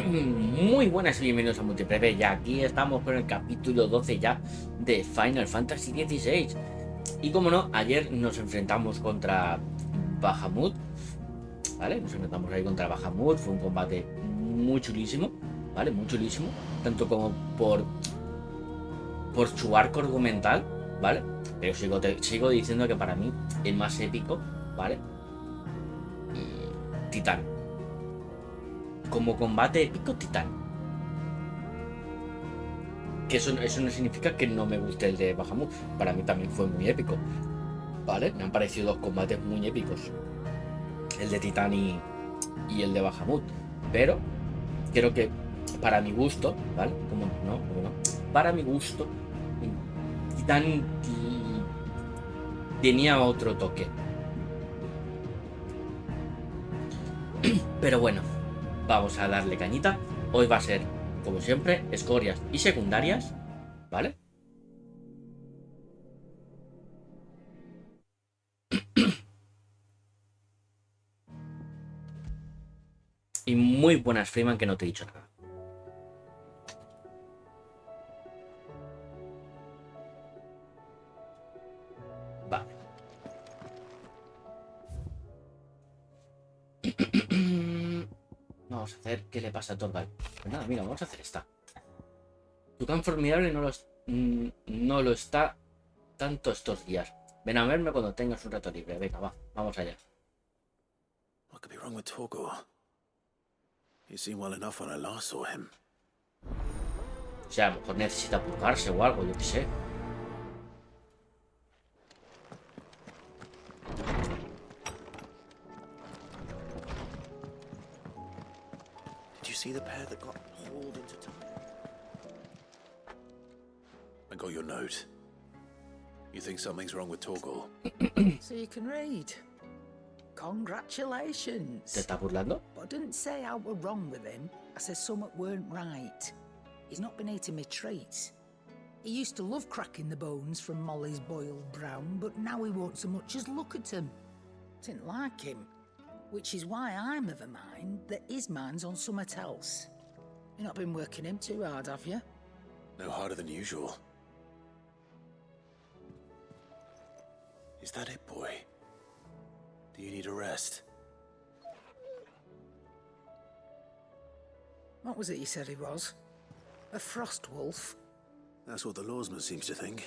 Muy buenas y bienvenidos a Multiplayer. Ya aquí estamos con el capítulo 12 ya de Final Fantasy XVI. Y como no, ayer nos enfrentamos contra Bahamut, ¿vale? Nos enfrentamos ahí contra Bahamut. Fue un combate muy chulísimo, ¿vale? Muy chulísimo. Tanto como por su arco argumental, ¿vale? Pero sigo diciendo que para mí el más épico, ¿vale? Titán. Como combate épico, Titán. Que eso no significa que no me guste el de Bahamut. Para mí también fue muy épico, ¿vale? Me han parecido dos combates muy épicos, el de Titán y el de Bahamut. Pero creo que para mi gusto, ¿vale? Como no, para mi gusto, Titán tenía otro toque. Pero bueno, vamos a darle cañita. Hoy va a ser, como siempre, escorias y secundarias, ¿vale? Y muy buenas, Freeman, que no te he dicho nada. Vale. Vamos a hacer qué le pasa a Torgal. Pues nada, mira, vamos a hacer esta. Tu can formidable no lo está tanto estos días. Ven a verme cuando tengas un rato libre. Venga, vamos allá. What could be wrong with Torgal? He seemed well enough when I last saw him. O sea, a lo mejor necesita purgarse o algo, yo qué sé. Did you see the pair that got hauled into time? I got your note. You think something's wrong with Torgal? So you can read. Congratulations. ¿Te estás burlando? But I didn't say I were wrong with him. I said something weren't right. He's not been eating me treats. He used to love cracking the bones from Molly's boiled brown, but now he won't so much as look at them. Didn't like him. Which is why I'm of a mind that his mind's on something else. You've not been working him too hard, have you? No harder than usual. Is that it, boy? Do you need a rest? What was it you said he was? A frost wolf? That's what the lawsman seems to think.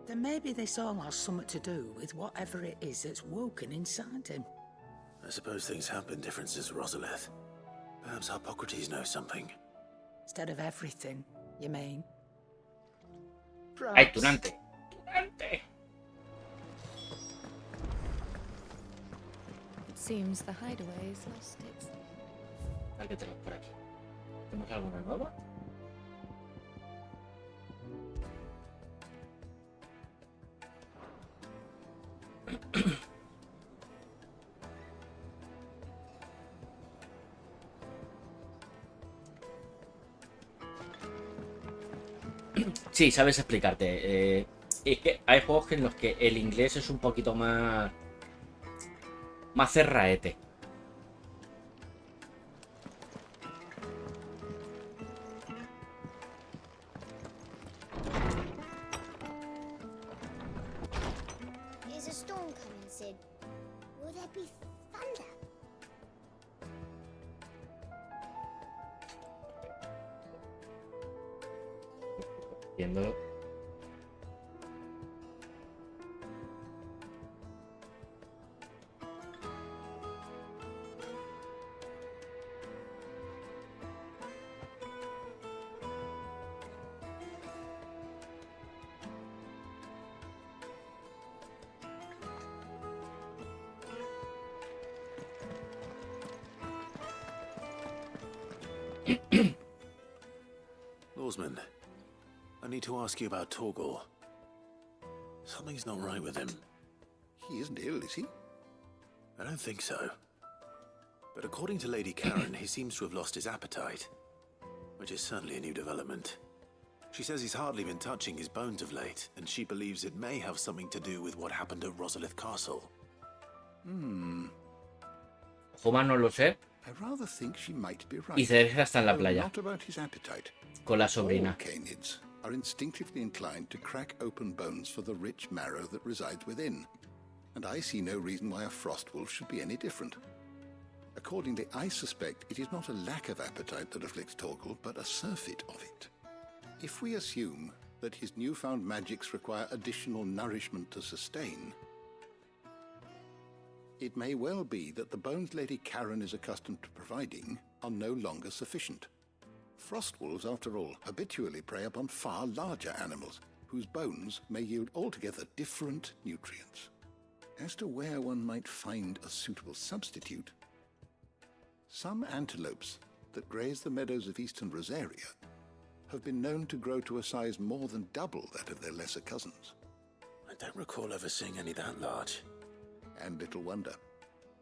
Then maybe this all has something to do with whatever it is that's woken inside him. I suppose things have been different since Rosalith. Perhaps Hippocrates knows something. Instead of everything, you mean? ¡Ay, tunante! ¡Tunante! It seems the hideaway has lost its... A ver qué tenemos por aquí. ¿Tenemos alguna nueva? Sí, sabes explicarte. Es que hay juegos en los que el inglés es un poquito más cerraete. There's a storm coming, Sid. Will there be thunder? Viendo. Lawsman, I need to ask you about Torgal. Something's not right with him. He isn't ill, is he? I don't think so. But according to Lady Karen, he seems to have lost his appetite, which is certainly a new development. She says he's hardly been touching his bones of late, and she believes it may have something to do with what happened at Rosalith Castle. Joma no lo sé, I rather think she might be right. Y Cereza está en la Though playa not about his appetite. con la All sobrina. canids are instinctively inclined to crack open bones for the rich marrow that resides within, and I see no reason why a frost wolf should be any different. Accordingly, I suspect it is not a lack of appetite that afflicts Torgal, but a surfeit of it. If we assume that his newfound magics require additional nourishment to sustain, it may well be that the bones Lady Karen is accustomed to providing are no longer sufficient. Frost wolves, after all, habitually prey upon far larger animals, whose bones may yield altogether different nutrients. As to where one might find a suitable substitute, some antelopes that graze the meadows of eastern Rosaria have been known to grow to a size more than double that of their lesser cousins. I don't recall ever seeing any that large. And little wonder.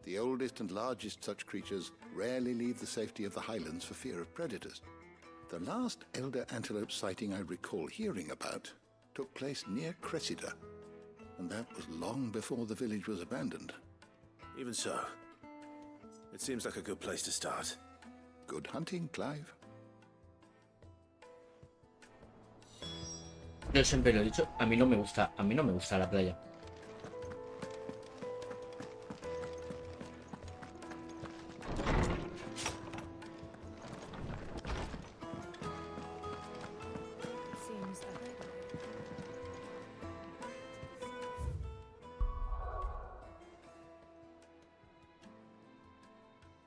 The oldest and largest such creatures rarely leave the safety of the highlands for fear of predators. The last elder antelope sighting I recall hearing about took place near Cressida, and that was long before the village was abandoned. Even so, it seems like a good place to start. Good hunting, Clive. Yo siempre lo he dicho, a mí no me gusta la playa. Seems the hideaway.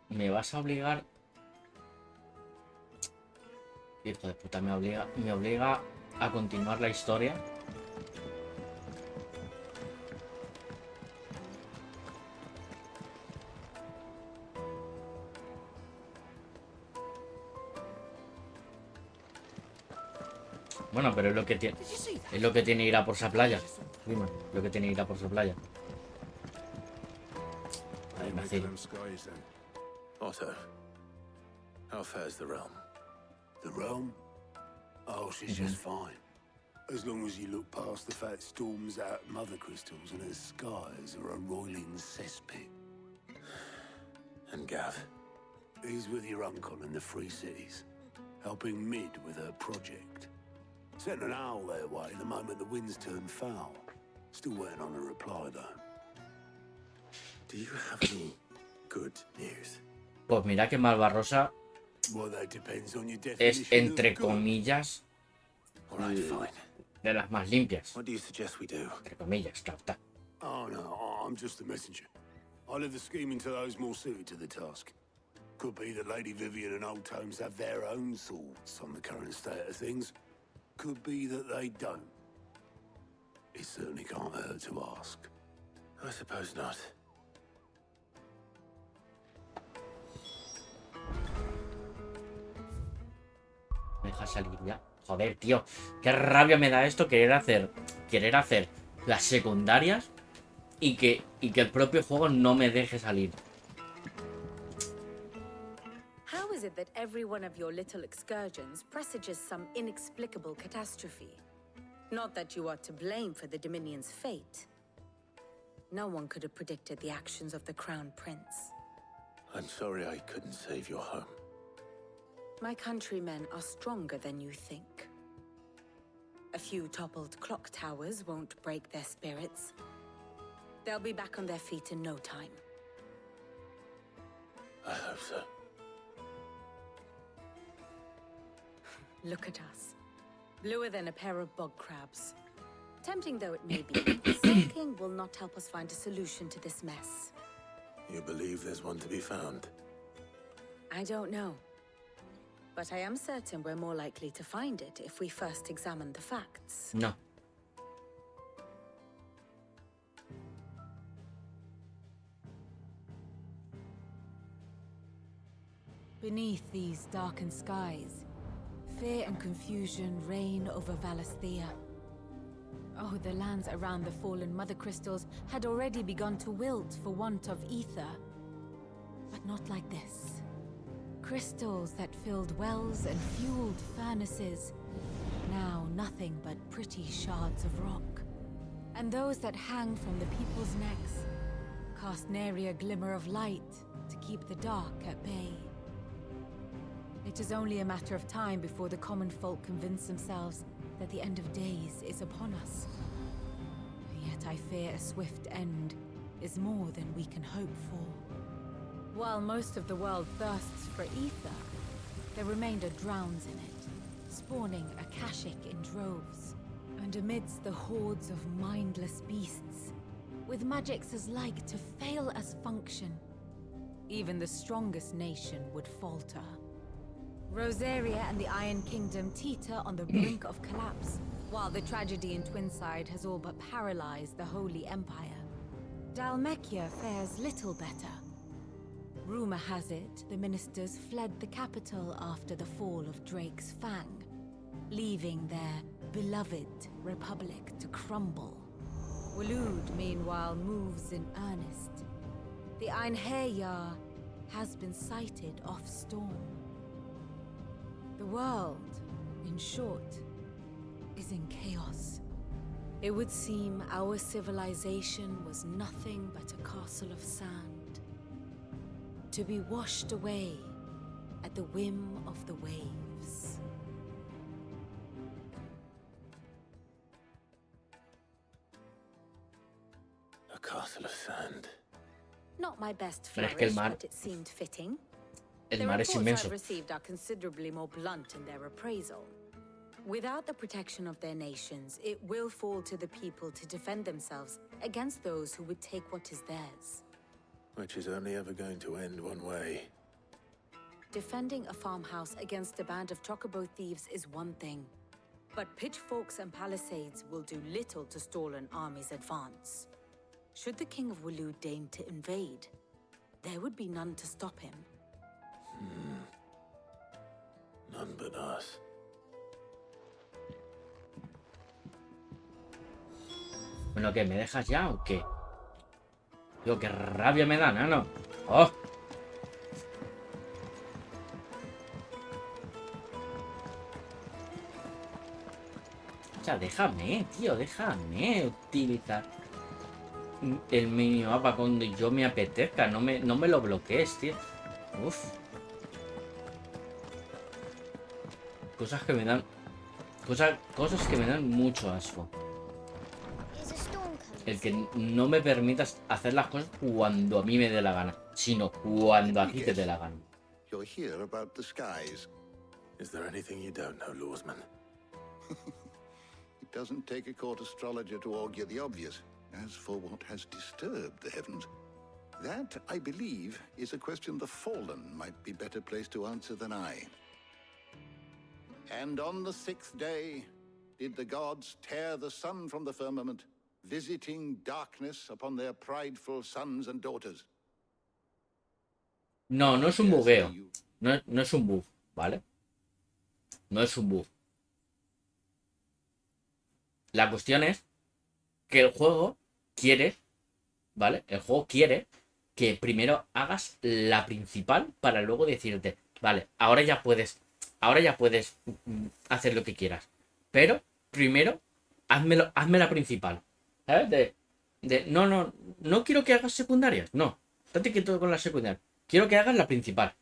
Me vas a obligar... Hijo de puta, me obliga a continuar la historia. Bueno, pero es lo que tiene. Es lo que tiene ir a por esa playa. Dime, lo que tiene ir a por esa playa. Ay, me hace- Otto, how fares the realm? The realm? Oh, she's just fine. As long as you look past the fat storms out Mothercrystals and her skies are a roiling cesspit. And Gav? He's with your uncle in the Free Cities, helping Mid with her project. Sent an owl their way the moment the winds turned foul. Still waiting on a reply, though. Do you have any good news? Pues mira que Malvarrosa Well, that depends on your es, definition entre of good. comillas, All right, fine. de las más limpias. What do you suggest we do? Entre comillas, claro está. Oh, no, I'm just a messenger. I leave the scheming to those more suited to the task. Could be that Lady Vivian and Old Tomes have their own thoughts on the current state of things. Could be that they don't. It certainly can't hurt to ask. I suppose not. Me deja salir ya. Joder, tío. Qué rabia me da esto querer hacer las secundarias y que el propio juego no me deje salir. How is it that every one of your little excursions presages some inexplicable catastrophe? Not that you are to blame for the Dominion's fate. No one could have predicted the actions of the Crown Prince. I'm sorry I couldn't save your home. My countrymen are stronger than you think. A few toppled clock towers won't break their spirits. They'll be back on their feet in no time. I hope so. Look at us. Bluer than a pair of bog crabs. Tempting though it may be, sulking will not help us find a solution to this mess. You believe there's one to be found? I don't know. But I am certain we're more likely to find it if we first examine the facts. No. Beneath these darkened skies, fear and confusion reign over Valisthea. Oh, the lands around the fallen Mothercrystals had already begun to wilt for want of ether. But not like this. Crystals that filled wells and fueled furnaces, now nothing but pretty shards of rock. And those that hang from the people's necks cast nary a glimmer of light to keep the dark at bay. It is only a matter of time before the common folk convince themselves that the end of days is upon us. Yet I fear a swift end is more than we can hope for. While most of the world thirsts for ether, the remainder drowns in it, spawning Akashic in droves. And amidst the hordes of mindless beasts, with magics as like to fail as function, even the strongest nation would falter. Rosaria and the Iron Kingdom teeter on the brink of collapse, while the tragedy in Twinside has all but paralyzed the Holy Empire. Dhalmekian fares little better. Rumor has it the ministers fled the capital after the fall of Drake's Fang, leaving their beloved republic to crumble. Waloed, meanwhile, moves in earnest. The Einherjar has been sighted off storm. The world, in short, is in chaos. It would seem our civilization was nothing but a castle of sand, to be washed away at the whim of the waves. A castle of sand. Not my best Pero es que el flourish, mar- but it seemed fitting. El The mar es reports inmenso. I've received are considerably more blunt in their appraisal. Without the protection of their nations, it will fall to the people to defend themselves against those who would take what is theirs. Which is only ever going to end one way. Defending a farmhouse against a band of chocobo thieves is one thing, but pitchforks and palisades will do little to stall an army's advance. Should the King of Waloed deign to invade, there would be none to stop him. None but us. Bueno, ¿qué? ¿Me dejas ya o qué? Digo, qué rabia me da, nano. ¡Oh! O sea, déjame, tío, déjame utilizar el minimapa cuando yo me apetezca. No me lo bloquees, tío. Uf. Cosas que me dan... Cosas que me dan mucho asco. Is a storm coming? El que no me permitas hacer las cosas cuando a mí me dé la gana, sino cuando a ti te dé la gana. You're here about the skies. Is there anything you don't know, Lawsman? It doesn't take a court astrologer to augur the obvious. As for what has disturbed the heavens, that, I believe, is a question the Fallen might be better placed to answer than I. And on the sixth day did the gods tear the sun from the firmament, visiting darkness upon their prideful sons and daughters. No, no es un bugueo. No es un bug, ¿vale? No es un bug. La cuestión es que el juego quiere, ¿vale? El juego quiere que primero hagas la principal para luego decirte, vale, ahora ya puedes hacer lo que quieras. Pero primero hazme la principal. ¿Sabes? No quiero que hagas secundarias. No, estate quieto con las secundarias. Quiero que hagas la principal.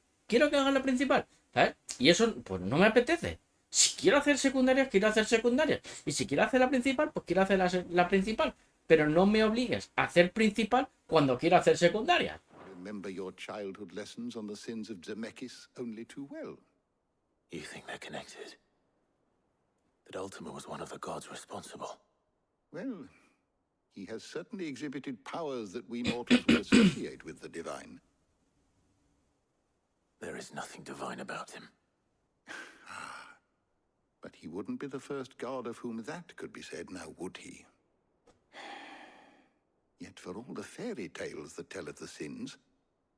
¿Sabes? Y eso, pues no me apetece. Si quiero hacer secundarias, quiero hacer secundarias. Y si quiero hacer la principal, pues quiero hacer la principal. Pero no me obligues a hacer principal cuando quiero hacer secundaria. Remember your childhood lessons on the sins of Zemeckis only too well. You think they're connected? That Ultima was one of the gods responsible. Well, he has certainly exhibited powers that we mortals will associate with the divine. There is nothing divine about him. But he wouldn't be the first god of whom that could be said, now would he? Yet for all the fairy tales that tell of the sins,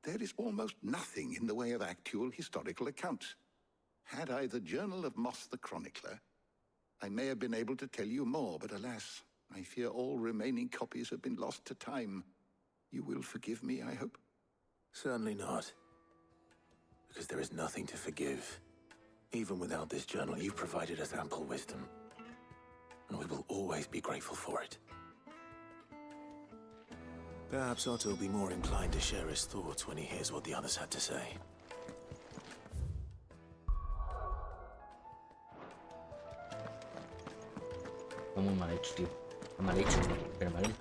there is almost nothing in the way of actual historical accounts. Had I the Journal of Moss the Chronicler, I may have been able to tell you more, but alas, I fear all remaining copies have been lost to time. You will forgive me, I hope? Certainly not. Because there is nothing to forgive. Even without this journal, you've provided us ample wisdom. And we will always be grateful for it. Perhaps Otto will be more inclined to share his thoughts when he hears what the others had to say. Está muy mal hecho, tío. Está mal hecho, pero mal hecho.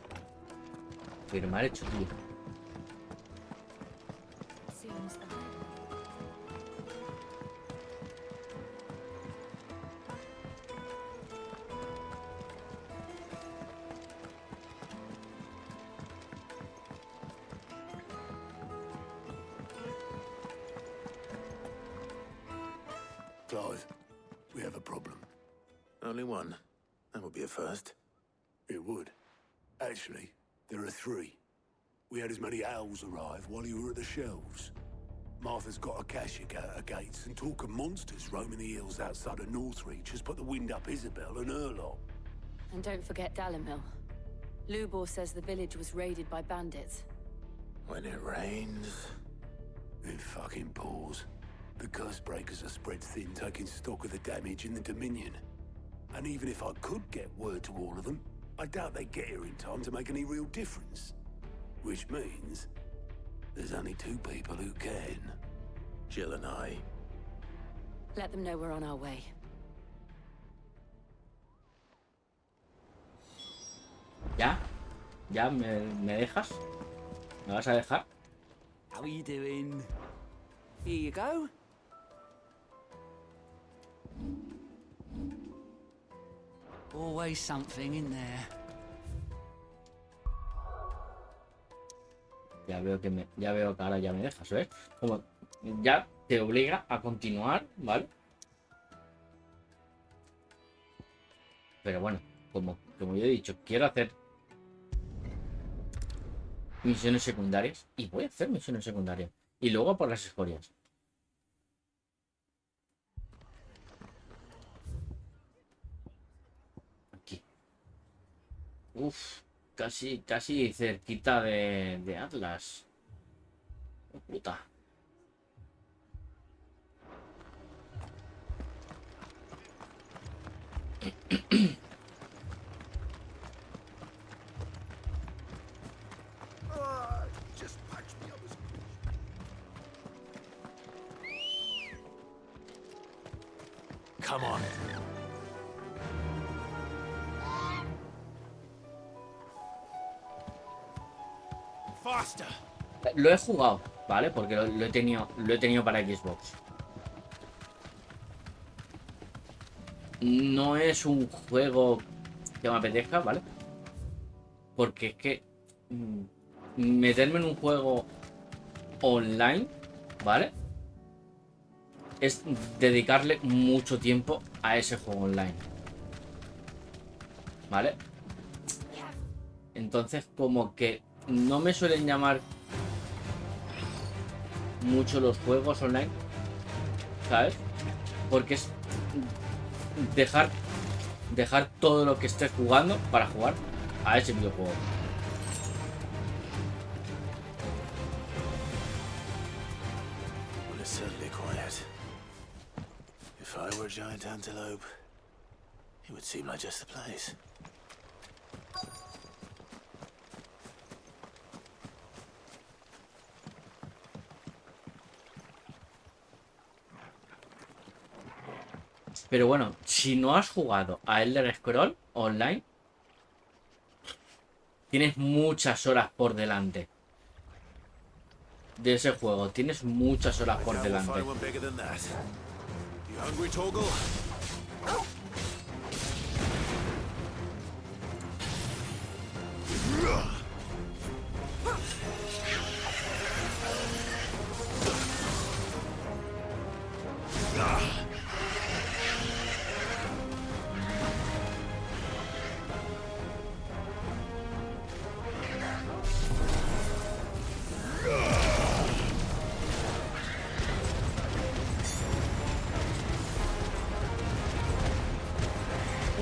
Pero mal hecho, tío. Seems that Clive, we have a problem. Only one. That would be a first. It would. Actually, there are three. We had as many owls arrive while you were at the shelves. Martha's got a cashier out of gates, and talk of monsters roaming the hills outside of Northreach has put the wind up Isabel and her lot. And don't forget Dalimil. Lubor says the village was raided by bandits. When it rains... It fucking pours. The curse breakers are spread thin, taking stock of the damage in the Dominion. And even if I could get word to all of them, I doubt they'd get here in time to make any real difference. Which means there's only two people who can. Jill and I. Let them know we're on our way. ¿Ya? ¿Ya me dejas? ¿Me vas a dejar? How are you doing? Here you go. Always something in there. Ya veo que ahora ya me dejas, ¿ves? Como ya te obliga a continuar, ¿vale? Pero bueno, como yo he dicho, quiero hacer misiones secundarias y voy a hacer misiones secundarias y luego por las escorias. Aquí. Uf, casi cerquita de Atlas. Oh, puta. Come on. Faster. Lo he jugado, ¿vale? Porque lo he tenido para Xbox. No es un juego que me apetezca, ¿vale? Porque es que meterme en un juego online, ¿vale? Es dedicarle mucho tiempo a ese juego online, ¿vale? Entonces como que no me suelen llamar mucho los juegos online, ¿sabes? Porque es dejar todo lo que estés jugando para jugar a ese videojuego. Well, it's certainly quiet. If I were a giant antelope, it would seem like just the place. Pero bueno, si no has jugado a Elder Scrolls Online, tienes muchas horas por delante de ese juego. Tienes muchas horas por delante.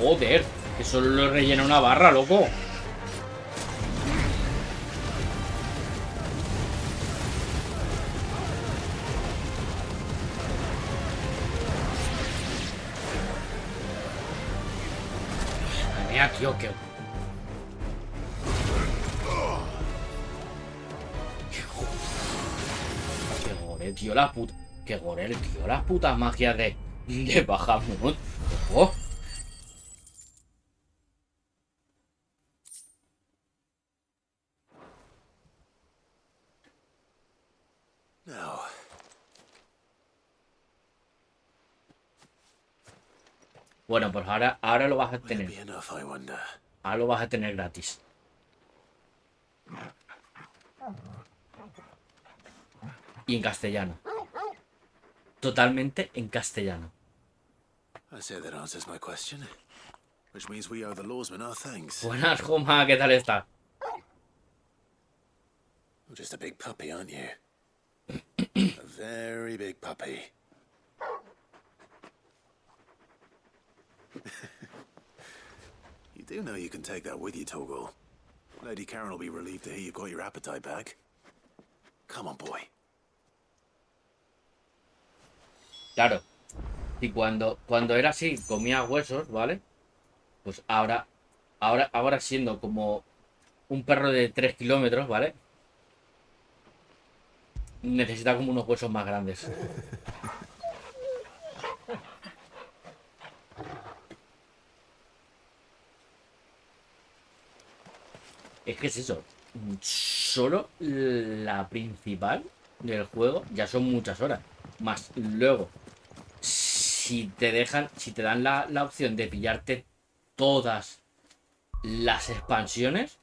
Joder, que solo lo rellena una barra, loco. Mira, tío, que... tío, la puta. Que gore, tío, las putas magias de Bahamut. Ojo. Now. Bueno, pues ahora lo vas a Will it tener. be enough, I wonder? Ahora lo vas a tener gratis. Y en castellano. Totalmente en castellano. I say that answers my question. Which means we owe the lawsman our thanks. Buenas, Joma, ¿qué tal está? You're just a big puppy, aren't you? A very big puppy. You do know you can take that with you, Torgal. Lady Karen will be relieved to hear you've got your appetite back. Come on, boy. Claro. Y cuando era así, comía huesos, ¿vale? Pues ahora siendo como un perro de 3 kilómetros, ¿vale? Necesita como unos huesos más grandes. Es que es eso. Solo la principal del juego ya son muchas horas. Más luego, si te dan la opción de pillarte todas las expansiones,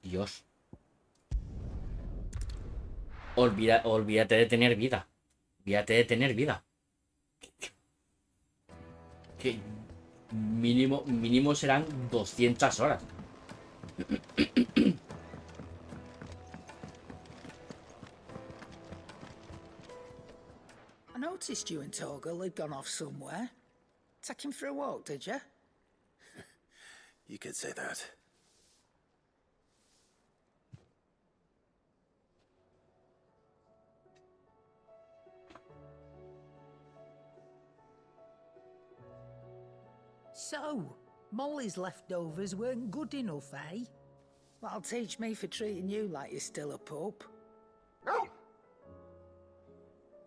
Dios. Olvídate de tener vida. Olvídate de tener vida. Que mínimo serán 200 horas. I noticed you and Torgal had gone off somewhere. Take him for a walk, did you? You could say that. So, Molly's leftovers weren't good enough, eh? That'll teach me for treating you like you're still a pup.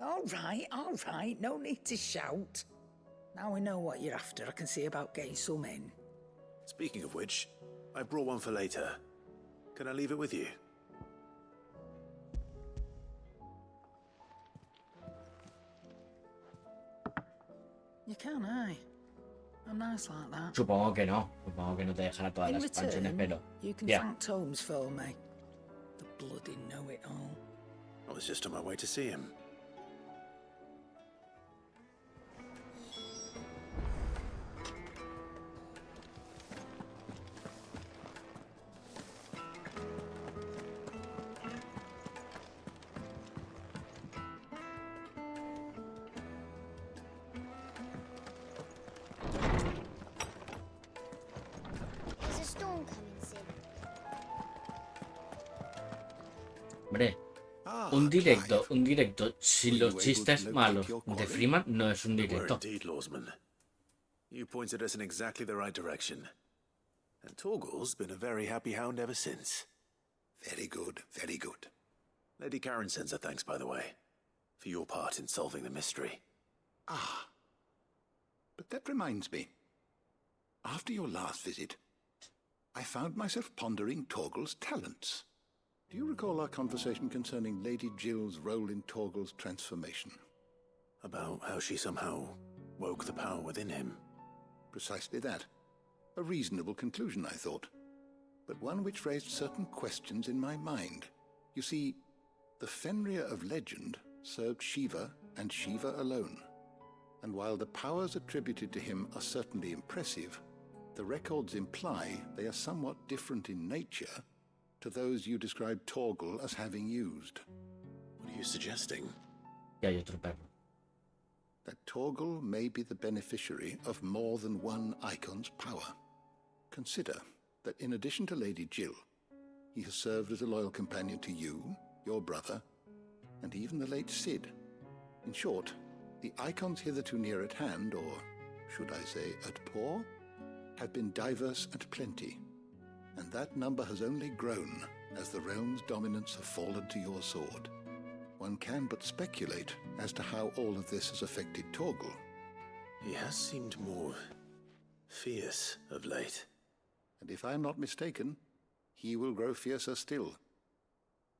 All right, no need to shout. Now we know what you're after, I can see about getting some in. Speaking of which, I brought one for later. Can I leave it with you? You can, eh? I'm nice like that. Supongo que no te dejará todas In las expansiones, return, pero you can yeah. thank Tomes for me. The bloody know-it-all. I was just on my way to see him. There's a storm coming, Sid. Hombre, Ah, un directo Clive. sin Were los you able chistes to locate malos your de quarry? Freeman no es un We were directo. indeed, Lawsman. You pointed us in exactly the right direction. And Torgal's been a very happy hound ever since. Very good, very good. Lady Karen sends her thanks, by the way, for your part in solving the mystery. Ah. But that reminds me. After your last visit, I found myself pondering Torgal's talents. Do you recall our conversation concerning Lady Jill's role in Torgal's transformation? About how she somehow woke the power within him. Precisely that. A reasonable conclusion, I thought. But one which raised certain questions in my mind. You see, the Fenrir of legend served Shiva and Shiva alone. And while the powers attributed to him are certainly impressive, the records imply they are somewhat different in nature to those you described Torgal as having used. What are you suggesting? Y hay otro perro. That Torgal may be the beneficiary of more than one Eikon's power. Consider that in addition to Lady Jill, he has served as a loyal companion to you, your brother, and even the late Sid. In short, the Eikons hitherto near at hand, or should I say at paw, have been diverse and plenty, and that number has only grown as the realm's dominance have fallen to your sword. One can but speculate as to how all of this has affected Torgal. He has seemed more fierce of late. And if I am not mistaken, he will grow fiercer still.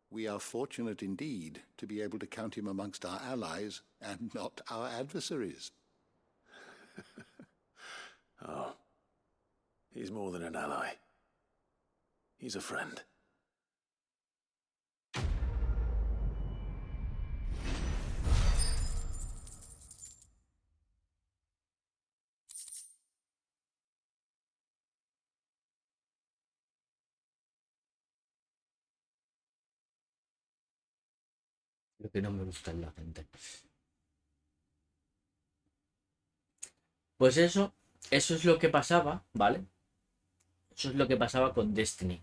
We are fortunate indeed to be able to count him amongst our allies and not our adversaries. Oh, he's more than an ally. He's a friend. Lo que no me gusta es la gente. Pues eso es lo que pasaba, ¿vale? Eso es lo que pasaba con Destiny.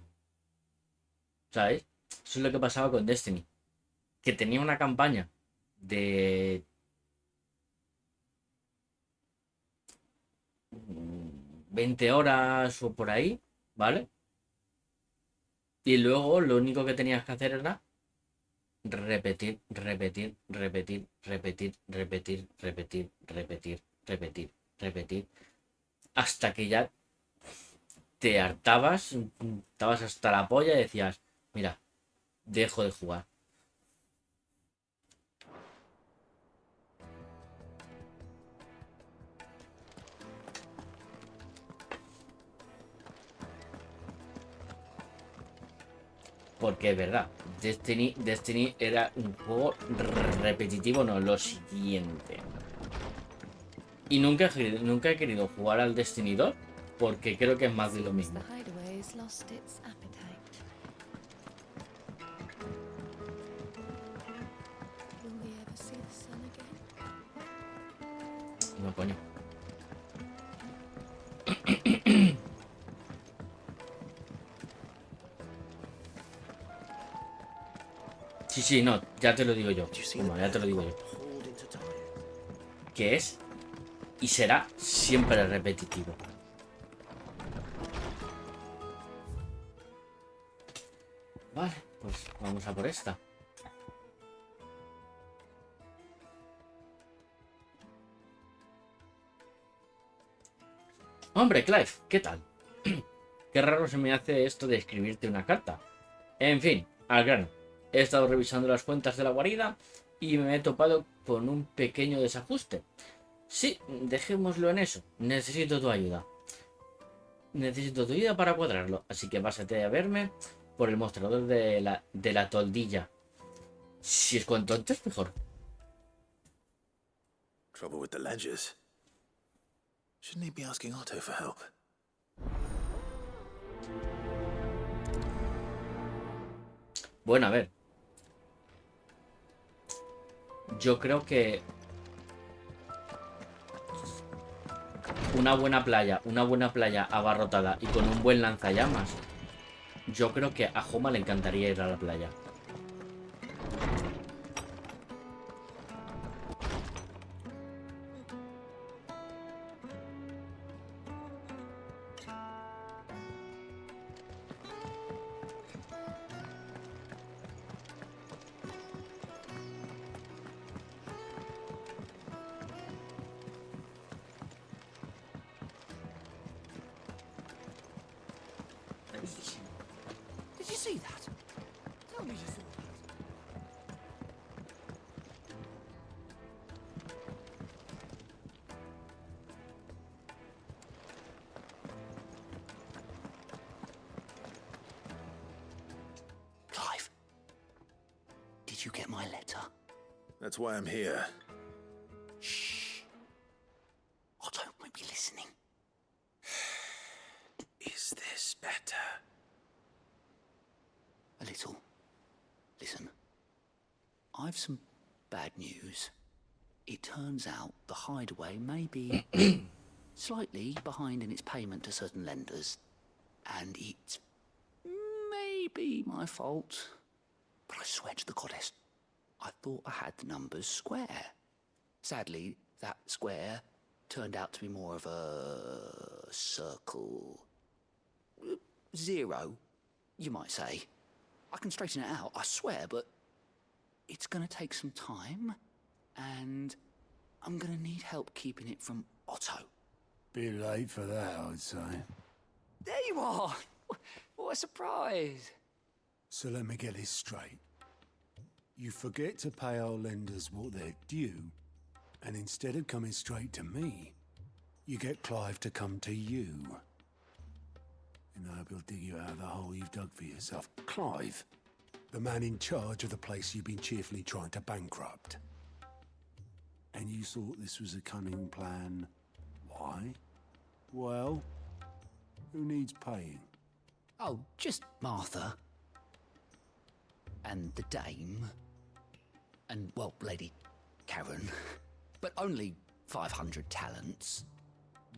¿Sabes? Eso es lo que pasaba con Destiny. Que tenía una campaña de 20 horas o por ahí, ¿vale? Y luego lo único que tenías que hacer era repetir, repetir, repetir, repetir, repetir, repetir, repetir, repetir, repetir, hasta que ya te hartabas, estabas hasta la polla y decías, mira, dejo de jugar. Porque es verdad, Destiny era un juego repetitivo, no, lo siguiente. Y nunca he querido jugar al Destiny 2 porque creo que es más de lo mismo. No, coño. Sí, no, ya te lo digo yo. Bueno, ya te lo digo yo. Que es y será siempre repetitivo. Vale, pues vamos a por esta. Hombre, Clive, ¿qué tal? Qué raro se me hace esto de escribirte una carta. En fin, al grano. He estado revisando las cuentas de la guarida y me he topado con un pequeño desajuste. Sí, dejémoslo en eso. Necesito tu ayuda. Necesito tu ayuda para cuadrarlo. Así que pásate a verme por el mostrador de la toldilla. Si es cuanto antes, mejor. Trouble with the ledgers. Shouldn't he be asking Otto for help? Bueno, a ver. Yo creo que una buena playa abarrotada y con un buen lanzallamas, yo creo que a Homa le encantaría ir a la playa. Did you see that? Tell me you saw that. Clive, did you get my letter? That's why I'm here. Shh. Otto might be listening. Is this better? A little. Listen, I've some bad news. It turns out the hideaway may be slightly behind in its payment to certain lenders, and it's maybe my fault. But I swear to the goddess, I thought I had the numbers square. Sadly, that square turned out to be more of a circle. Zero, you might say. I can straighten it out, I swear, but it's gonna take some time, and I'm gonna need help keeping it from Otto. Bit late for that, I'd say. There you are! What a surprise! So let me get this straight. You forget to pay our lenders what they're due, and instead of coming straight to me, you get Clive to come to you. And I hope he'll dig you out of the hole you've dug for yourself. Clive, the man in charge of the place you've been cheerfully trying to bankrupt. And you thought this was a cunning plan. Why? Well, who needs paying? Oh, just Martha. And the dame. And, well, Lady Karen. But only 500 talents.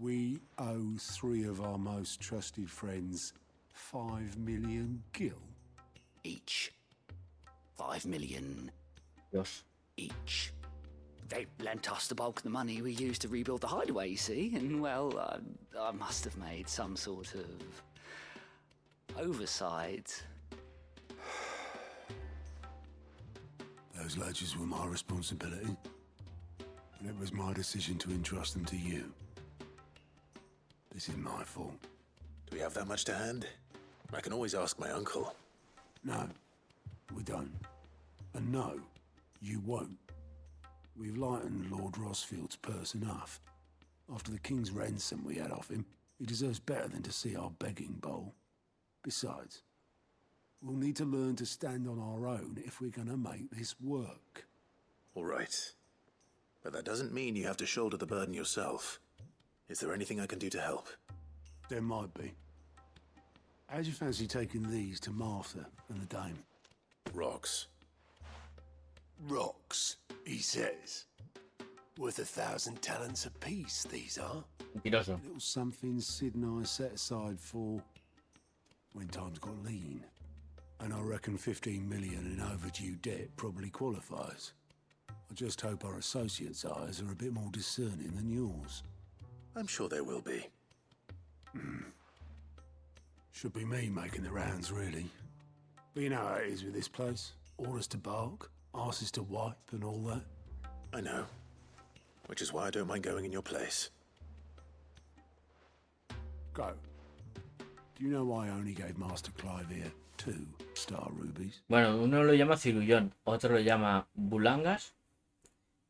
We owe 3 of our most trusted friends 5 million gil. Each. 5 million Dios. each. They lent us the bulk of the money we used to rebuild the hideaway, you see, and, well, I must have made some sort of oversight. Those ledgers were my responsibility, and it was my decision to entrust them to you. This is my fault. Do we have that much to hand? I can always ask my uncle. No, we don't. And no, you won't. We've lightened Lord Rosfield's purse enough. After the king's ransom we had off him, he deserves better than to see our begging bowl. Besides, we'll need to learn to stand on our own if we're gonna make this work. All right. But that doesn't mean you have to shoulder the burden yourself. Is there anything I can do to help? There might be. How'd you fancy taking these to Martha and the dame? Rocks. Rocks, he says. Worth 1,000 talents apiece, these are. Mentiroso. Little something Sid and I set aside for when times got lean. And I reckon 15 million in overdue debt probably qualifies. I just hope our associates' eyes are a bit more discerning than yours. I'm sure there will be. Should be me making the rounds, really. But you know how it is with this place. Orders to bark, asses to wipe, and all that. I know. Which is why I don't mind going in your place. Go. Do you know why I only gave Master Clive here 2 star rubies? Bueno, uno lo llama cirullón, otro lo llama bulangas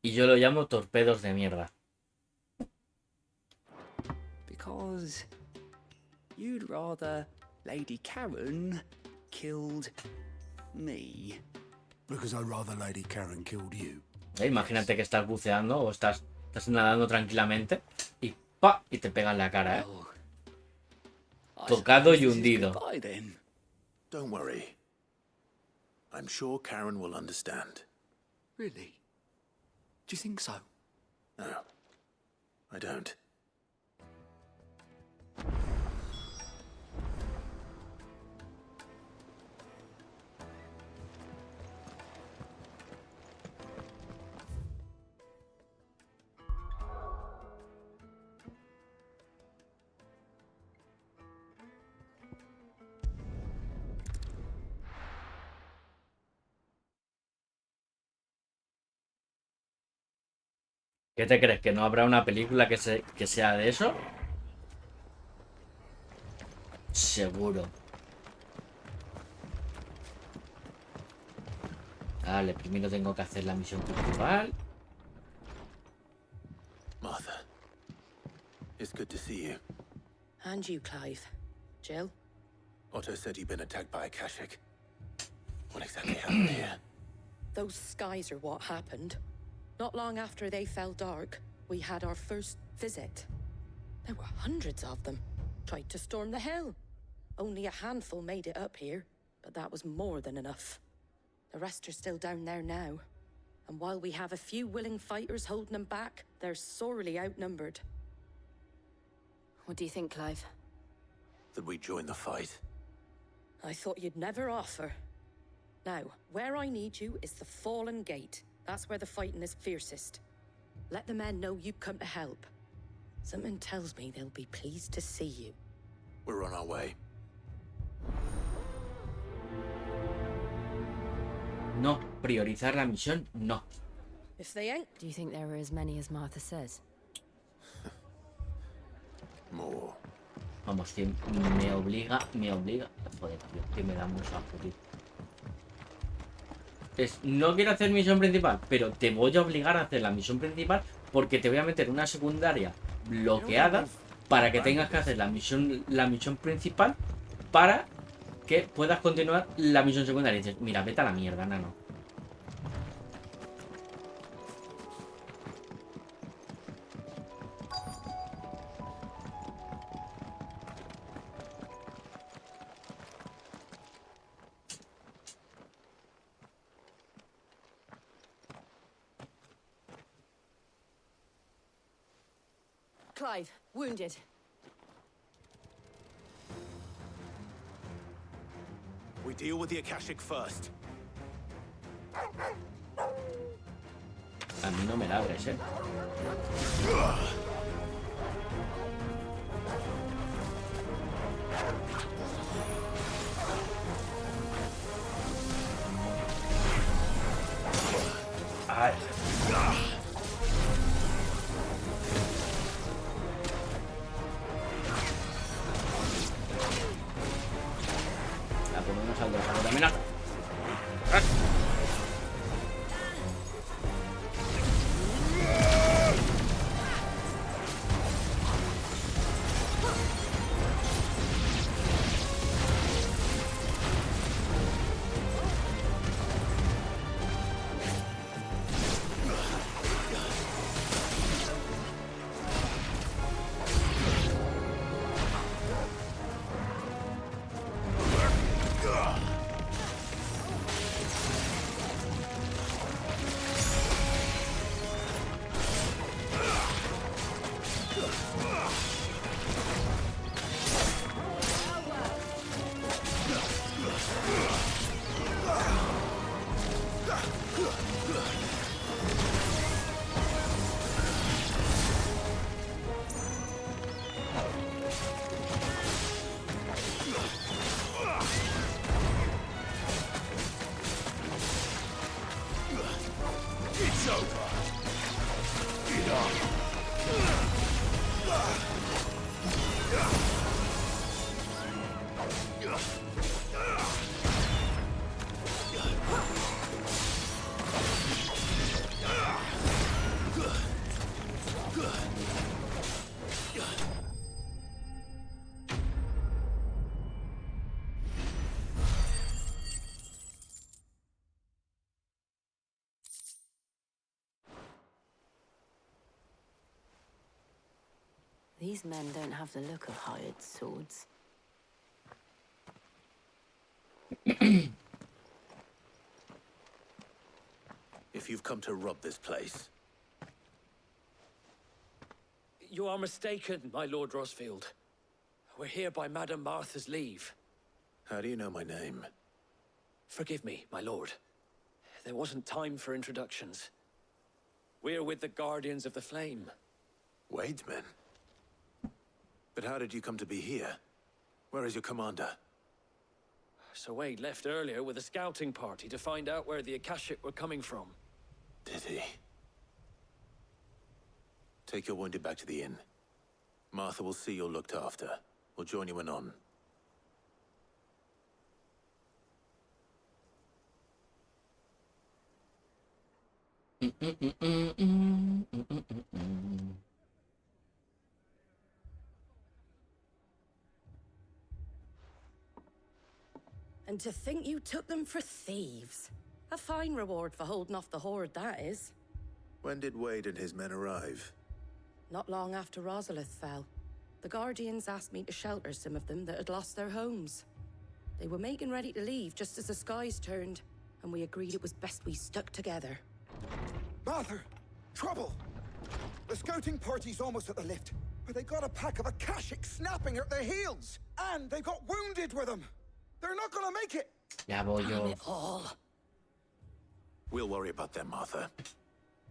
y yo lo llamo torpedos de mierda. Because you'd rather Lady Karen killed me. Because I'd rather Lady Karen killed you. Imagínate que estás buceando o estás nadando tranquilamente y ¡pa! Y te pegan la cara, ¿eh? Tocado y hundido. Don't worry. I'm sure Karen will understand. Really? Do you think so? No, I don't. ¿Qué te crees? ¿Que no habrá una película que sea de eso? Seguro. Vale, primero tengo que hacer la misión principal. Martha, it's good to see you. And you, Clive. Jill? Otto said you'd been attacked by a Kashik. What exactly happened here? Those skies are what happened. Not long after they fell dark, we had our first visit. There were hundreds of them. Tried to storm the hill. Only a handful made it up here, but that was more than enough. The rest are still down there now. And while we have a few willing fighters holding them back, they're sorely outnumbered. What do you think, Clive? That we join the fight? I thought you'd never offer. Now, where I need you is the Fallen Gate. That's where the fighting is fiercest. Let the men know you've come to help. Something tells me they'll be pleased to see you. We're on our way. no. Priorizar la misión, no. If they ain't, Do you think there are as many as Martha says? More. Vamos, que me obliga. Joder, tío, que me da mucho asco, tío. No quiero hacer misión principal, pero te voy a obligar a hacer la misión principal porque te voy a meter una secundaria bloqueada para que tengas que hacer la misión principal para que puedas continuar la misión secundaria. Y dices, mira, vete a la mierda, nano. Clive, wounded. We deal with the Akashic first. A mí no me labres, eh. Ay. La ponemos al dos de amenaza. These men don't have the look of hired swords. If you've come to rob this place, You are mistaken, my Lord Rosfield. We're here by Madame Martha's leave. how do you know my name? Forgive me, my lord. There wasn't time for introductions. We're with the Guardians of the Flame. Wade's men? But how did you come to be here? Where is your commander? Sir Wade left earlier with a scouting party to find out where the Akashic were coming from. Did he? Take your wounded back to the inn. Martha will see you're looked after. We'll join you anon. and to think you took them for thieves. A fine reward for holding off the horde, that is. When did Wade and his men arrive? Not long after Rosalith fell. The Guardians asked me to shelter some of them that had lost their homes. They were making ready to leave just as the skies turned, and we agreed it was best we stuck together. Martha! Trouble! The scouting party's almost at the lift, but they got a pack of Akashic snapping at their heels! And they got wounded with them! They're not gonna make it! Ya voy yo. Damn it all. We'll worry about them, Martha.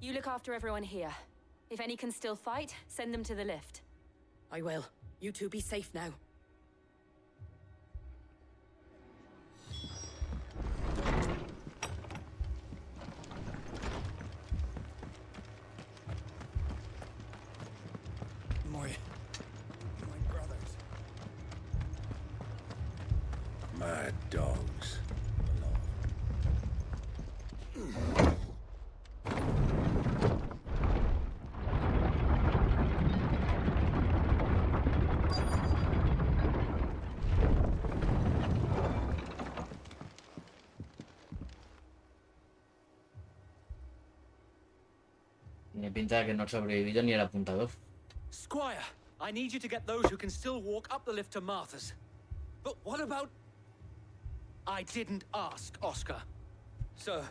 You look after everyone here. If any can still fight, send them to the lift. I will. You two be safe now. Tiene pinta de que no ha sobrevivido ni el apuntador. Squire, I need you to get those who can still walk up the lift to Martha's. But what about... I didn't ask, Oscar. Sir.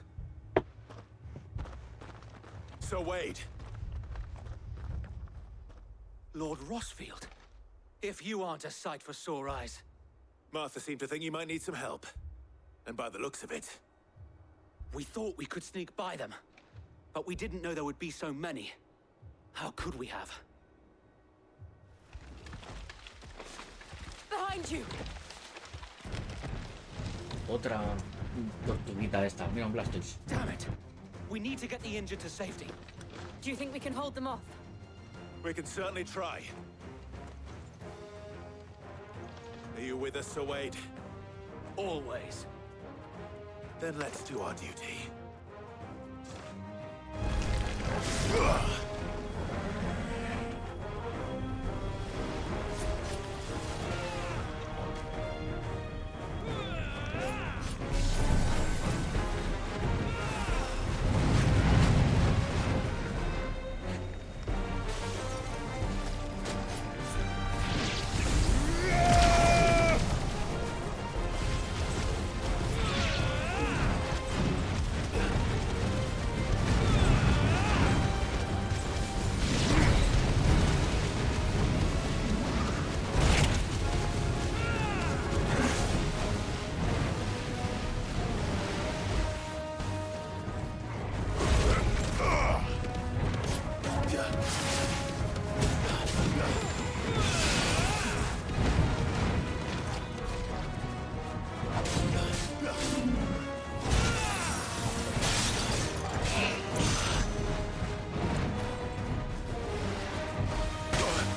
Sir Wade. Lord Rossfield. If you aren't a sight for sore eyes. Martha seemed to think you might need some help. And by the looks of it... We thought we could sneak by them. But we didn't know there would be so many. How could we have? Behind you! Otra tortuguita esta. Mira, un Blastoise. Damn it! We need to get the injured to safety. Do you think we can hold them off? We can certainly try. Are you with us, Sir Wade? Always. Then let's do our duty.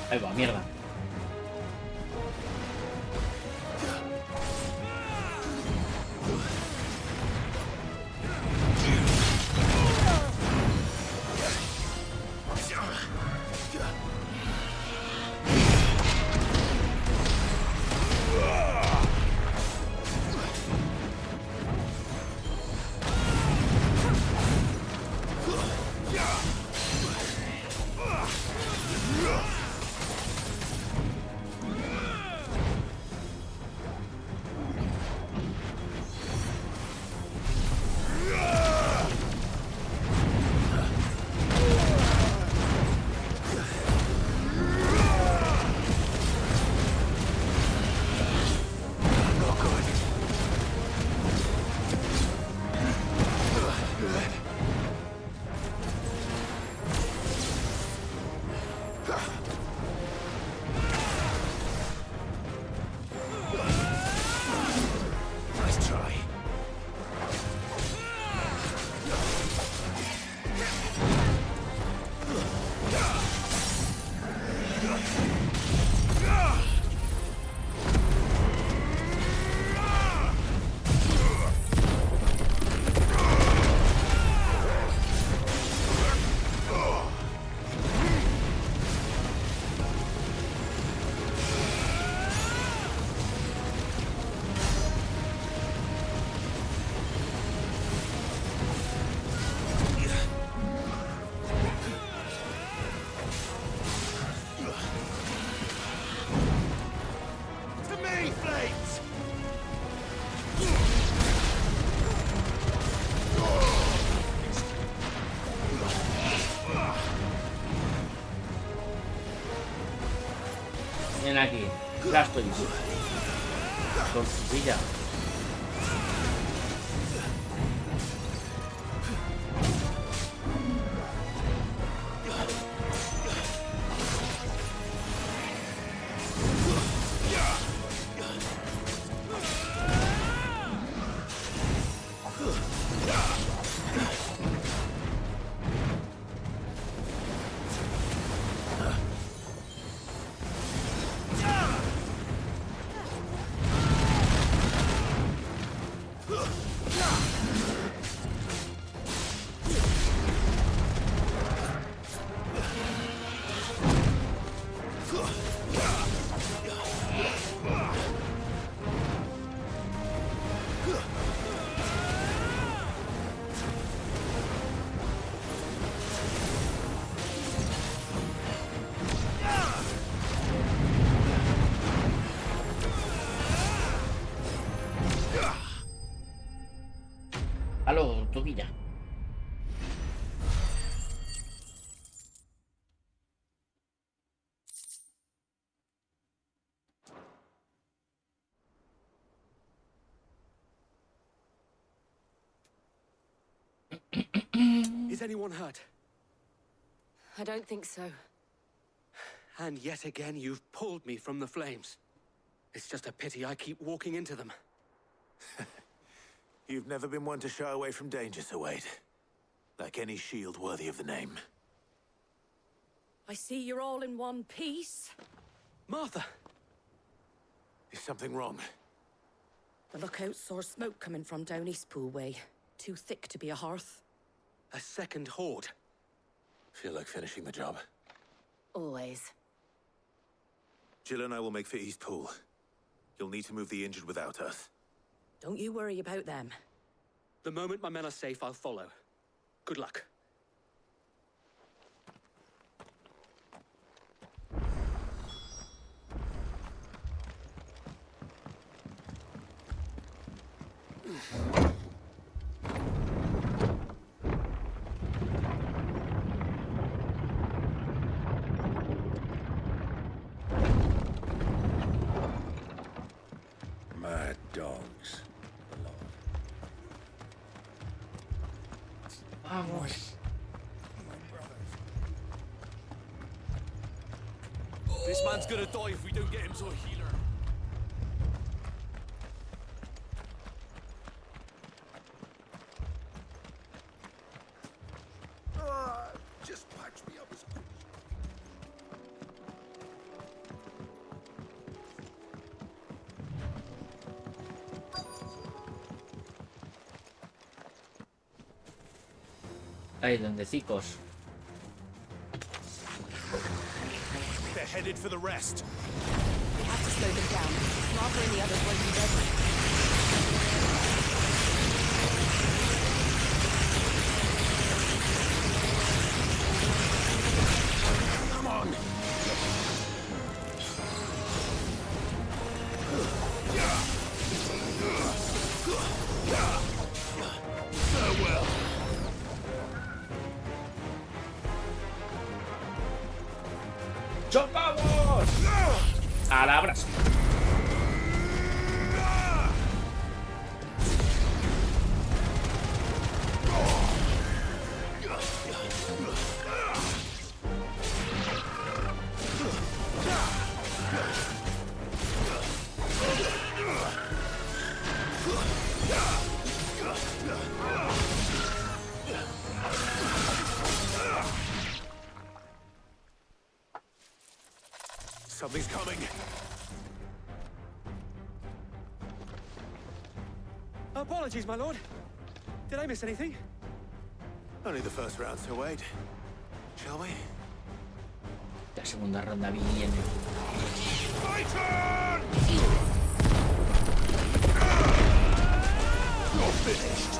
Ahí va, mierda. Ven aquí, Blastoise. Tortuguilla. tortuguilla. Is anyone hurt? I don't think so. And yet again, you've pulled me from the flames. It's just a pity I keep walking into them. You've never been one to shy away from danger, Sir Wade. Like any shield worthy of the name. I see you're all in one piece. Martha! Is something wrong? The lookout saw smoke coming from down Eastpool way. Too thick to be a hearth. A second horde. Feel like finishing the job. Always. Jill and I will make for Eastpool. You'll need to move the injured without us. Don't you worry about them. The moment my men are safe, I'll follow. Good luck. Mad dogs. Vamos. This man's gonna die if we don't get him to a healer. Just patch me up as quick. Ahí donde cicos. They're headed for the rest. We have to slow them down. Martha and the others won't be ready. Come on. Farewell. ¡Chocamos! A la brasa. Something's coming. Apologies, my lord. Did I miss anything? Only the first round, Sir Wade. Shall we? La segunda ronda viene. You're finished.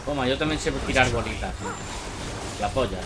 Toma, yo también sé tirar bolitas. La polla.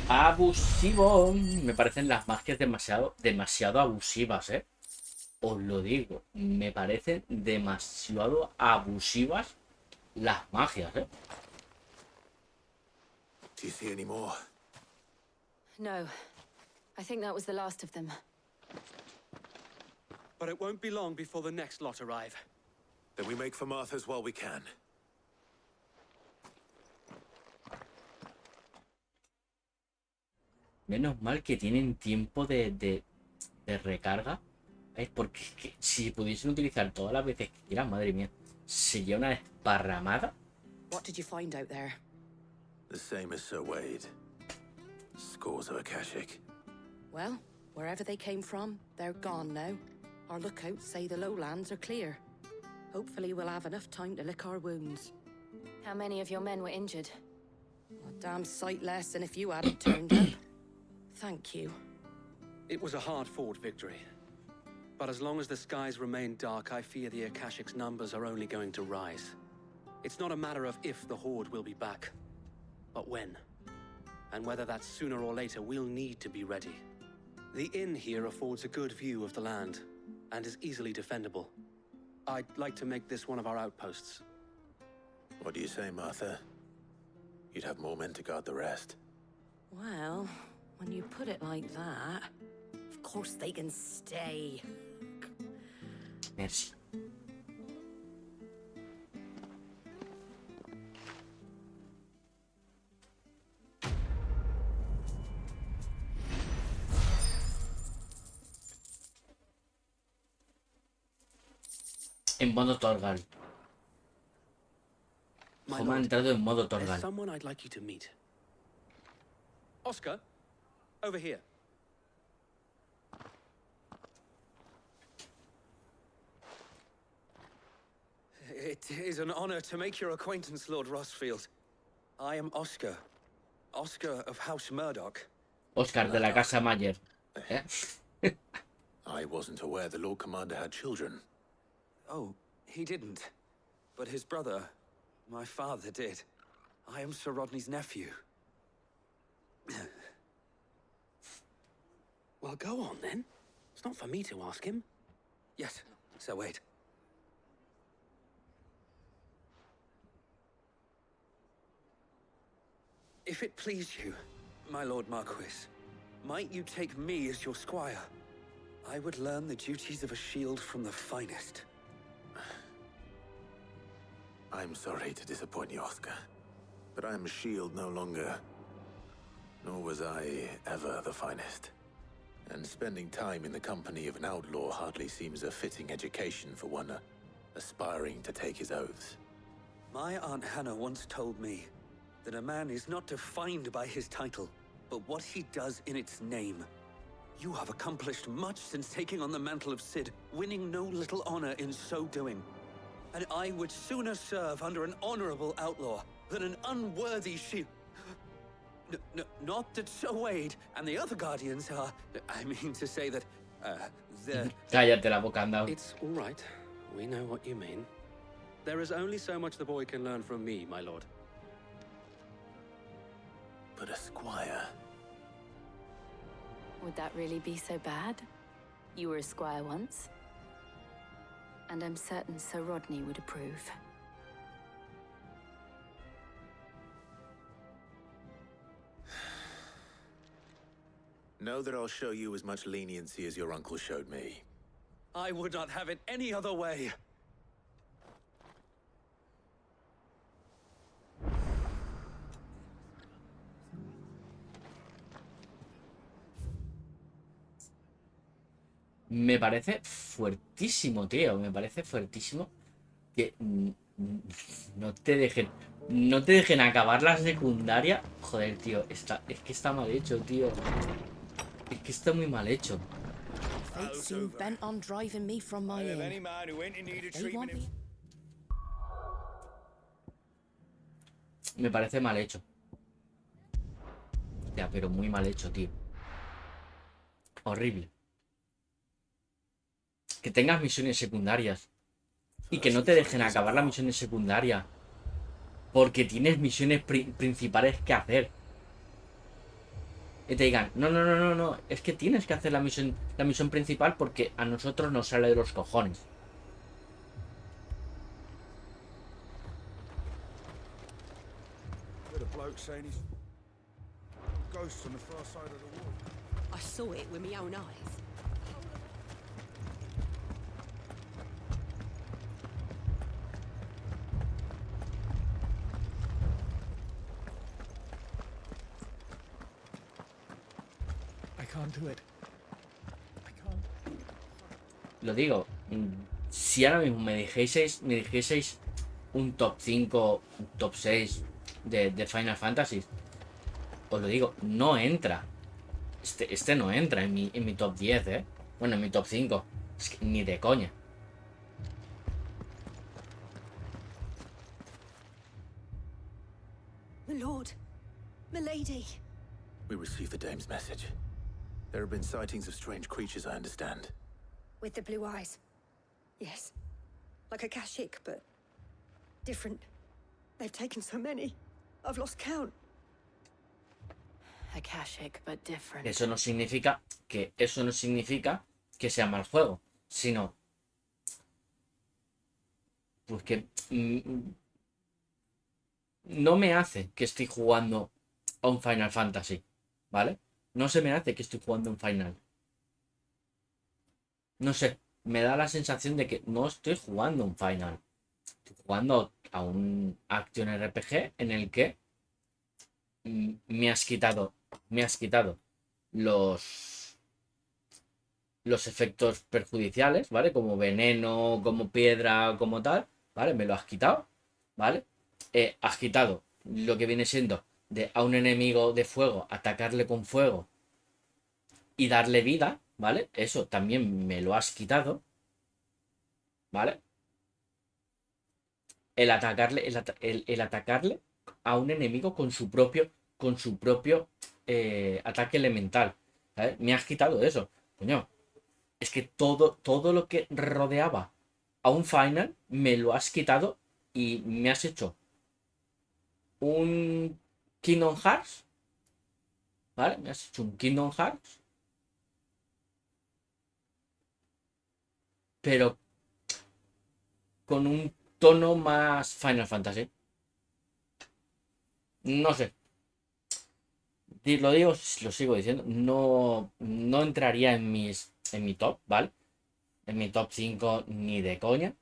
Abusivo. Me parecen las magias demasiado abusivas, ¿eh? Os lo digo. Me parecen demasiado abusivas las magias, ¿eh? Do you see any more? No. I think that was the last of them. But it won't be long before the next lot arrive. Then we make for Martha's while we can. Menos mal que tienen tiempo de recarga. Es porque es que si pudiesen utilizar todas las veces que quieran, madre mía, sería una desparramada. What did you find out there? The same as Sir Wade. Scores of Akashic. Well, wherever they came from, they're gone now. Our lookouts say the lowlands are clear. Hopefully we'll have enough time to lick our wounds. How many of your men were injured? A damn sight less than if you hadn't turned up. Thank you. It was a hard-fought victory. But as long as the skies remain dark, I fear the Akashic's numbers are only going to rise. It's not a matter of if the Horde will be back, but when. And whether that's sooner or later, we'll need to be ready. The inn here affords a good view of the land, and is easily defendable. I'd like to make this one of our outposts. What do you say, Martha? You'd have more men to guard the rest. Well, when you put it like that, of course they can stay. Merci. En modo Torgal. ¿Cómo ha entrado en modo There's Torgal? someone I'd like you to meet. Oscar, over here. It is an honor to make your acquaintance, Lord Rossfield. I am Oscar. Oscar of House Murdoch. Oscar de la Casa Mayer. ¿Eh? I wasn't aware the Lord Commander had children. Oh, he didn't. But his brother, my father, did. I am Sir Rodney's nephew. Well, go on then. It's not for me to ask him. Yes, Sir Wade. If it please you, my Lord Marquis, might you take me as your squire? I would learn the duties of a shield from the finest. I'm sorry to disappoint you, Oscar, but I am a shield no longer. Nor was I ever the finest. And spending time in the company of an outlaw hardly seems a fitting education for one aspiring to take his oaths. My Aunt Hannah once told me that a man is not defined by his title, but what he does in its name. You have accomplished much since taking on the mantle of Cid, winning no little honor in so doing. And I would sooner serve under an honorable outlaw than an unworthy shield. Not that Sir Wade and the other guardians are... I mean to say that, they're... Cállate la boca, anda. It's all right. We know what you mean. There is only so much the boy can learn from me, my lord. But a squire... Would that really be so bad? You were a squire once. And I'm certain Sir Rodney would approve. Know that I'll show you as much leniency as your uncle showed me. I would not have it any other way. me parece fuertísimo, tío. Me parece fuertísimo que no te dejen acabar la secundaria. Joder, tío, es que está mal hecho, tío. Es que está muy mal hecho. Fate seemed bent on driving me from my inn. They want me. Me parece mal hecho. Ya, pero muy mal hecho, tío. Horrible. Que tengas misiones secundarias. Y que no te dejen acabar las misiones secundarias. Porque tienes misiones principales que hacer. Y te digan, no. Es que tienes que hacer la misión principal porque a nosotros nos sale de los cojones. I saw it with my own eyes. I can't do it. I can't. Lo digo, si ahora mismo me dijeseis un top 5, un top 6 de Final Fantasy, os lo digo, no entra. Este no entra en mi top 10, ¿eh? Bueno, en mi top 5. Es que ni de coña. My lord, my lady. We received the dame's message. There have been sightings of strange creatures, I understand. With the blue eyes. Yes. Like a Kashyyyk, but different. They've taken so many. I've lost count. A Kashyyyk, but different. Eso no significa que sea mal juego, sino pues que no me hace que estoy jugando a un Final Fantasy, ¿vale? No se me hace que estoy jugando un Final. No sé, me da la sensación de que no estoy jugando un Final. Estoy jugando a un Action RPG en el que me has quitado los efectos perjudiciales, ¿vale? Como veneno, como piedra, como tal, ¿vale? Me lo has quitado, ¿vale? Has quitado lo que viene siendo de a un enemigo de fuego, atacarle con fuego y darle vida, ¿vale? Eso también me lo has quitado, ¿vale? El atacarle a un enemigo con su propio ataque elemental, ¿sabes? Me has quitado eso, coño. Es que todo lo que rodeaba a un final me lo has quitado y me has hecho un Kingdom Hearts, ¿vale? Me has hecho un Kingdom Hearts, pero con un tono más Final Fantasy. No sé. Lo digo, lo sigo diciendo. No entraría en mi top, ¿vale? En mi top 5 ni de coña.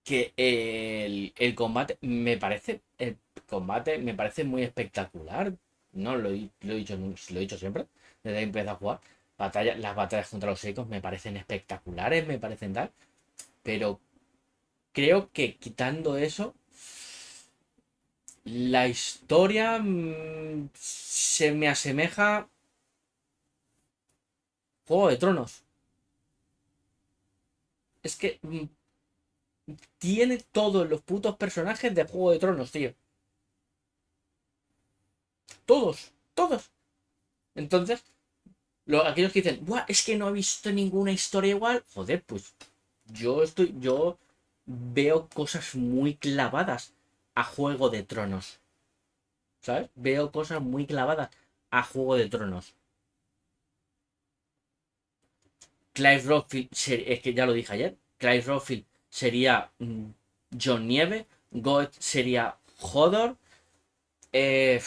Que el combate me parece. El combate me parece muy espectacular. No lo he dicho siempre. Desde que empecé a jugar. Las batallas contra los Eikons me parecen espectaculares, me parecen tal. Pero creo que quitando eso, la historia se me asemeja Juego de Tronos. Es que tiene todos los putos personajes de Juego de Tronos, tío. Todos. Entonces, aquellos que dicen, "Buah, es que no he visto ninguna historia igual", joder, pues yo veo cosas muy clavadas a Juego de Tronos, ¿sabes? Veo cosas muy clavadas a Juego de Tronos. Clive Rockfield, es que ya lo dije ayer, Clive Rockfield sería John Nieve, Goethe sería Hodor, el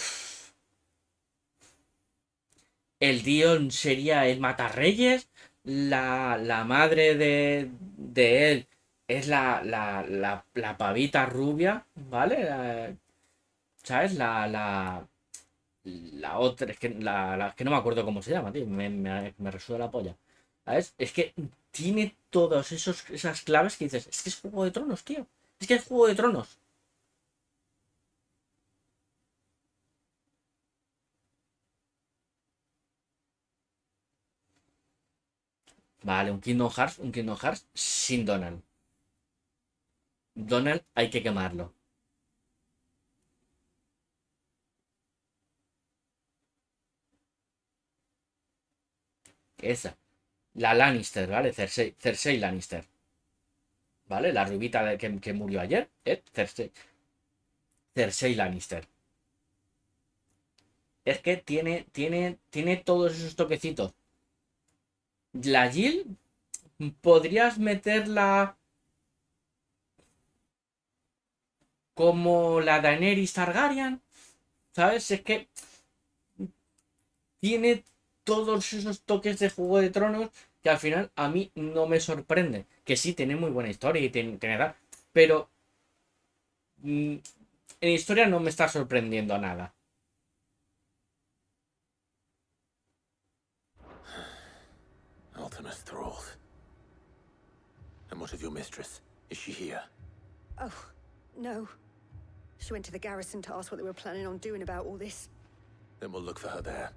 Dion sería el Matarreyes, la madre de él es la pavita rubia, ¿vale? ¿Sabes? La otra, es que es que no me acuerdo cómo se llama, tío. Me resuda la polla. ¿Sabes? Es que tiene todas esas claves que dices, es que es Juego de Tronos, tío. Es que es Juego de Tronos. Vale, un Kingdom Hearts sin Donald. Donald hay que quemarlo. Esa. La Lannister, ¿vale? Cersei Lannister. ¿Vale? La rubita que murió ayer. Cersei Lannister. Es que tiene todos esos toquecitos. La Jill, podrías meterla como la Daenerys Targaryen, ¿sabes? Es que tiene todos esos toques de Juego de Tronos que al final a mí no me sorprende. Que sí, tiene muy buena historia y tiene edad, pero en historia no me está sorprendiendo a nada. Ultimus thralls. And what of your mistress? Is she here? Oh, no. She went to the garrison to ask what they were planning on doing about all this. Then we'll look for her there.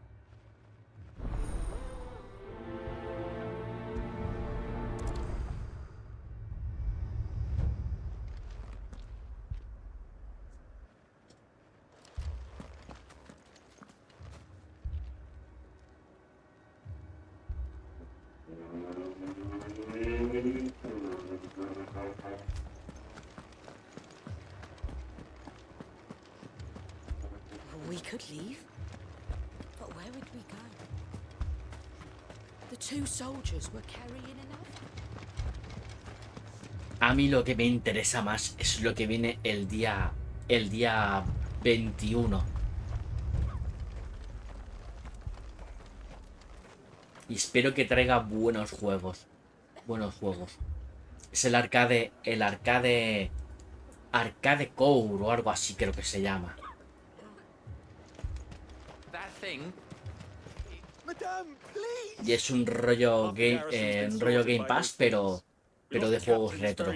We could leave. But where would we go? The two soldiers were carrying enough. A mí lo que me interesa más es lo que viene el día 21. Y espero que traiga buenos juegos. Es el arcade Core o algo así creo que se llama. Y es un rollo Game Pass, pero de juegos retro.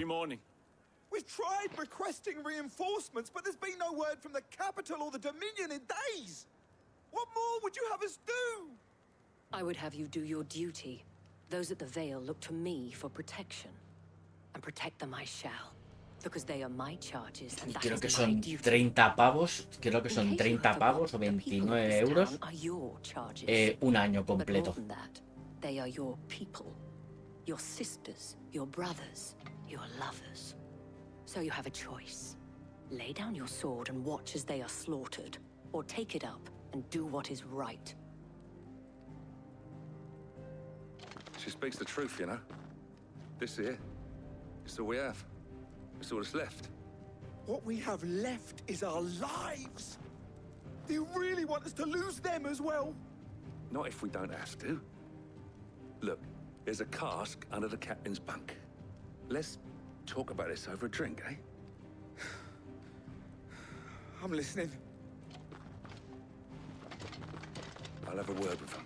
We've tried requesting reinforcements, but there's been no word from the capital or the Dominion in days. What more would you have us do? I would have you do your duty. Those at the Vale look to me for protection. And protect them I shall. Because they are my charges and that Creo que is my son duty. 30 pavos. Creo que son 30 pavos o 29 euros. Un año completo. But more than that, they are your people. Your sisters, your brothers, your lovers. So you have a choice. Lay down your sword and watch as they are slaughtered. Or take it up and do what is right. She speaks the truth, you know. This here, it's all we have. It's all that's left. What we have left is our lives. Do you really want us to lose them as well? Not if we don't have to. Look, there's a cask under the captain's bunk. Let's talk about this over a drink, eh? I'm listening. I'll have a word with him.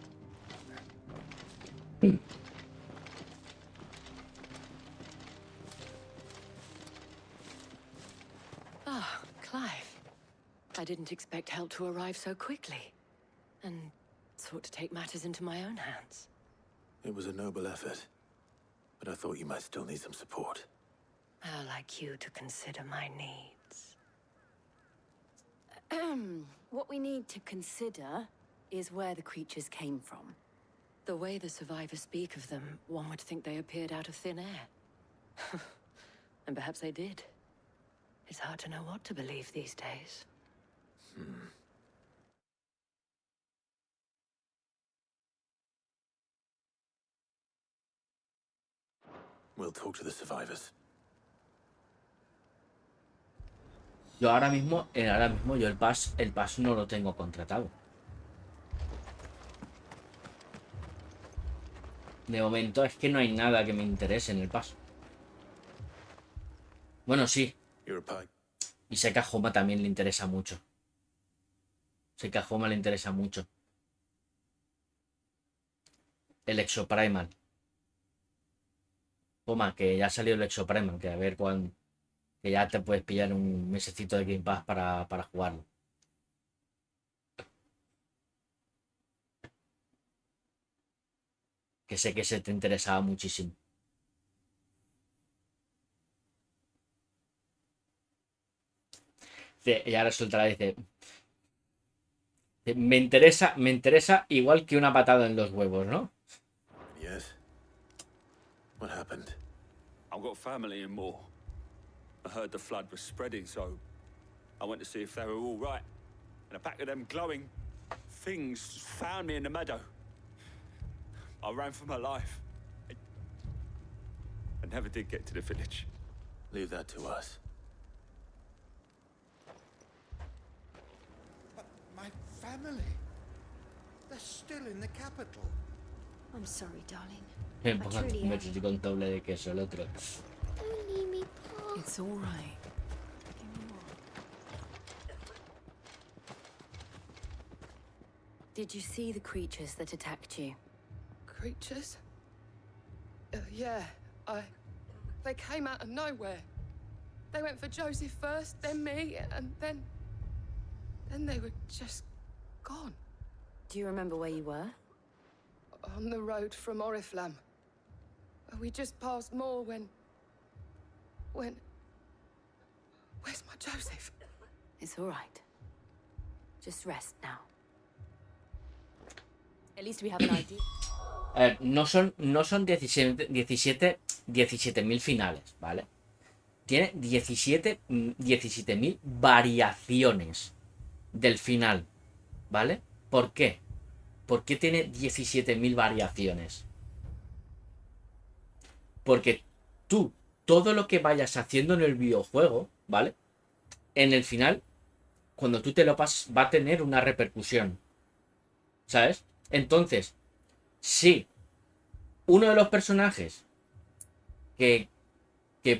Ah, Clive. I didn't expect help to arrive so quickly. And sought to take matters into my own hands. It was a noble effort, but I thought you might still need some support. How like you to consider my needs. What we need to consider is where the creatures came from. The way the survivors speak of them, one would think they appeared out of thin air. And perhaps they did. It's hard to know what to believe these days. We'll talk to the survivors. Yo ahora mismo yo el pass no lo tengo contratado. De momento es que no hay nada que me interese en el pass. Bueno, sí. Y sé que a Joma también le interesa mucho. Sé que a Homa le interesa mucho. El Exoprimal. Homa, que ya salió el Exoprimal, que a ver cuándo. Que ya te puedes pillar un mesecito de Game Pass para jugarlo. Que sé que se te interesaba muchísimo. Y ahora resulta, dice, me interesa igual que una patada en los huevos, ¿no? Yes. What happened? I've got family in Moor. I heard the flood was spreading, so I went to see if they were all right. And a pack of them glowing things found me in the meadow. I ran for my life. I never did get to the village. Leave that to us. But my family, they're still in the capital. I'm sorry, darling. Me pongo un metro con doble de queso el otro. Only me, Pa. It's all right. Did you see the creatures that attacked you? Creatures? Yeah, They came out of nowhere. They went for Joseph first, then me, and then they were just gone. Do you remember where you were? On the road from Oriflamme. We just passed Moor when... Where's my Joseph? It's all right. Just rest now. At least we have an idea. A ver, no son 17.000 finales, ¿vale? Tiene 17.000 variaciones del final, ¿vale? ¿Por qué? ¿Por qué tiene 17.000 variaciones? Porque tú, todo lo que vayas haciendo en el videojuego, ¿vale? En el final, cuando tú te lo pasas, va a tener una repercusión, ¿sabes? Entonces, si uno de los personajes que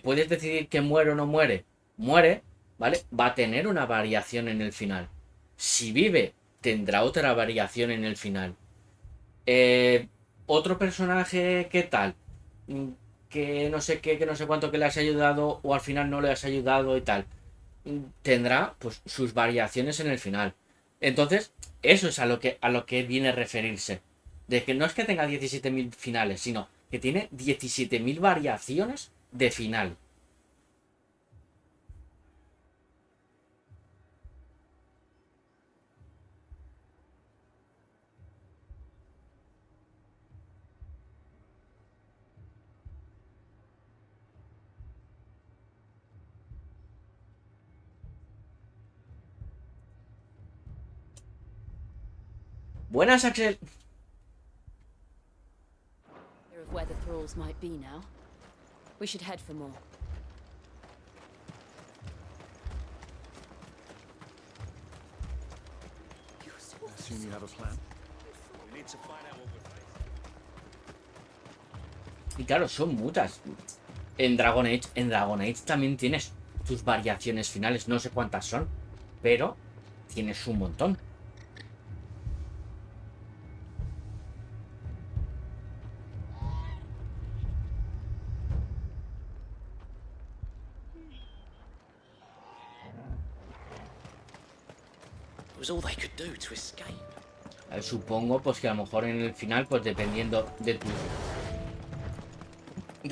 puedes decidir que muere o no muere, ¿vale? Va a tener una variación en el final. Si vive, tendrá otra variación en el final. Otro personaje, ¿qué tal? Que no sé qué, que no sé cuánto, que le has ayudado o al final no le has ayudado y tal. Tendrá pues sus variaciones en el final. Entonces, eso es a lo que viene a referirse. De que no es que tenga 17.000 finales, sino que tiene 17.000 variaciones de final. Buenas, Axel. Of where the thralls might be now. We should head for more. I assume you have a plan? We need to find out what we're facing. Y claro, son muchas. En Dragon Age también tienes tus variaciones finales. No sé cuántas son, pero tienes un montón. All they could do to escape. Supongo pues que a lo mejor en el final, pues dependiendo de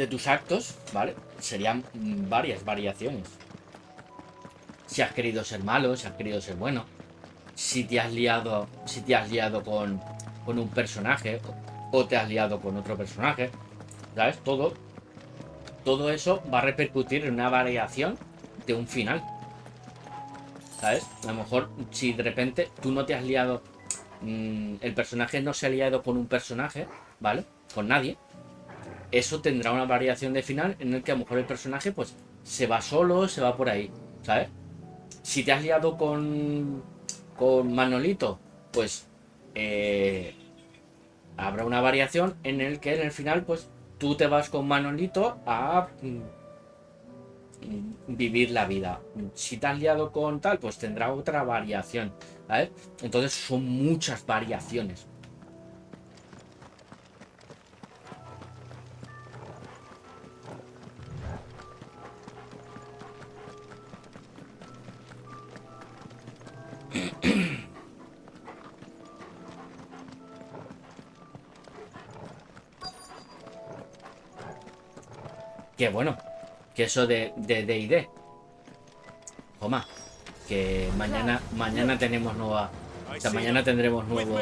tus actos, ¿vale? Serían varias variaciones. Si has querido ser malo, si has querido ser bueno, si te has liado con un personaje o te has liado con otro personaje, ¿sabes? Todo eso va a repercutir en una variación de un final. ¿Sabes? A lo mejor si de repente tú no te has liado, el personaje no se ha liado con un personaje, ¿vale? Con nadie. Eso tendrá una variación de final en el que a lo mejor el personaje pues se va solo, se va por ahí, ¿sabes? Si te has liado con Manolito, pues habrá una variación en el que en el final pues tú te vas con Manolito a vivir la vida. Si te has liado con tal, pues tendrá otra variación. ¿sabes? Entonces son muchas variaciones. Que bueno, que eso de D&D. Toma, que mañana tenemos nueva... O sea, mañana tendremos nuevo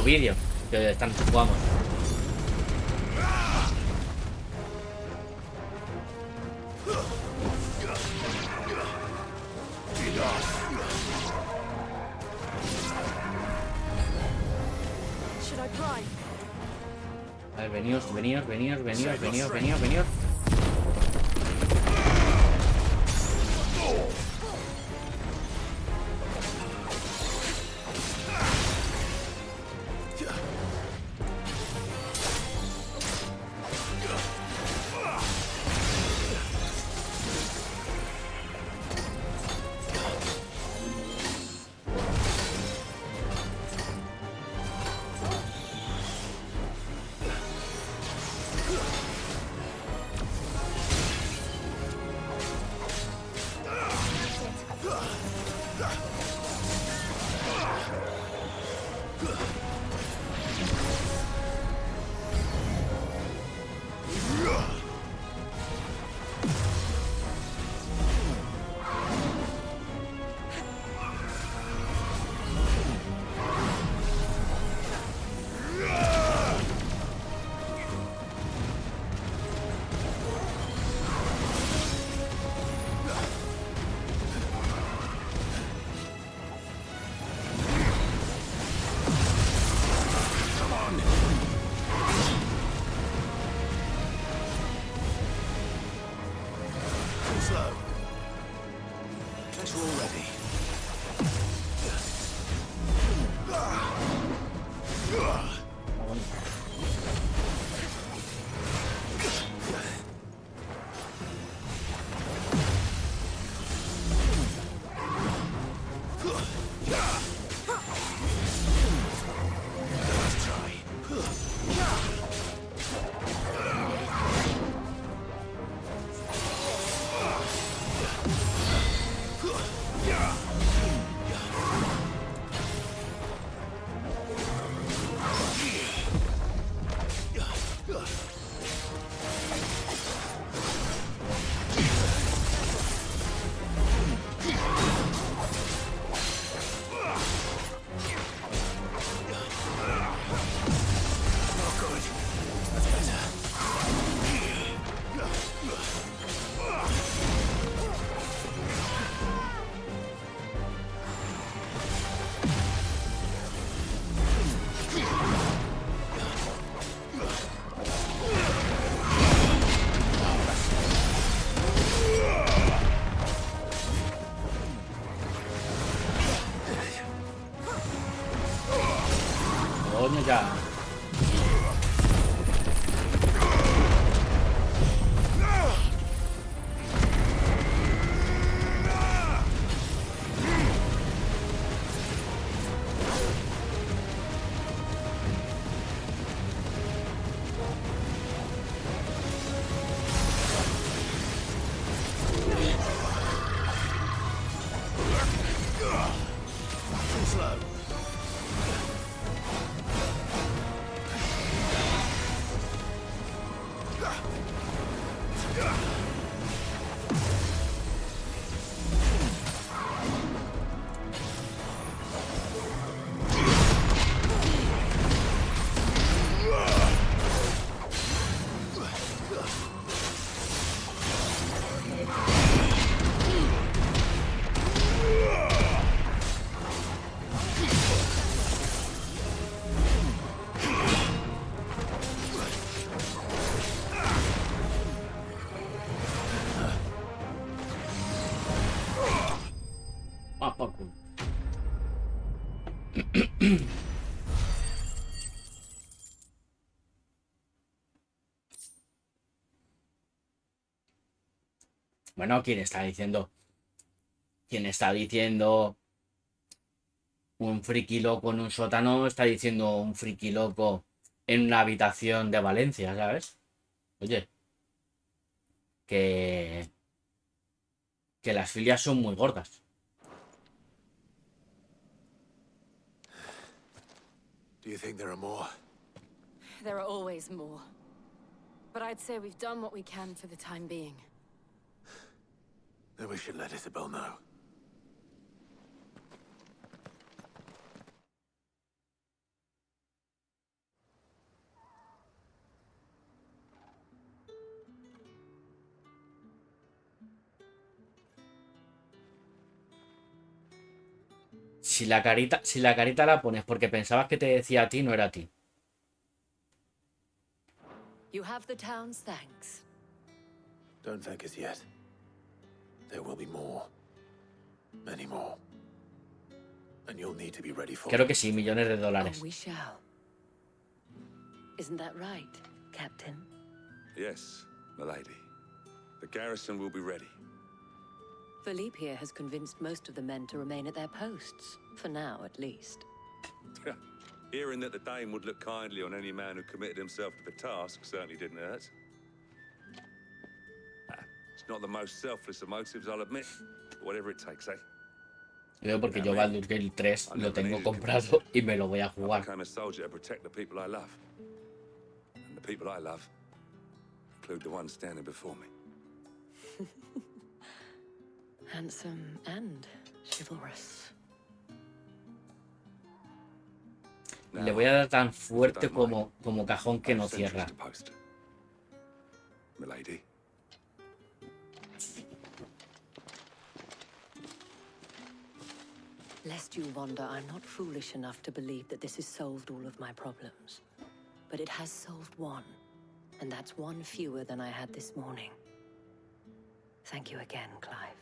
vídeo. Que están, jugamos. A ver, veníos. Coño ya. Bueno, ¿quién está diciendo Quien está diciendo un friki loco en un sótano, está diciendo un friki loco en una habitación de Valencia, ¿sabes? Oye, que las filias son muy gordas. Do you think there are more? There are always more. But I'd say we've done what we can for the time being. Then we should let Isabel know. Si la carita la pones porque pensabas que te decía a ti, no era a ti. You have the town's thanks. Don't thank us yet. There will be more. Many more. And you'll need to be ready for Creo que sí, millones de dólares. Oh, we shall. Isn't that right, Captain? Yes, milady. The garrison will be ready. Philippe here has convinced most of the men to remain at their posts. For now, at least. Hearing that the Dane would look kindly on any man who committed himself to the task certainly didn't hurt. It's not the most selfless of motives, I'll admit. But whatever it takes, eh? Yo porque yo Baldur's Gate 3 lo tengo comprado y me lo voy a I jugar. became a soldier to protect the people I love. And the people I love include the ones standing before me. Handsome and chivalrous. Le voy a dar tan fuerte como cajón que no cierra. Milady. Lest you wonder, I'm not foolish enough to believe that this has solved all of my problems. But it has solved one, and that's one fewer than I had this morning. Thank you again, Clive.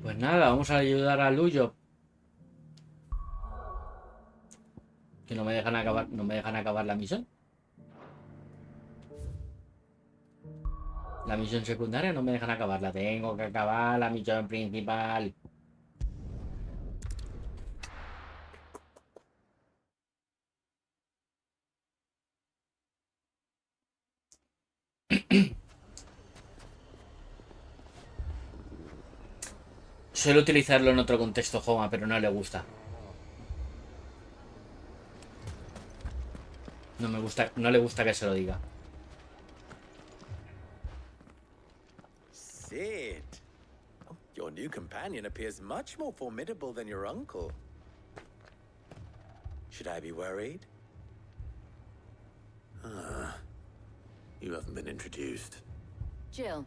Pues nada, vamos a ayudar a Luyo. Que no me dejan acabar la misión. La misión secundaria no me dejan acabarla. Tengo que acabar la misión principal. Suelo utilizarlo en otro contexto, Joma, pero no le gusta. No le gusta que se lo diga. Sid. Oh, your new companion appears much more formidable than your uncle. Should I be worried? You haven't been introduced. Jill,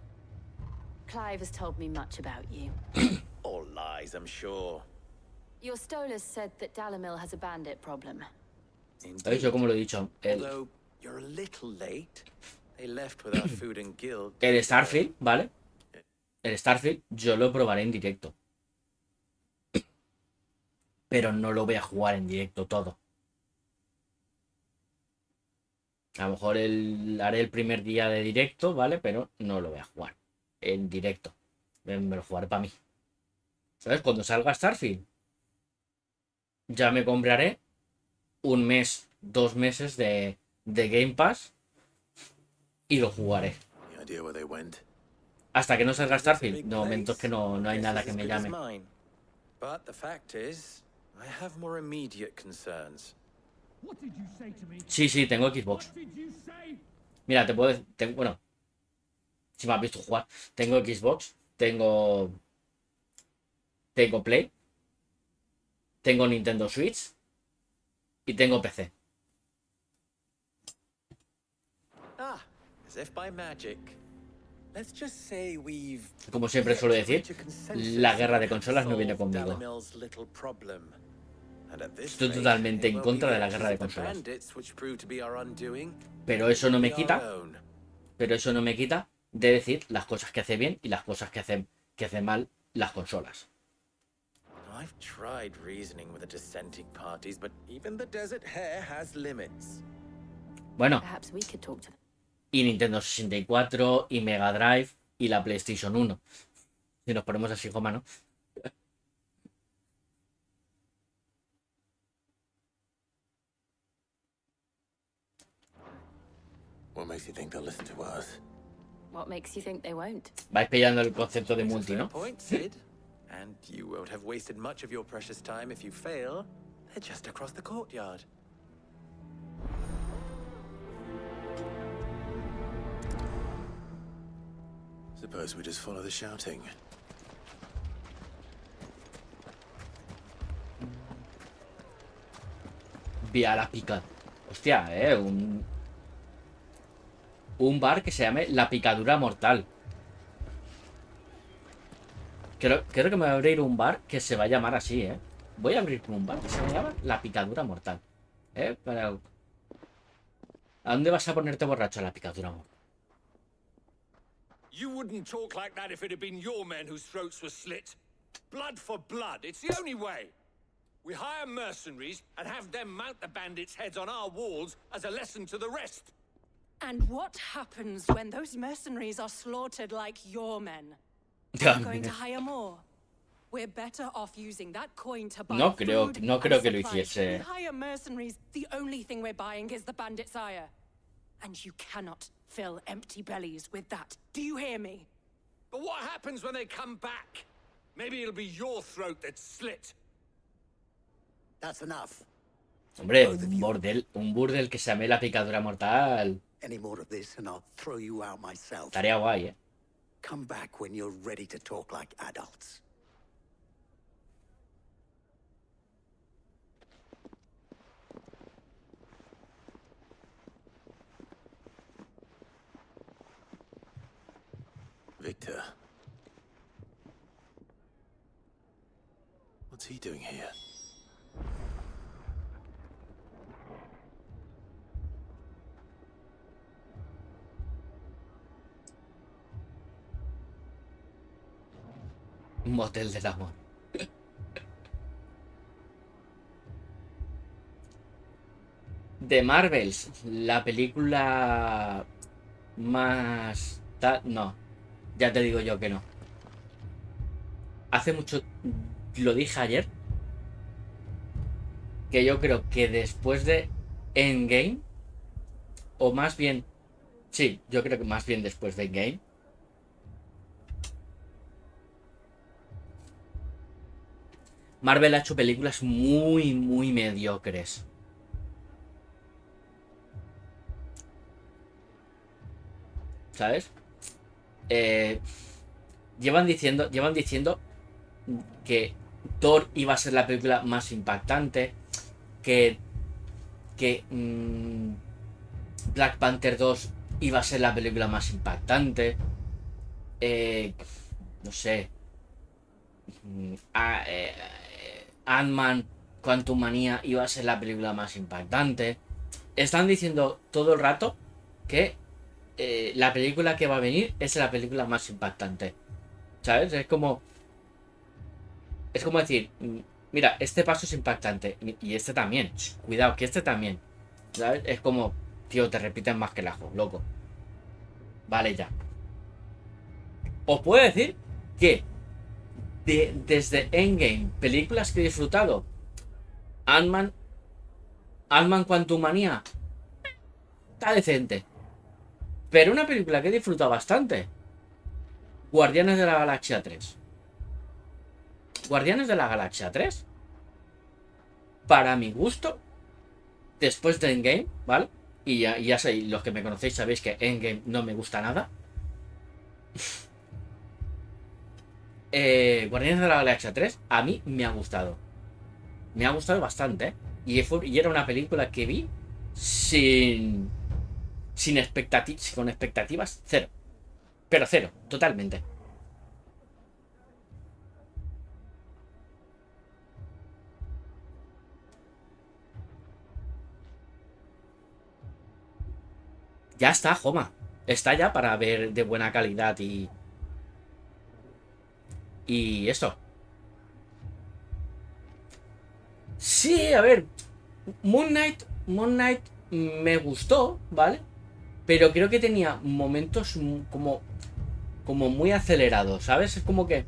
Clive has told me much about you. All lies, I'm sure. Your Stolas said that Dalamil has a bandit problem. Eso como lo he dicho. Although you're a little late. They left without food and guild. El Starfield, ¿vale? El Starfield yo lo probaré en directo. Pero no lo voy a jugar en directo todo. A lo mejor haré el primer día de directo, ¿vale? Pero no lo voy a jugar en directo. Me lo jugaré para mí. ¿Sabes? Cuando salga Starfield, ya me compraré un mes, 2 meses de Game Pass y lo jugaré. Hasta que no salga Starfield, de momento es que no hay nada que me llame. But the fact is, I have more immediate concerns. Sí, tengo Xbox. Mira, te puedo decir, bueno, si me has visto jugar, tengo Xbox, tengo Play, tengo Nintendo Switch y tengo PC. As if by magic. Let's just say we've Como siempre suelo decir, la guerra de consolas no viene conmigo. Estoy totalmente en contra de la guerra de consolas. Pero eso no me quita de decir las cosas que hace bien y las cosas que hacen mal las consolas. I've tried reasoning with the dissenting parties, but even the desert hare has limits. Bueno, y Nintendo 64, y Mega Drive, y la PlayStation 1. Si nos ponemos así, Joma, ¿no? What makes you think they'll listen to us? What makes you think they won't? Vais pillando el concepto de multi, ¿no? Point, Sid. And you won't have wasted much of your precious time if you fail. They're just across the courtyard. Suppose we just follow the shouting. Vía la pica. Hostia, un bar que se llame La Picadura Mortal. Creo que me voy a abrir un bar que se va a llamar así, Voy a abrir un bar que se llama La Picadura Mortal. ¿A dónde vas a ponerte borracho? A La Picadura Mortal. You wouldn't talk like that if it had been your men whose throats were slit. Blood for blood, it's the only way. We hire mercenaries and have them mount the bandits' heads on our walls as a lesson to the rest. And what happens when those mercenaries are slaughtered like your men? Are you going to hire more? We're better off using that coin to buy No creo food que lo and supplies. hiciese. We hire mercenaries, the only thing we're buying is the bandits' ire. And you cannot fill empty bellies with that. Do you hear me? But what happens when they come back? Maybe it'll be your throat that's slit. That's enough. Hombre, un burdel que se llame La Picadura Mortal. Any more of this and I'll throw you out myself. Estaría guay, Come back when you're ready to talk like adults. Victor. What's he doing here? Un motel del amor. The Marvels, la película más... No, ya te digo yo que no. Hace mucho, lo dije ayer, que yo creo que después de Endgame, o más bien, sí, yo creo que más bien después de Endgame, Marvel ha hecho películas muy, muy mediocres. ¿Sabes? Llevan diciendo que Thor iba a ser la película más impactante, que Black Panther 2 iba a ser la película más impactante, no sé, Ant-Man Quantumania iba a ser la película más impactante. Están diciendo todo el rato que la película que va a venir es la película más impactante, ¿sabes? Es como decir, mira, este paso es impactante y este también, cuidado, que este también, ¿sabes? Es como, tío, te repiten más que el ajo, loco. Vale, ya. Os puedo decir que desde Endgame, películas que he disfrutado, Ant-Man Quantumania está decente. Pero una película que he disfrutado bastante, Guardianes de la Galaxia 3. Guardianes de la Galaxia 3, para mi gusto, después de Endgame, ¿vale? Y ya sabéis, los que me conocéis sabéis que Endgame no me gusta nada. Guardianes de la Galaxia 3 a mí me ha gustado. Me ha gustado bastante, y era una película que vi con expectativas cero. Pero cero, totalmente. ya está, Joma. Está ya para ver de buena calidad y esto. Sí, a ver, Moon Knight me gustó, ¿vale? Pero creo que tenía momentos como muy acelerados, ¿sabes? Es como que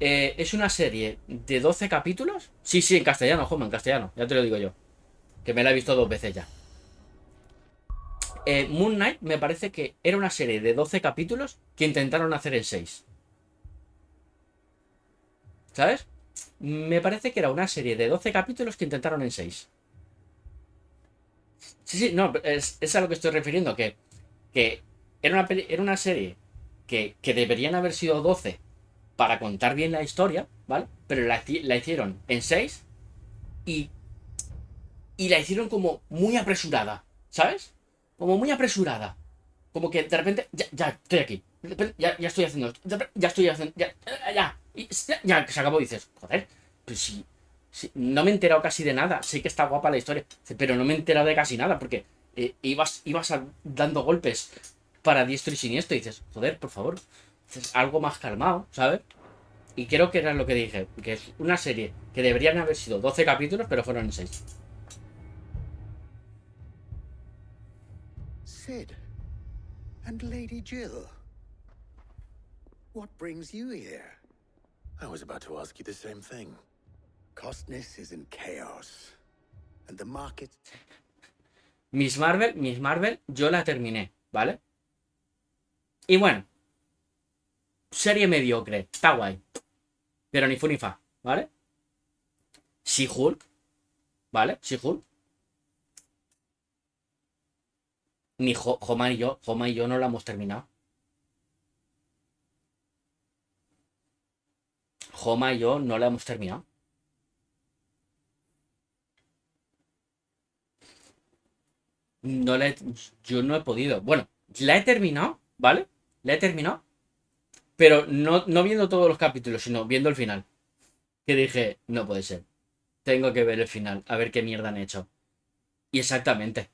es una serie de 12 capítulos. Sí, en castellano, Joma, en castellano, ya te lo digo yo, que me la he visto 2 veces ya. Moon Knight me parece que era una serie de 12 capítulos que intentaron hacer en 6. ¿Sabes? Me parece que era una serie de 12 capítulos que intentaron en 6. Sí, no, es a lo que estoy refiriendo, que era una serie que deberían haber sido 12 para contar bien la historia, ¿vale? Pero la hicieron en 6 y la hicieron como muy apresurada, ¿sabes? Como muy apresurada. Como que de repente, ya estoy aquí. Ya estoy haciendo esto. Ya estoy haciendo. Ya, que se acabó. Y dices, joder, pues si no me he enterado casi de nada. Sé que está guapa la historia, pero no me he enterado de casi nada. Porque ibas dando golpes para diestro y siniestro. Y dices, joder, por favor. Dices, algo más calmado, ¿sabes? Y creo que era lo que dije. Que es una serie que deberían haber sido 12 capítulos, pero fueron en 6. Sid and Lady Jill. What brings you here? I was about to ask you the same thing. Costness is in chaos, and the market... Miss Marvel, yo la terminé, ¿vale? Y bueno, serie mediocre, está guay, pero ni fu ni fa, ¿vale? She-Hulk, ¿vale? She-Hulk. Ni Joma y yo no la hemos terminado. Joma y yo no la hemos terminado. Yo no he podido. Bueno, la he terminado, ¿vale? La he terminado. Pero no viendo todos los capítulos, sino viendo el final. Que dije, no puede ser. Tengo que ver el final, a ver qué mierda han hecho. Y exactamente.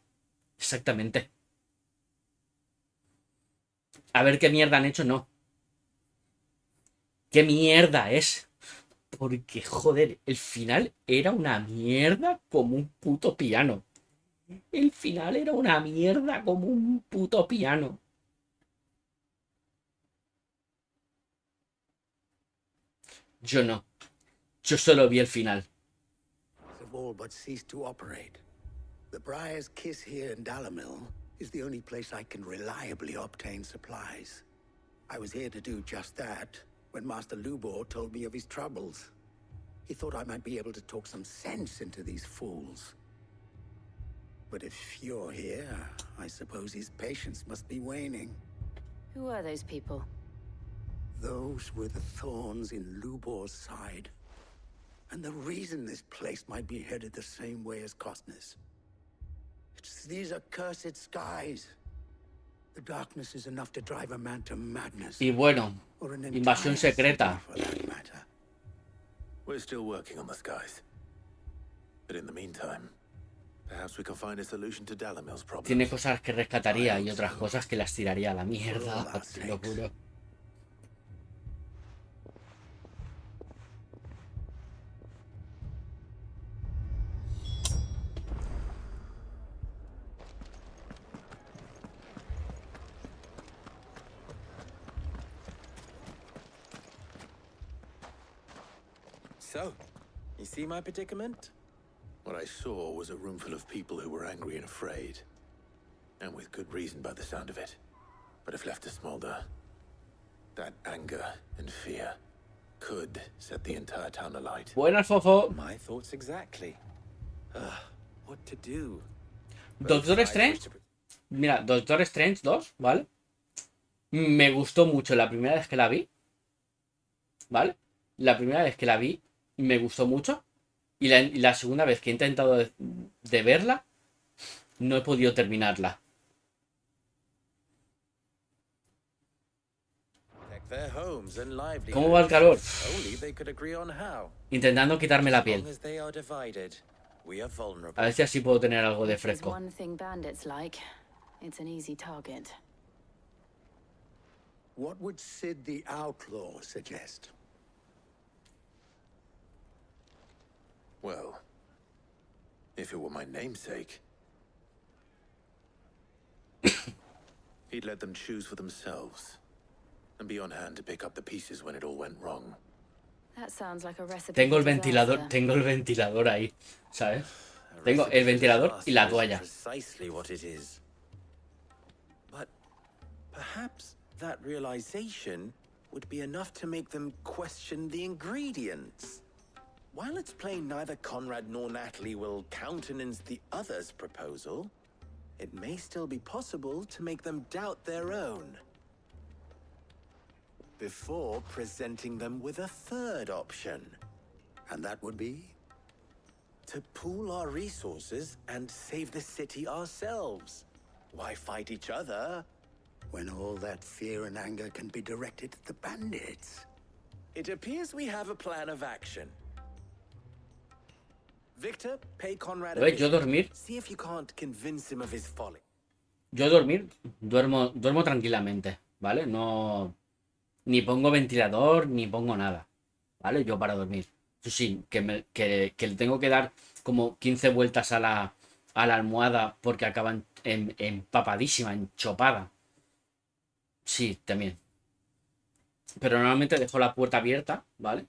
A ver qué mierda han hecho, no. ¿Qué mierda es? Porque, joder, el final era una mierda como un puto piano. El final era una mierda como un puto piano. Yo no. Yo solo vi el final. Have all but ceased to operate. The Briar's Kiss here in Dalamil is the only place I can reliably obtain supplies. I was here to do just that when Master Lubor told me of his troubles. He thought I might be able to talk some sense into these fools. But if you're here, I suppose his patience must be waning. Who are those people? Those were the thorns in Lubor's side. And the reason this place might be headed the same way as Costness. It's these accursed skies. The darkness is enough to drive a man to madness. Y bueno, invasión secreta. We're still working on the skies. But in the meantime, perhaps we can find a solution to Dalamil's problem. Tiene cosas que rescataría y otras cosas que las tiraría a la mierda, te lo juro. So, you see my predicament? What I saw was a room full of people who were angry and afraid. And with good reason by the sound of it. But if left to smolder, that anger and fear could set the entire town alight. Buenas, Fofo. My thoughts exactly. What to do? Doctor Strange. Mira, Doctor Strange 2, ¿vale? Me gustó mucho la primera vez que la vi. ¿Vale? La primera vez que la vi me gustó mucho. Y la segunda vez que he intentado de verla, no he podido terminarla. ¿Cómo va el calor? Intentando quitarme la piel. A ver si así puedo tener algo de fresco. One thing bandits like. It's an easy target. What would Sid the Outlaw suggest? Well, if it were my namesake, he'd let them choose for themselves and be on hand to pick up the pieces when it all went wrong. That sounds like a recipe. Tengo el for ventilador ahí, ¿sabes? Tengo el ventilador y la toalla. Precisely what it is. But perhaps that realization would be enough to make them question the ingredients. While it's plain neither Conrad nor Natalie will countenance the other's proposal, it may still be possible to make them doubt their own before presenting them with a third option. And that would be? To pool our resources and save the city ourselves. Why fight each other when all that fear and anger can be directed at the bandits? It appears we have a plan of action. Victor, pay Conrad a Yo visit. dormir. See if you can't convince him of his folly. Yo dormir, duermo tranquilamente, ¿vale? No, ni pongo ventilador, ni pongo nada, ¿vale? Yo para dormir. Eso sí, que le tengo que dar como 15 vueltas a la almohada porque acaba empapadísima, enchopada. Sí, también. Pero normalmente dejo la puerta abierta, ¿vale?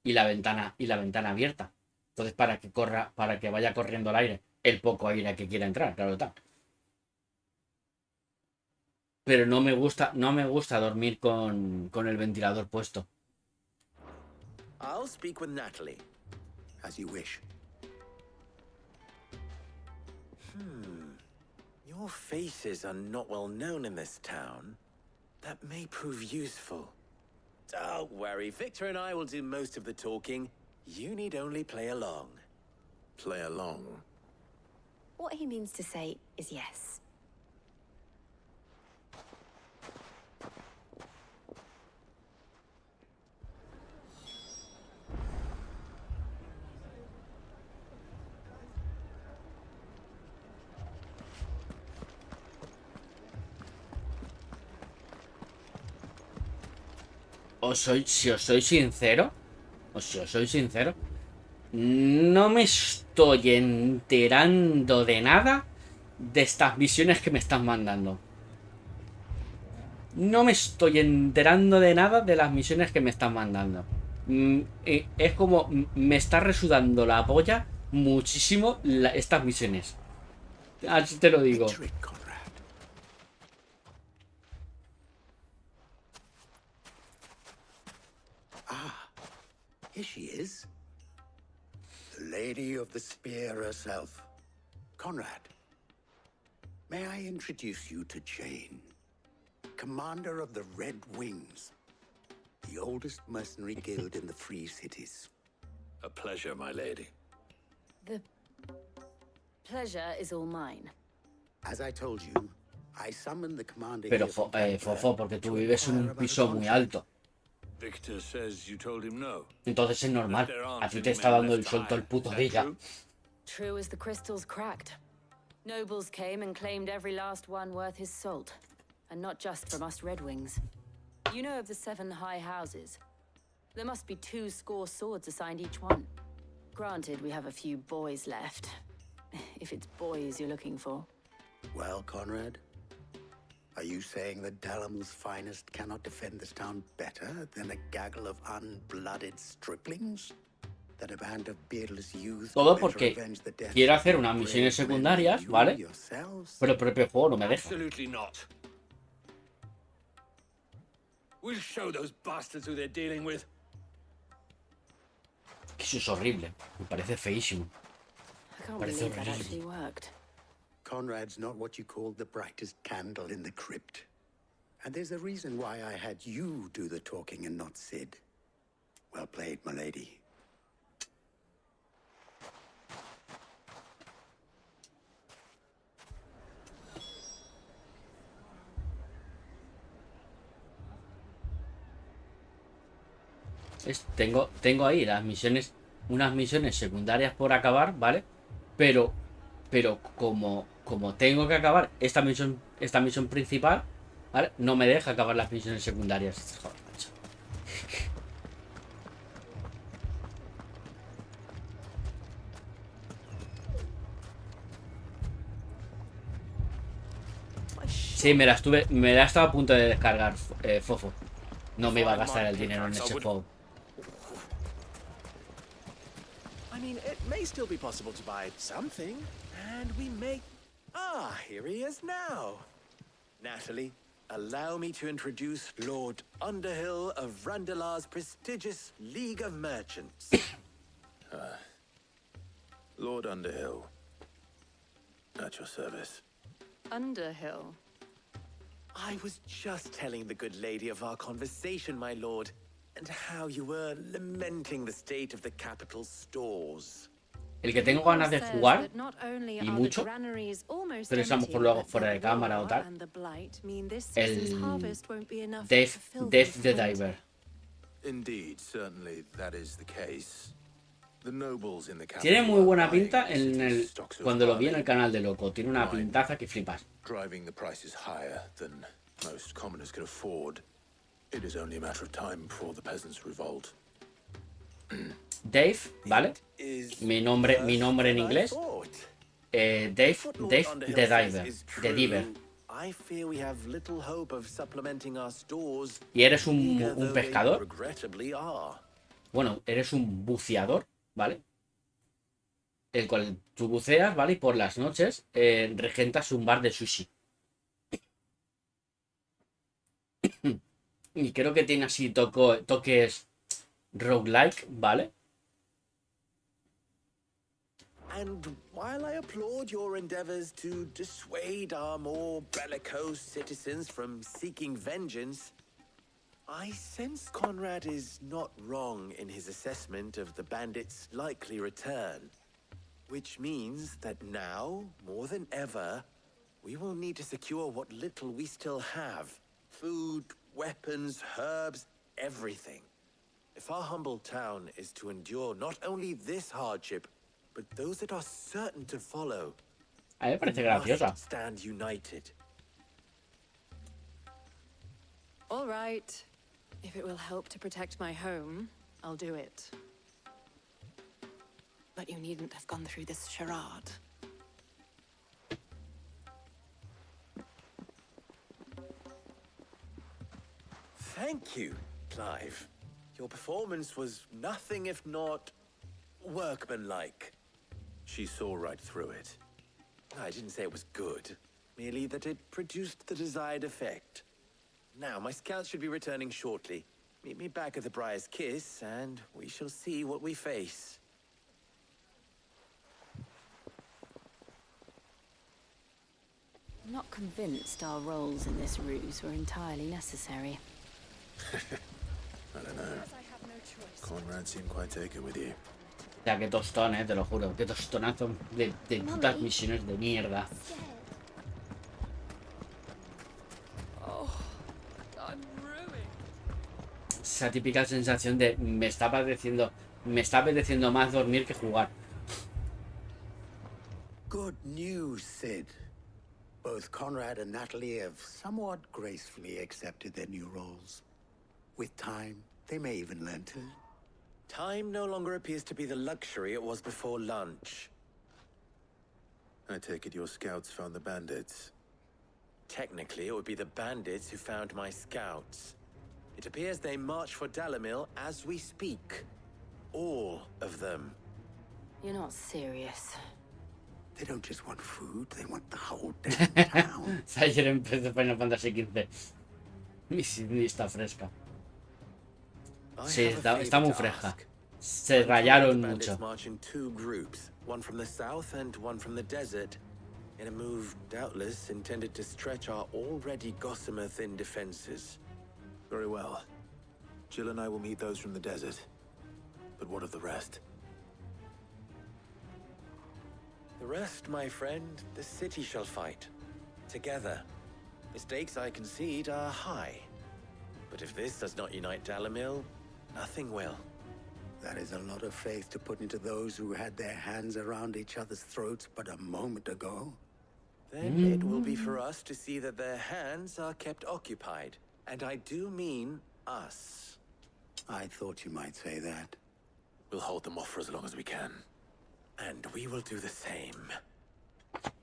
Y la ventana abierta. Entonces para que vaya corriendo el aire, el poco aire que quiera entrar, claro está. Pero no me gusta dormir con el ventilador puesto. I'll speak with Natalie. As you wish. Your faces are not well known in this town. That may prove useful. Don't worry, Victor and I will do most of the talking. You need only play along. Play along? What he means to say is yes. Si os soy sincero, no me estoy enterando de nada de estas misiones que me están mandando. No me estoy enterando de nada de las misiones que me están mandando. Es como me está resudando la polla muchísimo estas misiones. Así te lo digo. Here she is. The Lady of the Spear herself. Conrad, may I introduce you to Jane, commander of the Red Wings, the oldest mercenary guild in the Free Cities. A pleasure, my lady. The pleasure is all mine. As I told you, I summoned the commander. Pero Fofo, porque tú vives en un piso muy alto. Victor says you told him no. Entonces es normal. A ti te está dando el sol todo el puto día. True as the crystals cracked. Nobles came and claimed every last one worth his salt. And not just from us Red Wings. You know of the 7 high houses. There must be 2 swords assigned each one. Granted, we have a few boys left. If it's boys you're looking for. Well, Conrad, are you saying that Dalamel's finest cannot defend this town better than a gaggle of unblooded striplings? That a band of beardless youth Todo porque quiero hacer unas misiones secundarias, ¿vale? Pero el propio juego no me deja. Absolutely not. We'll show those bastards who they're dealing with. Eso es horrible. Me parece feísimo. Parece horrible. Conrad's not what you call the brightest candle in the crypt. And there's a reason why I had you do the talking and not Sid. Well played, my lady. Tengo ahí las misiones, unas misiones secundarias por acabar, ¿vale? Pero como como tengo que acabar esta misión principal, ¿vale? No me deja acabar las misiones secundarias. Joder, macho. Sí, me la estaba a punto de descargar, Fofo. No me iba a gastar el dinero en ese juego. I mean, it may still be possible to buy something, and we may... Ah, here he is now. Natalie, allow me to introduce Lord Underhill of Randalar's prestigious League of Merchants. Lord Underhill. At your service. Underhill? I was just telling the good lady of our conversation, my lord, and how you were lamenting the state of the capital's stores. El que tengo ganas de jugar, y mucho, pero es a lo mejor luego fuera de cámara o tal, el Dave the Diver. Indeed, certainly that is the case. The nobles in the Tiene muy buena pinta cuando lo vi en el canal de Loco. Tiene una pintaza que flipas. Driving the prices higher than most commoners can afford. It is only a matter of time before the peasants revolt. Dave, ¿vale? Mi nombre en inglés. Dave the Diver. The Diver. I fear we have little hope of supplementing our stores. ¿Y eres un pescador? Regrettably are. Bueno, eres un buceador, ¿vale? El cual tú buceas, ¿vale? Y por las noches regentas un bar de sushi. Y creo que tiene así toques roguelike, ¿vale? And while I applaud your endeavors to dissuade our more bellicose citizens from seeking vengeance, I sense Conrad is not wrong in his assessment of the bandits' likely return. Which means that now, more than ever, we will need to secure what little we still have. Food, weapons, herbs, everything. If our humble town is to endure not only this hardship, but those that are certain to follow, a mí me parece graciosa. Stand united. All right. If it will help to protect my home, I'll do it. But you needn't have gone through this charade. Thank you, Clive. Your performance was nothing if not workmanlike. She saw right through it. I didn't say it was good, merely that it produced the desired effect. Now, my scouts should be returning shortly. Meet me back at the Briar's Kiss, and we shall see what we face. I'm not convinced our roles in this ruse were entirely necessary. I don't know. Conrad seemed quite taken with you. O sea, qué tostón, te lo juro. Qué tostonazo de putas misiones de mierda. Esa típica sensación de me está apeteciendo más dormir que jugar. Good news, Sid. Both Conrad and Natalie have somewhat gracefully accepted their new roles. With time, they may even learn to. Time no longer appears to be the luxury it was before lunch. I take it your scouts found the bandits. Technically, it would be the bandits who found my scouts. It appears they march for Dalamil as we speak. All of them. You're not serious. They don't just want food, they want the whole damn town. Ayer empezó Final Fantasy XV. Mi Sydney está fresca. Sí, está muy fresca. Se rayaron mucho. March in two groups, one from the south and one from the desert, in a move doubtless intended to stretch our already gossamer-thin defenses. Very well. Jill and I will meet those from the desert. But what of the rest? The rest, my friend, the city shall fight. Together. The stakes, I concede, are high. But if this does not unite Dalamil, nothing will. That is a lot of faith to put into those who had their hands around each other's throats but a moment ago. Then it will be for us to see that their hands are kept occupied. And I do mean us. I thought you might say that. We'll hold them off for as long as we can. And we will do the same.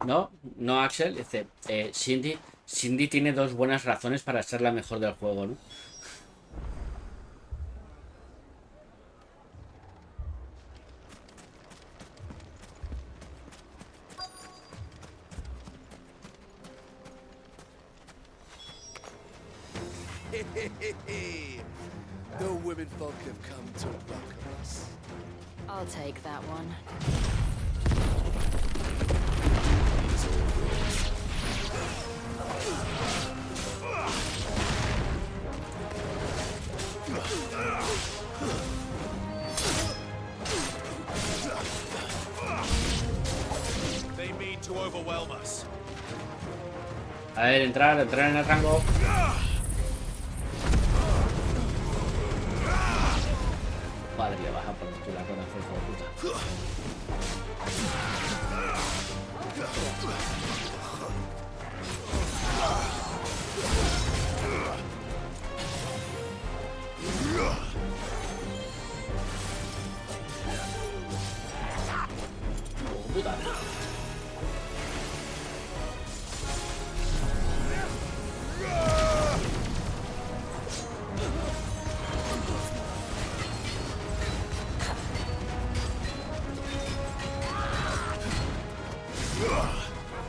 No, no, Axel, dice, Cindy tiene dos buenas razones para ser la mejor del juego, ¿no? The women folk have come to welcome us. I'll take that one. They mean to overwhelm us. A ver, entrar en el rango. Padre, le vas a poner tú la corazón, hijo de puta. Puta.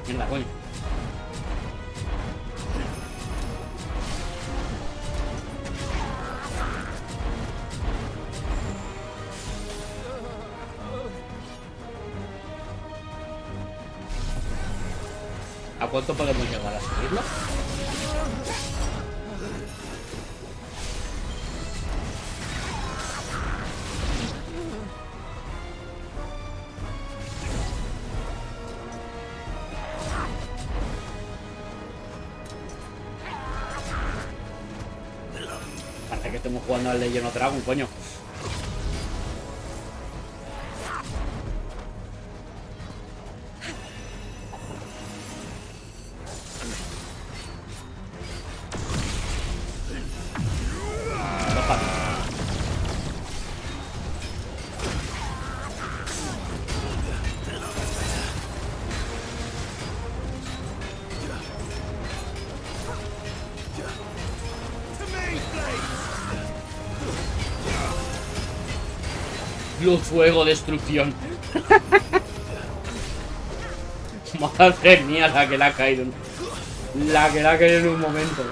Mierda, coño. ¿A cuánto podemos llegar a subirlo? Parece que estemos jugando al Legend of Dragon, coño. Luz, fuego, destrucción. Madre mía, la que le ha caído. La que le ha caído en un momento.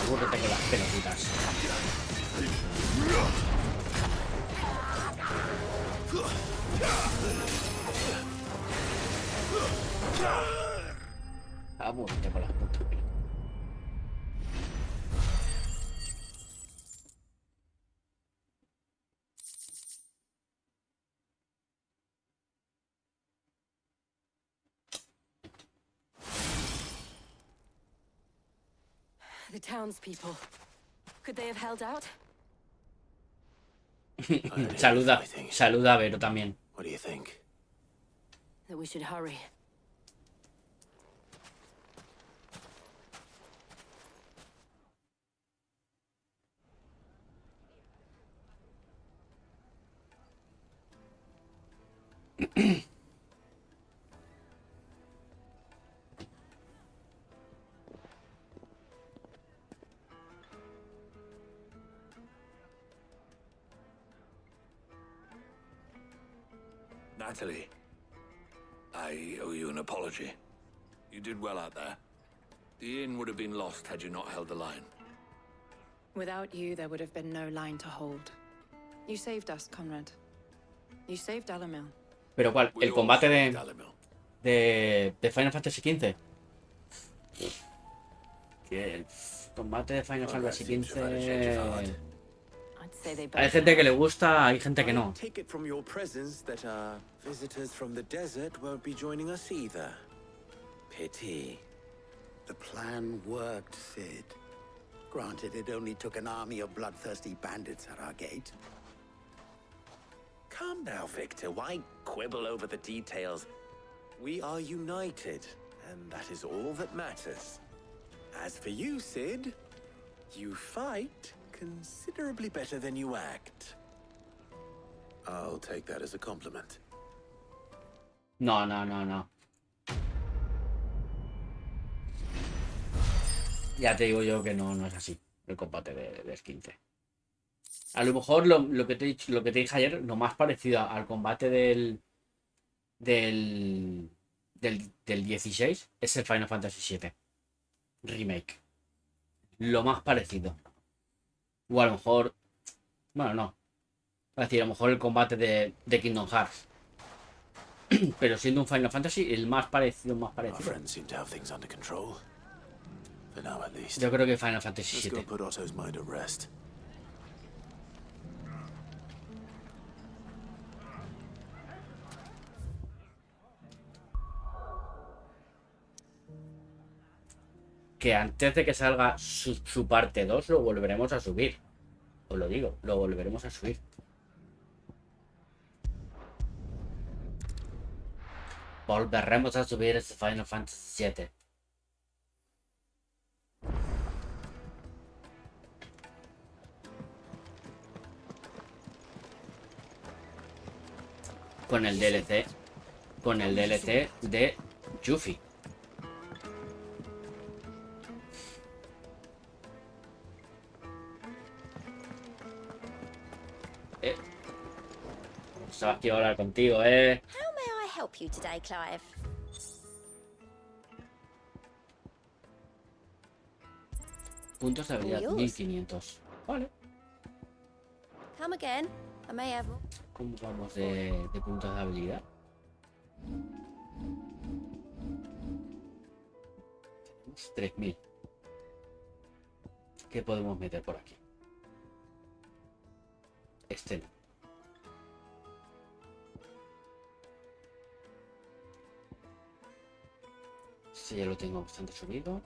Agúrrete con las pelotitas. Agúrrete con las putas pelotitas. The townspeople. Could they have held out? Saluda a Vero también. What do you think? That we should hurry. Natalie, I owe you an apology. You did well out there. The inn would have been lost had you not held the line. Without you, there would have been no line to hold. You saved us, Conrad. You saved Dalamil. ¿Pero cuál? ¿El combate de Final Fantasy XV? Que el combate de Final Fantasy XV... Hay gente que le gusta, hay gente que no. Take it from your presence that our visitors from the desert won't be joining us either. Pity. The plan worked, Sid. Granted, it only took an army of bloodthirsty bandits at our gate. Calm now, Victor. Why quibble over the details? We are united, and that is all that matters. As for you, Sid, you fight considerably better than you act. I'll take that as a compliment. No, no, no, no. Ya te digo yo que no, no es así el combate de 15. A lo mejor lo que te dije ayer, lo más parecido al combate del 16 es el Final Fantasy VII Remake. Lo más parecido. O a lo mejor... Bueno, no. Es decir, a lo mejor el combate de Kingdom Hearts. Pero siendo un Final Fantasy, el más parecido, Yo creo que Final Fantasy VII. Que antes de que salga su parte 2 lo volveremos a subir. Os lo digo, lo volveremos a subir. Volveremos a subir ese Final Fantasy VII. Con el DLC. Con el DLC de Yuffie. Sabes que iba a hablar contigo, How may I help you today, Clive? Puntos de habilidad, 1500. Vale. Come again. I may have... ¿Cómo vamos de puntos de habilidad? Tenemos 3000. ¿Qué podemos meter por aquí? Este no. Este ya lo tengo bastante subido.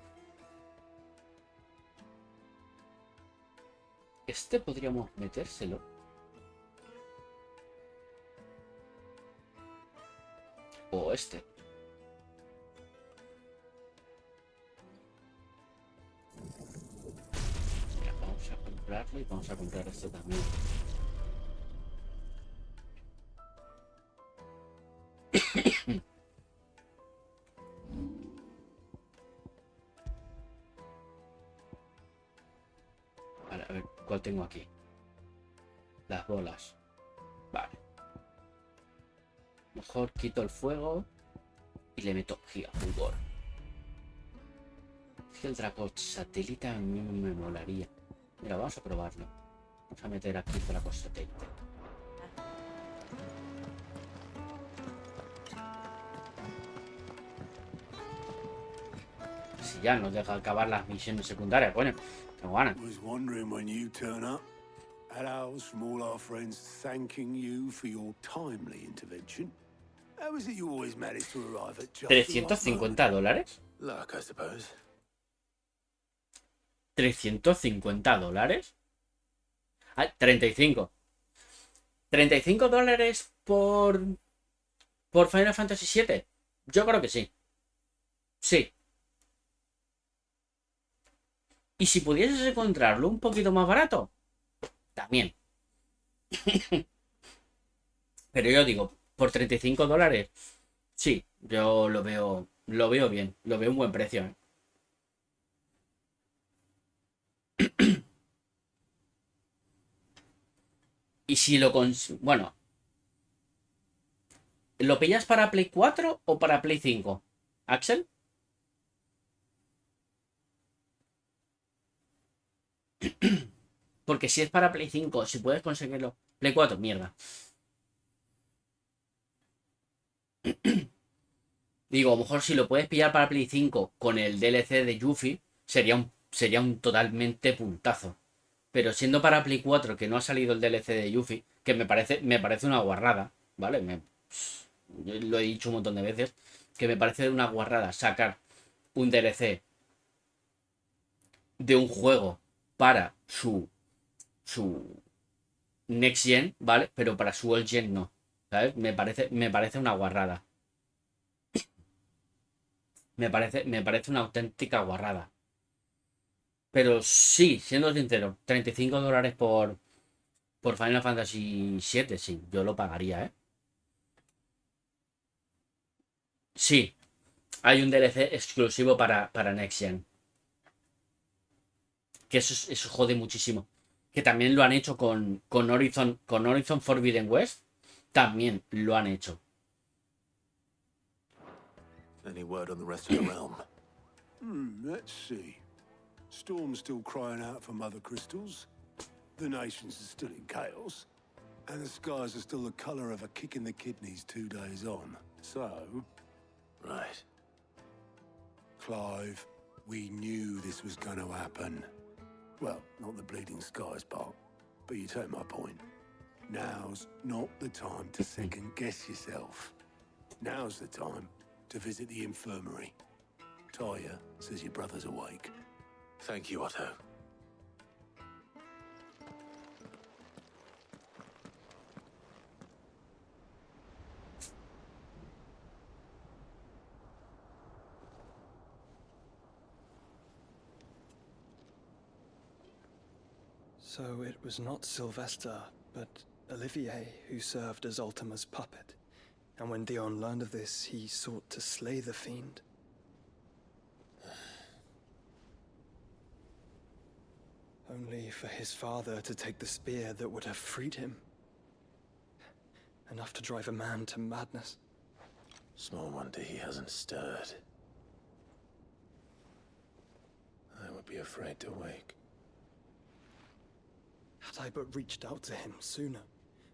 Este podríamos metérselo. O este. Mira, vamos a comprarlo y vamos a comprar este también. Vale, a ver, ¿cuál tengo aquí? Las bolas. Vale. Mejor quito el fuego y le meto gigafulgor. Es que el dragón satélite a mí me molaría. Mira, vamos a probarlo. Vamos a meter aquí el dragón satélite. Si ya nos deja acabar las misiones secundarias, bueno, tengo ganas. Was wondering when you turn up. Hellos from all our friends thanking you for your timely intervention. How is it you always manage to arrive at just the right moment? $350. Luck, I suppose. $350. Ah, 35. $35 por Final Fantasy VII. Yo creo que sí. Sí. Y si pudieses encontrarlo un poquito más barato, también. Pero yo digo, por $35, sí, yo lo veo bien, lo veo un buen precio, ¿eh? Y si lo bueno, ¿lo pillas para Play 4 o para Play 5? ¿Axel? Porque si es para Play 5, si puedes conseguirlo. Play 4, mierda. Digo, a lo mejor si lo puedes pillar para Play 5 con el DLC de Yuffie, sería un totalmente puntazo. Pero siendo para Play 4 que no ha salido el DLC de Yuffie, que me parece una guarrada, ¿vale? Yo lo he dicho un montón de veces, que me parece una guarrada sacar un DLC de un juego para su Next Gen, ¿vale? Pero para su Old Gen no, ¿sabes? Me parece una guarrada. Me parece una auténtica guarrada. Pero sí, siendo sincero, $35 por Final Fantasy VII, sí, yo lo pagaría, ¿eh? Sí, hay un DLC exclusivo para Next Gen. Que eso jode muchísimo. Que también lo han hecho con Horizon Forbidden West. También lo han hecho. Any word on the rest of the realm? Let's see. Storm's still crying out for Mothercrystals. The nations are still in chaos. And the skies are still the color of a kick in the kidneys 2 days on. So... Right. Clive, we knew this was going to happen. Well, not the bleeding skies part, but you take my point. Now's not the time to second-guess yourself. Now's the time to visit the infirmary. Taya says your brother's awake. Thank you, Otto. So it was not Sylvester, but Olivier who served as Ultima's puppet. And when Dion learned of this, he sought to slay the fiend. Only for his father to take the spear that would have freed him. Enough to drive a man to madness. Small wonder he hasn't stirred. I would be afraid to wake. Had I but reached out to him sooner,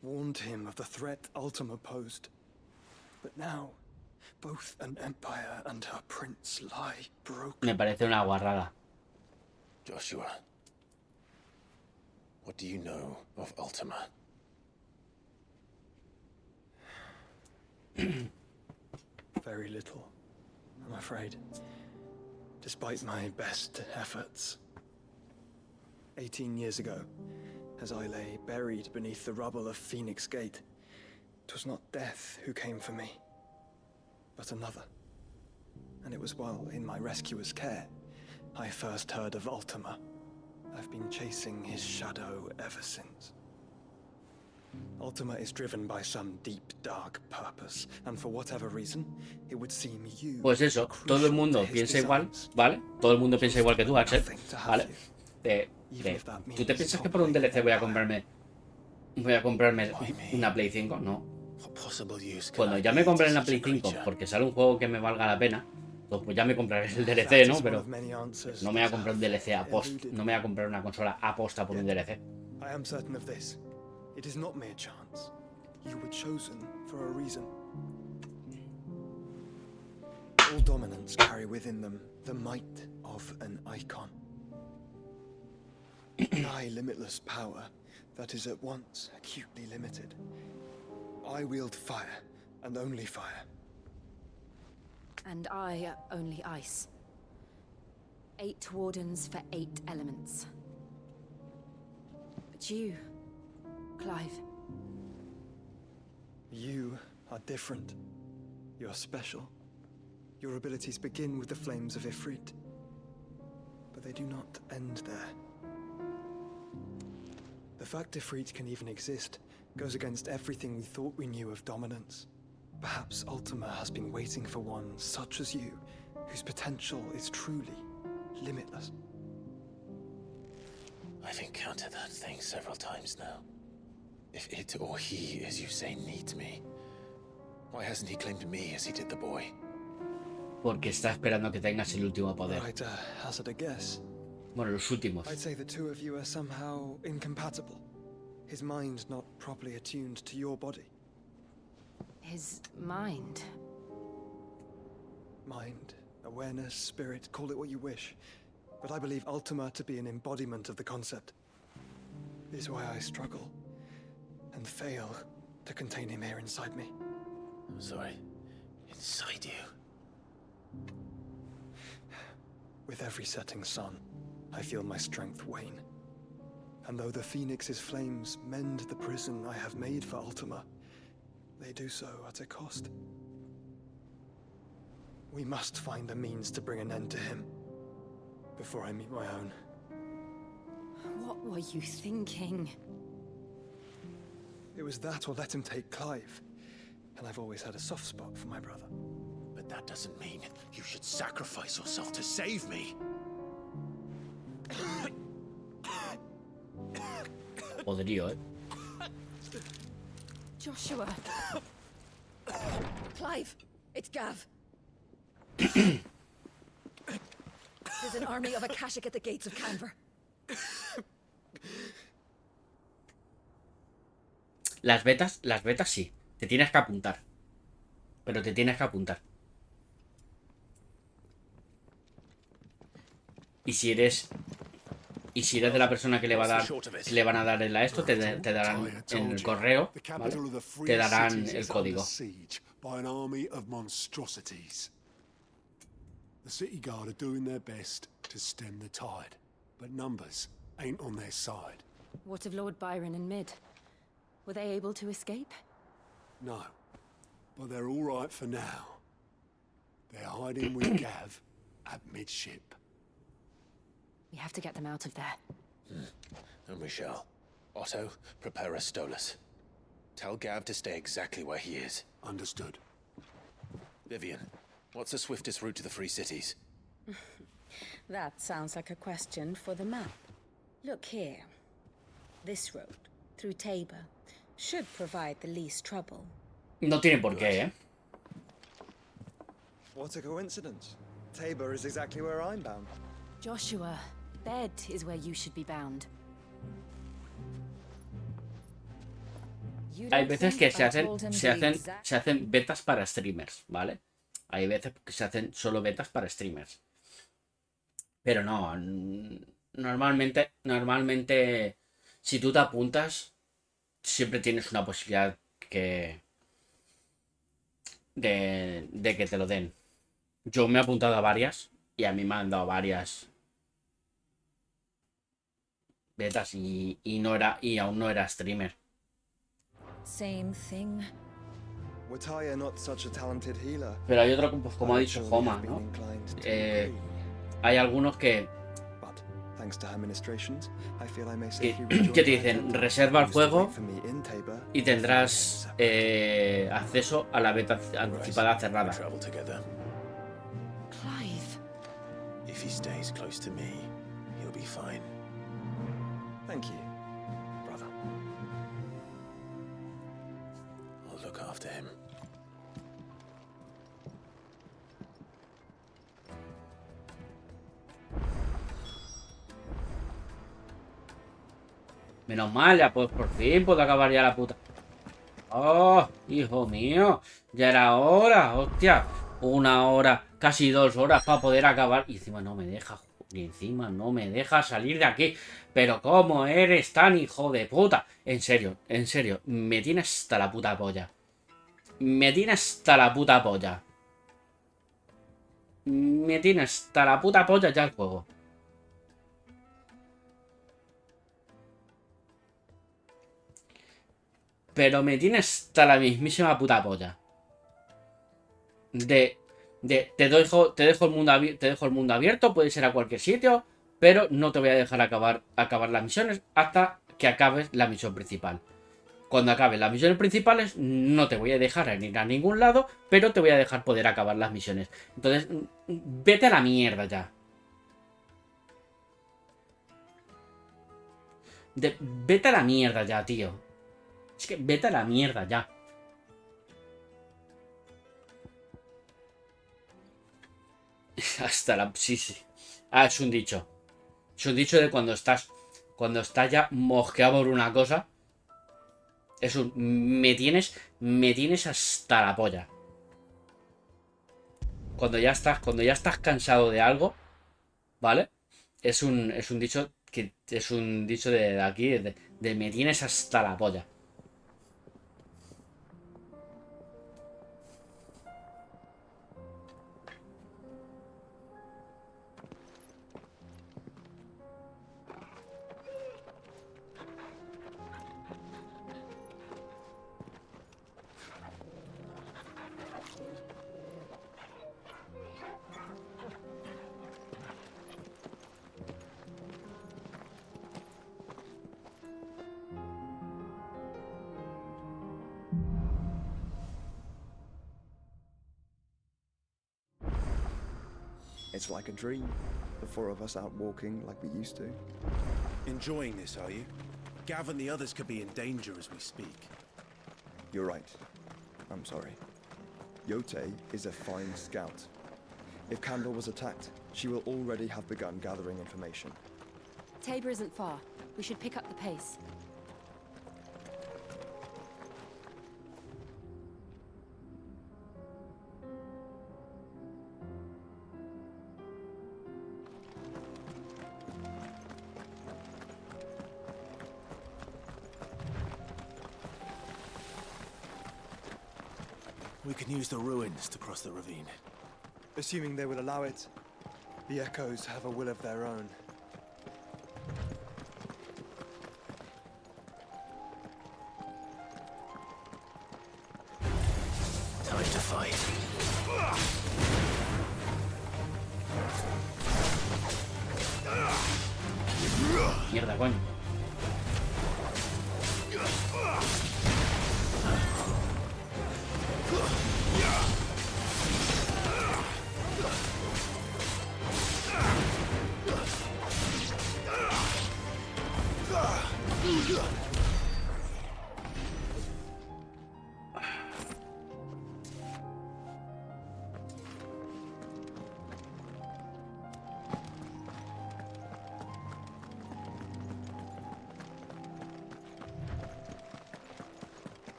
warned him of the threat Ultima posed. But now, both an empire and her prince lie broken. Me parece una guarrada. Joshua, what do you know of Ultima? Very little, I'm afraid. Despite my best efforts. 18 years ago, as I lay buried beneath the rubble of Phoenix Gate, 'twas not death who came for me, but another. And it was while in my rescuer's care, I first heard of Ultima. I've been chasing his shadow ever since. Ultima is driven by some deep, dark purpose, and for whatever reason, it would seem you... Pues eso, todo el mundo piensa igual, ¿vale? Todo el mundo piensa igual que tú, Axel, ¿vale? ¿Tú te piensas que por un DLC voy a comprarme una Play 5? No. Cuando ya me compré una Play 5 porque sale un juego que me valga la pena, pues ya me compraré el DLC, ¿no? Pero no me voy a comprar un DLC a post, no me voy a comprar una consola a posta por un DLC. I am certain of this. It is not mere chance. You were chosen for a reason. All dominants carry within them the might of an Eikon. Thy limitless power that is at once acutely limited. I wield fire, and only fire. And I only ice. 8 wardens for 8 elements. But you, Clive. You are different. You're special. Your abilities begin with the flames of Ifrit. But they do not end there. The fact Ifrit can even exist goes against everything we thought we knew of dominance. Perhaps Ultima has been waiting for one such as you, whose potential is truly limitless. I've encountered that thing several times now. If it or he, as you say, needs me, why hasn't he claimed me as he did the boy? Porque está esperando que tengas el último poder. I'd hazard a guess. Bueno, los últimos. I'd say the two of you are somehow incompatible. His mind not properly attuned to your body. His mind? Mind, awareness, spirit, call it what you wish. But I believe Ultima to be an embodiment of the concept. It is why I struggle and fail to contain him here inside me. I'm sorry. Inside you? With every setting sun, I feel my strength wane. And though the Phoenix's flames mend the prison I have made for Ultima, they do so at a cost. We must find a means to bring an end to him before I meet my own. What were you thinking? It was that or let him take Clive. And I've always had a soft spot for my brother. But that doesn't mean you should sacrifice yourself to save me. Poderío, Joshua. Clive, it's Gav. There's an army of Akashic at the gates of Canver. Las betas sí. Te tienes que apuntar. Pero te tienes que apuntar. Y si eres de la persona que le va a dar, le van a dar el a esto, te darán en el correo, ¿vale? Te darán el código. By an army of monstrosities. The city guard are doing their best to stem the tide, but numbers ain't on their side. What of Lord Byron and Mid? Were they able to escape? No, but they're all right for now. They're hiding with Gav at midship. We have to get them out of there. And we shall. Otto, prepare a Stolas. Tell Gav to stay exactly where he is. Understood. Vivian, what's the swiftest route to the Free Cities? That sounds like a question for the map. Look here. This road, through Tabor, should provide the least trouble. No tiene por qué, ¿eh? What a coincidence. Tabor is exactly where I'm bound. Joshua, bed is where you should be bound. Hay veces que se hacen betas para streamers, ¿vale? Hay veces que se hacen solo betas para streamers. Pero no, normalmente si tú te apuntas, siempre tienes una posibilidad de que te lo den. Yo me he apuntado a varias y a mí me han dado varias betas y aún no era streamer. Same thing. Pero hay otro, pues como ha dicho Homa, ¿no? Hay algunos que te dicen reserva el juego y tendrás acceso a la beta anticipada cerrada. If he stays close to me, he'll be fine. Thank you, brother. I'll look after him. Menos mal, ya pues por fin puedo acabar ya la puta. Oh, hijo mío, ya era hora, hostia. 1 hora, casi 2 horas para poder acabar. Y encima no me deja salir de aquí. Pero ¿cómo eres tan hijo de puta? En serio, me tiene hasta la puta polla. me tiene hasta la puta polla ya el juego. Pero me tiene hasta la mismísima puta polla. Te dejo el mundo abierto, puedes ir a cualquier sitio, pero no te voy a dejar acabar las misiones hasta que acabes la misión principal. Cuando acabes las misiones principales, no te voy a dejar ir a ningún lado, pero te voy a dejar poder acabar las misiones. Entonces, vete a la mierda ya. Vete a la mierda ya, tío. Es que vete a la mierda ya. Hasta la... Sí, sí. Ah, es un dicho. Es un dicho de cuando estás ya mosqueado por una cosa. Es un... Me tienes hasta la polla. Cuando ya estás cansado de algo, ¿vale? Es un dicho que es un dicho de aquí, de me tienes hasta la polla. It's like a dream. The four of us out walking like we used to. Enjoying this, are you? Gav and the others could be in danger as we speak. You're right. I'm sorry. Yote is a fine scout. If Candle was attacked, she will already have begun gathering information. Tabor isn't far. We should pick up the pace. We can use the ruins to cross the ravine. Assuming they will allow it. The Echoes have a will of their own. Time to fight. Mierda, coño.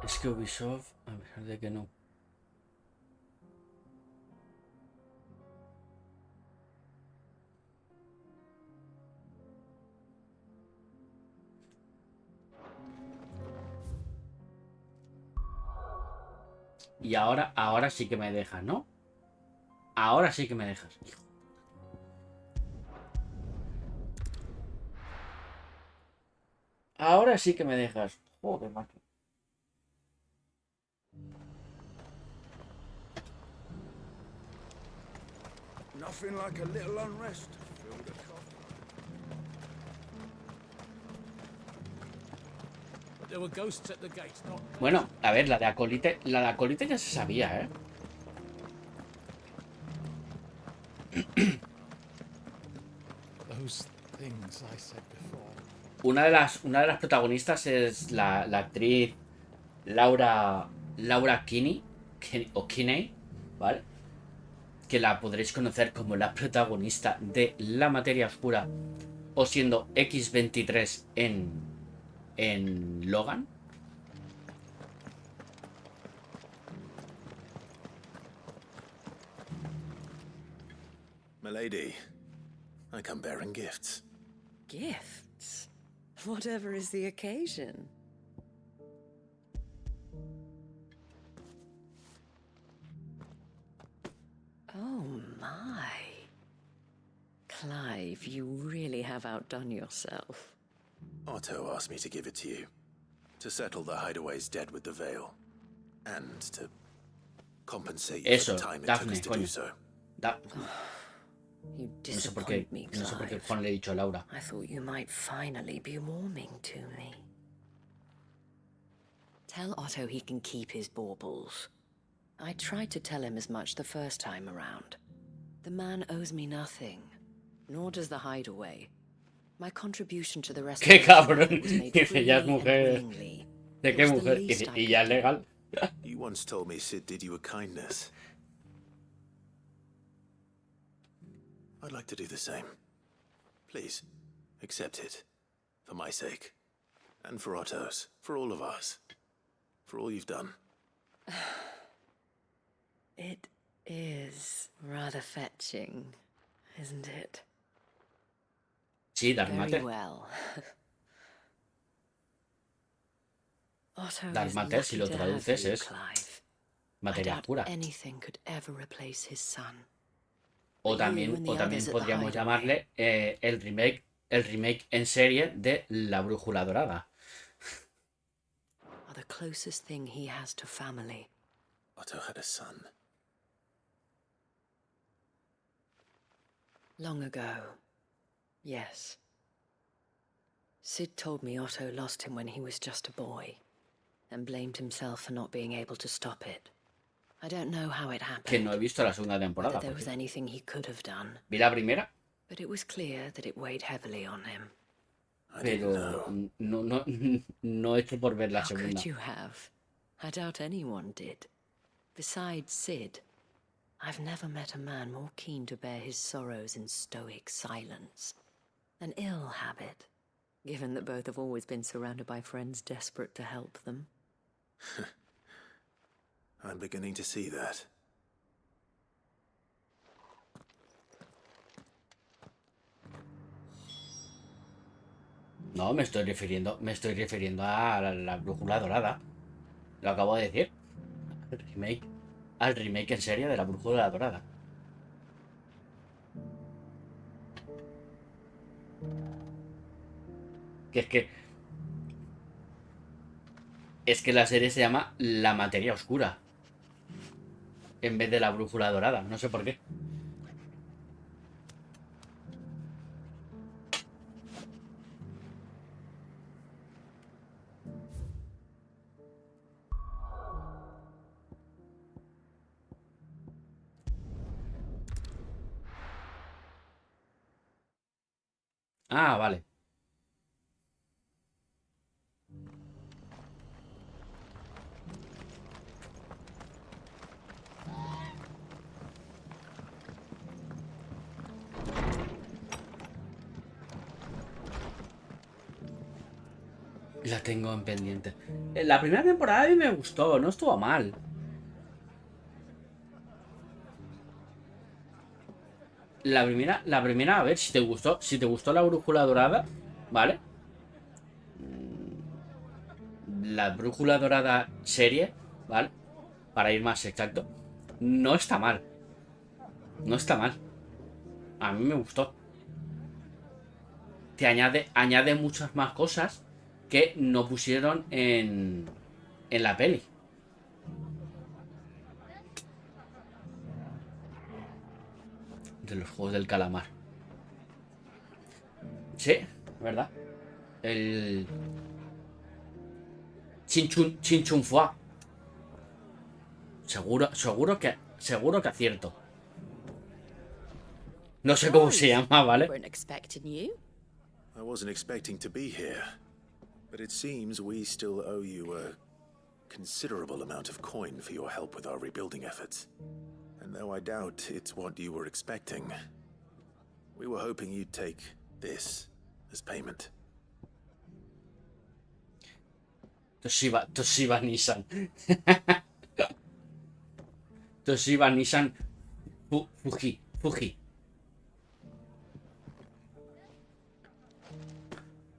Es que Ubisoft, a pesar de que no. Y ahora sí que me dejas, ¿no? Ahora sí que me dejas. Ahora sí que me dejas. Joder, macho. Nothing like a little unrest. There were ghosts at the gate, not... Bueno, a ver, la de Acolite ya se sabía, ¿eh? Those things I said before. Una de las protagonistas es la actriz Laura Kinney, o Kinney, ¿vale? Que la podréis conocer como la protagonista de La Materia Oscura o siendo X-23 en Logan. Milady, I come bearing gifts. Gifts? Whatever is the occasion. Oh my. Clive, you really have outdone yourself. Otto asked me to give it to you. To settle the hideaway's debt with the Veil. And to compensate you for the time it took us to do so. You disappoint me, Clive. No sé por qué Juan le he dicho a Laura. I thought you might finally be warming to me. Tell Otto he can keep his baubles. I tried to tell him as much the first time around. The man owes me nothing, nor does the hideaway. My contribution to the rest ¡Qué cabrón! was made Dice, ya es freely and mujer. willingly. ¿De qué mujer? Dice, y ya es legal. You once told me Sid did you a kindness. I'd like to do the same. Please, accept it. For my sake. And for Otto's. For all of us. For all you've done. It is rather fetching, isn't it? Sí, Darmate. Very well. Otto Darmate, si lo traduces, es materia oscura. Anything could ever replace his son. O también podríamos llamarle el remake en serie de La Brújula Dorada. Are the closest thing he has to family. Otto had a son. Long ago, yes. Sid told me Otto lost him when he was just a boy, and blamed himself for not being able to stop it. I don't know how it happened. Que no he visto la segunda temporada. Whether there was anything he could have done. Vi la primera. But it was clear that it weighed heavily on him. Pero no he hecho por ver la How segunda. could you have? I doubt anyone did. Besides Sid, I've never met a man more keen to bear his sorrows in stoic silence. An ill habit, given that both have always been surrounded by friends desperate to help them. I'm beginning to see that. No, me estoy refiriendo a la Brújula Dorada. Lo acabo de decir. Al remake en serie de la Brújula Dorada. Es que la serie se llama La Materia Oscura en vez de La Brújula Dorada. No sé por qué. Ah, vale. La tengo en pendiente. La primera temporada a mí me gustó, no estuvo mal. La primera, a ver, si te gustó la Brújula Dorada, ¿vale? La Brújula Dorada serie, ¿vale? Para ir más exacto, no está mal. No está mal. A mí me gustó. Te añade muchas más cosas que no pusieron en la peli. De los juegos del calamar. Sí, ¿verdad? El Chinchunfua. Seguro que acierto. No sé cómo se llama, ¿vale? I wasn't expecting to be here, but it seems we still owe you a considerable amount of coin for your help with our rebuilding efforts. And though I doubt it's what you were expecting, we were hoping you'd take this as payment. Toshiba Nissan. Toshiba Nissan Fuji.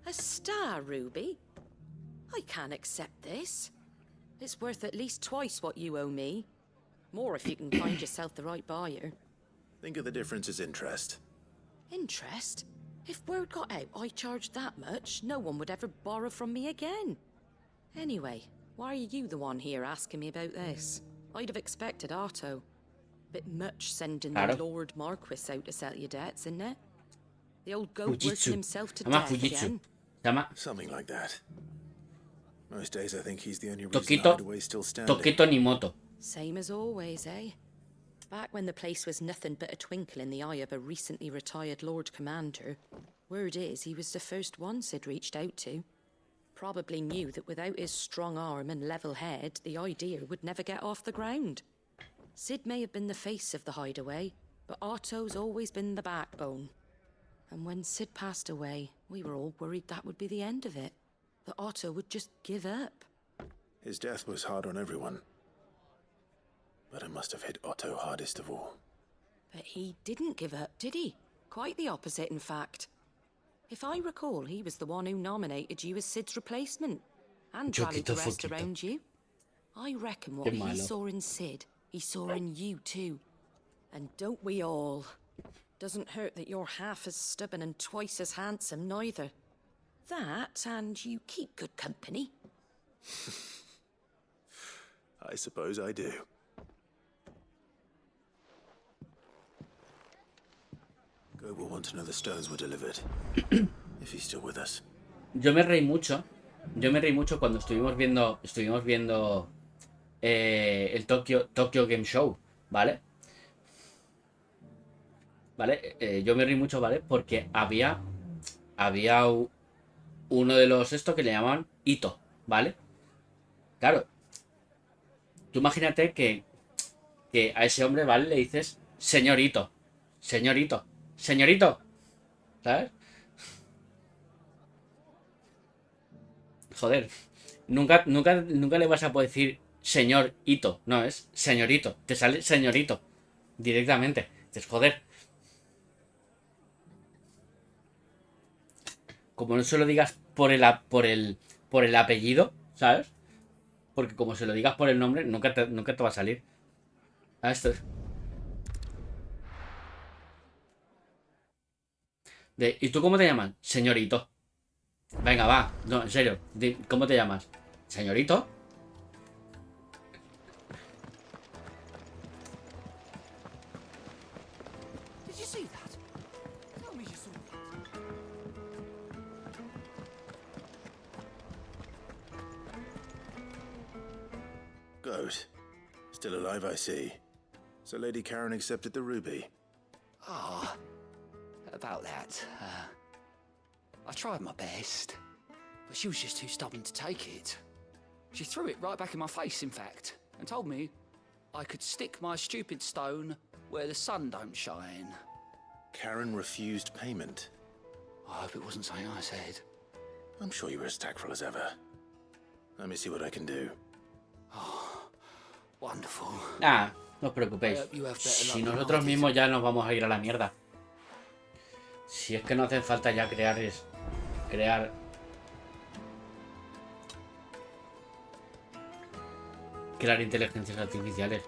A star, Ruby? I can't accept this. It's worth at least twice what you owe me. More if you can find yourself the right buyer. Think of the difference as interest. Interest? If word got out I charged that much, no one would ever borrow from me again. Anyway, why are you the one here asking me about this? I'd have expected Otto. Bit much sending the Lord Marquis out to settle your debts, isn't it? The old goat working himself to death again. Something like that. Most days I think he's the only reason Hideaway's still standing. Tokito ni moto. Same as always, eh? Back when the place was nothing but a twinkle in the eye of a recently retired Lord Commander, word is he was the first one Sid reached out to. Probably knew that without his strong arm and level head, the idea would never get off the ground. Sid may have been the face of the Hideaway, but Otto's always been the backbone. And when Sid passed away, we were all worried that would be the end of it. That Otto would just give up. His death was hard on everyone. But it must have hit Otto hardest of all. But he didn't give up, did he? Quite the opposite, in fact. If I recall, he was the one who nominated you as Sid's replacement. And rallied the rest around you. I reckon what he saw in Sid, he saw in you too. And don't we all? Doesn't hurt that you're half as stubborn and twice as handsome, neither. That, and you keep good company. I suppose I do. Goat will want to know the stones were delivered. If he's still with us. Yo me reí mucho cuando estuvimos viendo el Tokyo Game Show, ¿vale? Yo me reí mucho, ¿vale? Porque había uno de los que le llamaban Ito, ¿vale? Claro, tú imagínate que a ese hombre, ¿vale? Le dices señorito, ¿sabes? Joder, nunca le vas a poder decir señor Ito, no, es señorito, te sale señorito directamente. Dices, joder. Como no se lo digas por el apellido, ¿sabes? Porque como se lo digas por el nombre, nunca te va a salir. Esto es. ¿Y tú cómo te llamas? Señorito. Venga, va. No, en serio. ¿Cómo te llamas? ¿Señorito? Did you see that? Tell me you saw that. Goat. Still alive, I see. So Lady Karen accepted the ruby. Ah, about that. I tried my best, but she was just too stubborn to take it. She threw it right back in my face, in fact, and told me I could stick my stupid stone where the sun don't shine. Karen refused payment. I hope it wasn't something I said. I'm sure you were as tactful as ever. Let me see what I can do. Oh, wonderful. No os preocupéis. Si nosotros mismos ya nos vamos a ir a la mierda. Si es que no hace falta ya crear inteligencias artificiales.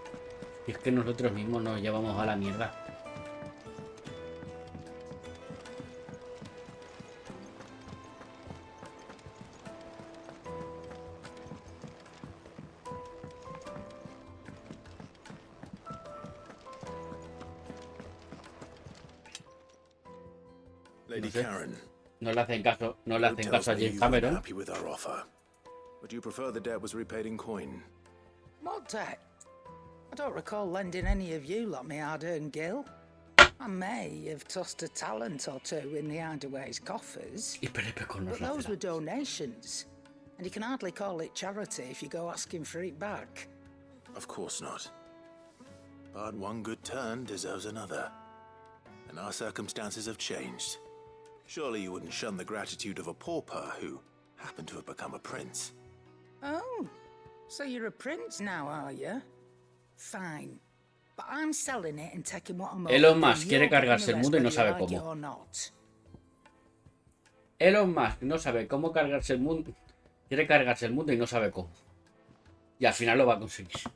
Si es que nosotros mismos nos llevamos a la mierda. Lady Karen. No le hacen caso a James Cameron. Happy with our offer. Would you prefer the debt was repaid in coin? What debt? I don't recall lending any of you lot me hard-earned gil. I may have tossed a talent or two in the Hideaway's coffers, but those were donations, and you can hardly call it charity if you go asking for it back. Of course not. But one good turn deserves another. And our circumstances have changed. Surely you wouldn't shun the gratitude of a pauper who happened to have become a prince. Oh, so you're a prince now, are you? Fine. But I'm selling it and taking what I'm Elon Musk quiere cargarse el mundo y no sabe cómo. Elon Musk no sabe cómo cargarse el mundo. Quiere cargarse el mundo y no sabe cómo. Y al final lo va a conseguir.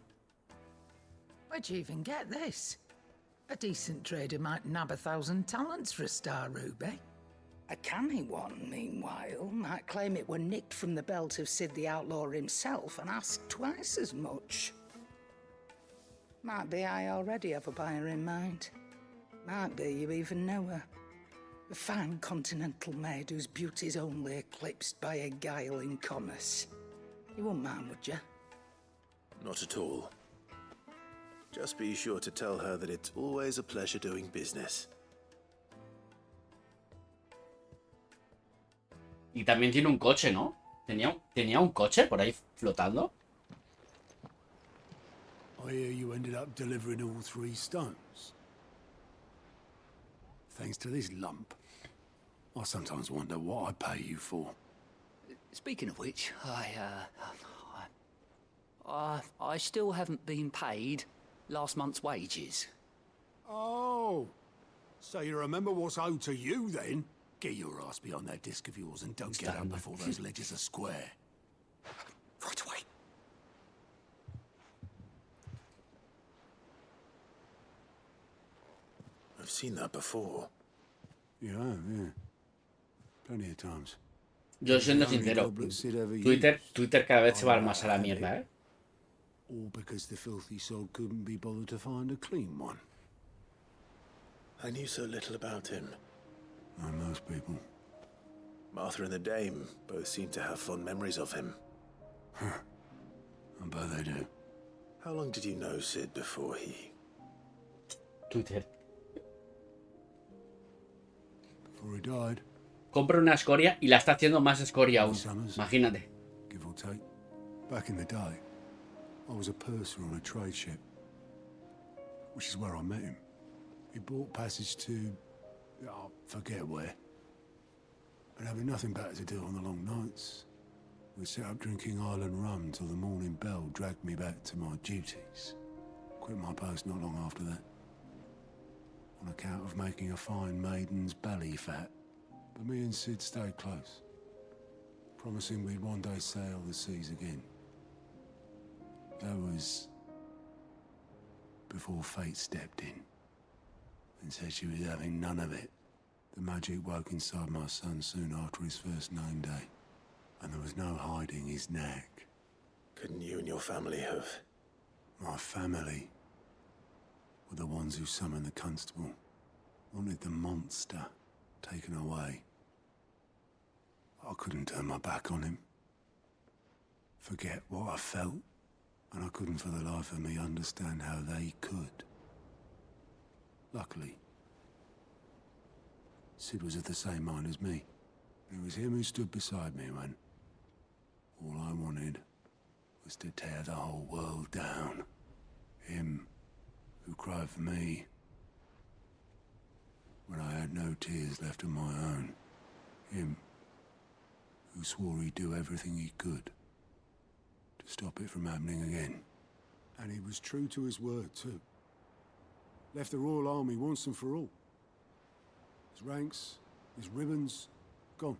Where'd you even get this? A decent trader might nab 1,000 talents for a star ruby. A canny one, meanwhile, might claim it were nicked from the belt of Sid the Outlaw himself and ask twice as much. Might be I already have a buyer in mind. Might be you even know her. A fine continental maid whose beauty's only eclipsed by a guile in commerce. You wouldn't mind, would you? Not at all. Just be sure to tell her that it's always a pleasure doing business. Y también tiene un coche, ¿no? ¿Tenía un coche por ahí flotando? I hear you ended up delivering all 3 stones. Thanks to this lump. I sometimes wonder what I pay you for. Speaking of which, I still haven't been paid last month's wages. Oh, so you remember what's owed to you then? Get your ass behind that disc of yours and don't get up before those ledgers are square. Right away. I've seen that before. Yeah, plenty of times. Yo siendo sincero, Twitter cada vez se va más a la mierda, ¿eh? All because the filthy soul couldn't be bothered to find a clean one. I knew so little about him. Like most people. Martha and the Dame both seem to have fond memories of him. I bet they do. How long did you know Sid before he... Twitter. Before he died. Compra una escoria y la está haciendo más escoria aún. Imagínate. Give or take. Back in the day, I was a purser on a trade ship, which is where I met him. He bought passage to... I forget where. And having nothing better to do on the long nights, we set up drinking island rum till the morning bell dragged me back to my duties. Quit my post not long after that. On account of making a fine maiden's belly fat. But me and Sid stayed close, promising we'd one day sail the seas again. That was before fate stepped in and said she was having none of it. The magic woke inside my son soon after his first name day, and there was no hiding his knack. Couldn't you and your family have... My family were the ones who summoned the constable, wanted the monster taken away. I couldn't turn my back on him. Forget what I felt, and I couldn't for the life of me understand how they could. Luckily, Sid was of the same mind as me. It was him who stood beside me when all I wanted was to tear the whole world down. Him who cried for me when I had no tears left of my own. Him who swore he'd do everything he could to stop it from happening again. And he was true to his word, too. Left the Royal Army once and for all. His ranks, his ribbons, gone.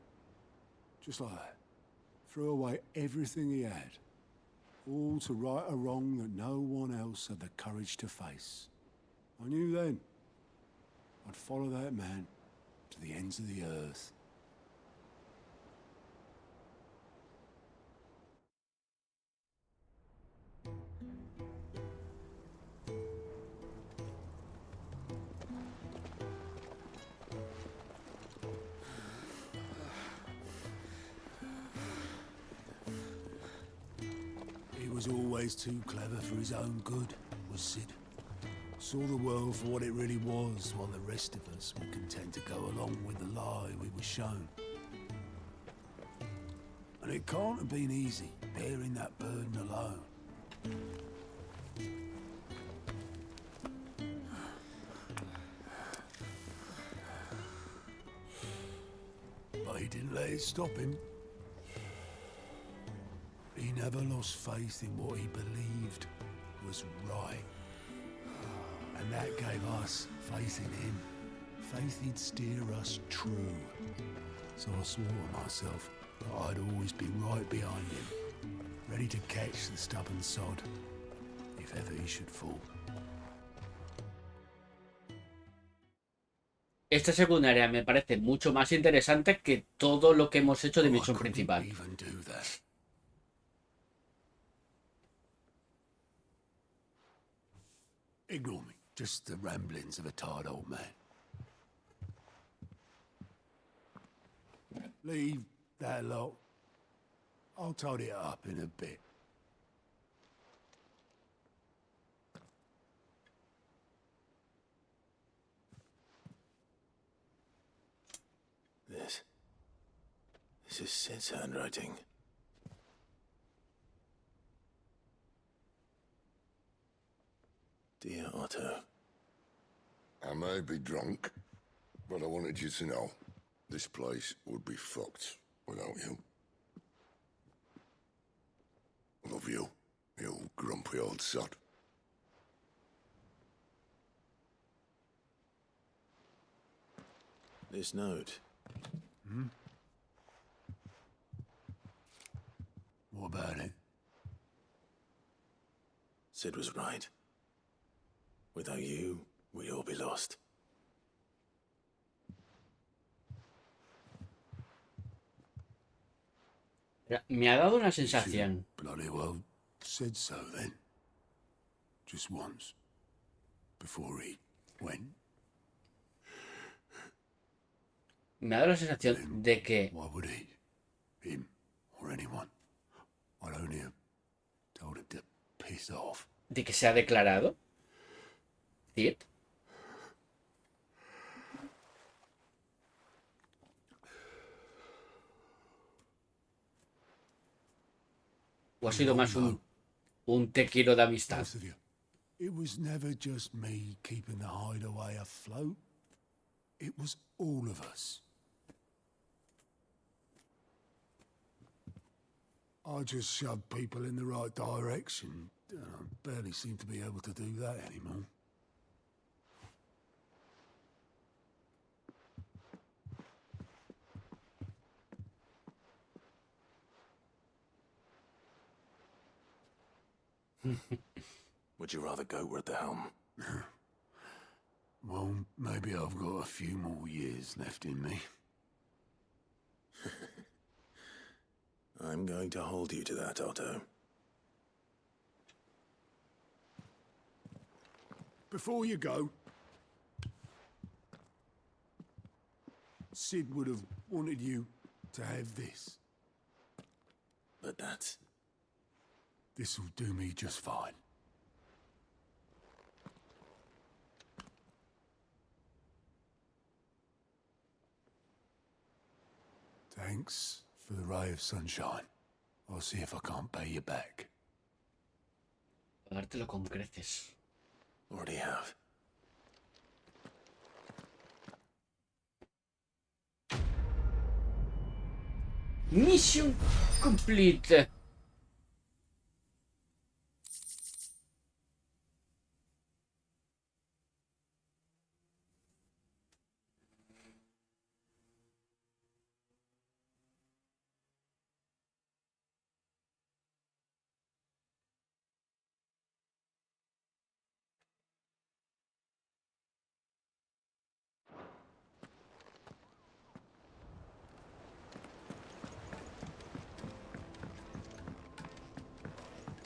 Just like that. Threw away everything he had. All to right a wrong that no one else had the courage to face. I knew then I'd follow that man to the ends of the earth. He was always too clever for his own good, was Sid. Saw the world for what it really was, while the rest of us were content to go along with the lie we were shown. And it can't have been easy, bearing that burden alone. But he didn't let it stop him. He never lost faith in what he believed was right. And that gave us faith in him. Faith he'd steer us true. So I swore to myself that I'd always be right behind him, ready to catch the stubborn sod, if ever he should fall. esta secundaria me parece mucho más interesante que todo lo que hemos hecho de misión principal. Ignore me. Just the ramblings of a tired old man. Leave that lot. I'll tidy it up in a bit. This is Sid's handwriting. Dear Otto. I may be drunk, but I wanted you to know this place would be fucked without you. Love you, you grumpy old sod. This note. What about it? Sid was right. Without you, we'd all be lost. Me ha dado una sensación. Bloody well said so then. Just once. Before he went. Me ha dado la sensación de que... Why would he? Him or anyone? I'd only have told him to piss off. De que se ha declarado. Cid. ¿O ha sido más un te quiero de amistad? It was never just me keeping the hideaway afloat. It was all of us. I just shoved people in the right direction. I barely seem to be able to do that anymore. Would you rather go with the helm? Well, maybe I've got a few more years left in me. I'm going to hold you to that, Otto. Before you go, Sid would have wanted you to have this. But that's... This'll do me just fine. Thanks for the ray of sunshine. I'll see if I can't pay you back. Pagártelo con creces. Already have. Mission complete.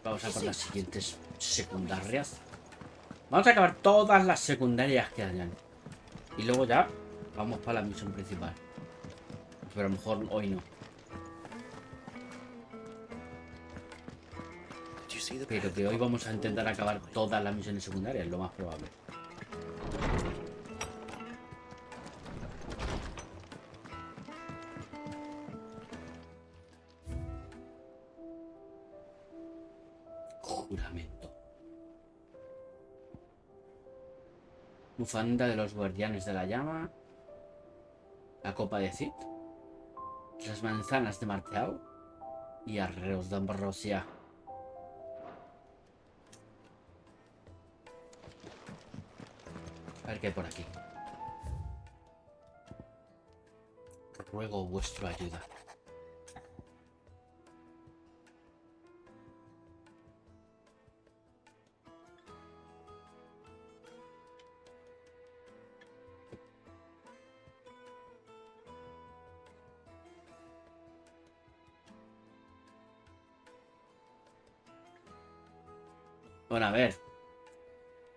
Vamos a por las siguientes secundarias. Vamos a acabar todas las secundarias que hayan. Y luego ya vamos para la misión principal. Pero a lo mejor hoy no. Pero que hoy vamos a intentar acabar todas las misiones secundarias, lo más probable. Juramento. Bufanda de los guardianes de la llama. La copa de Cid. Las manzanas de Marteau. Y arreos de Ambrosia. A ver qué hay por aquí. Ruego vuestra ayuda. Bueno, a ver.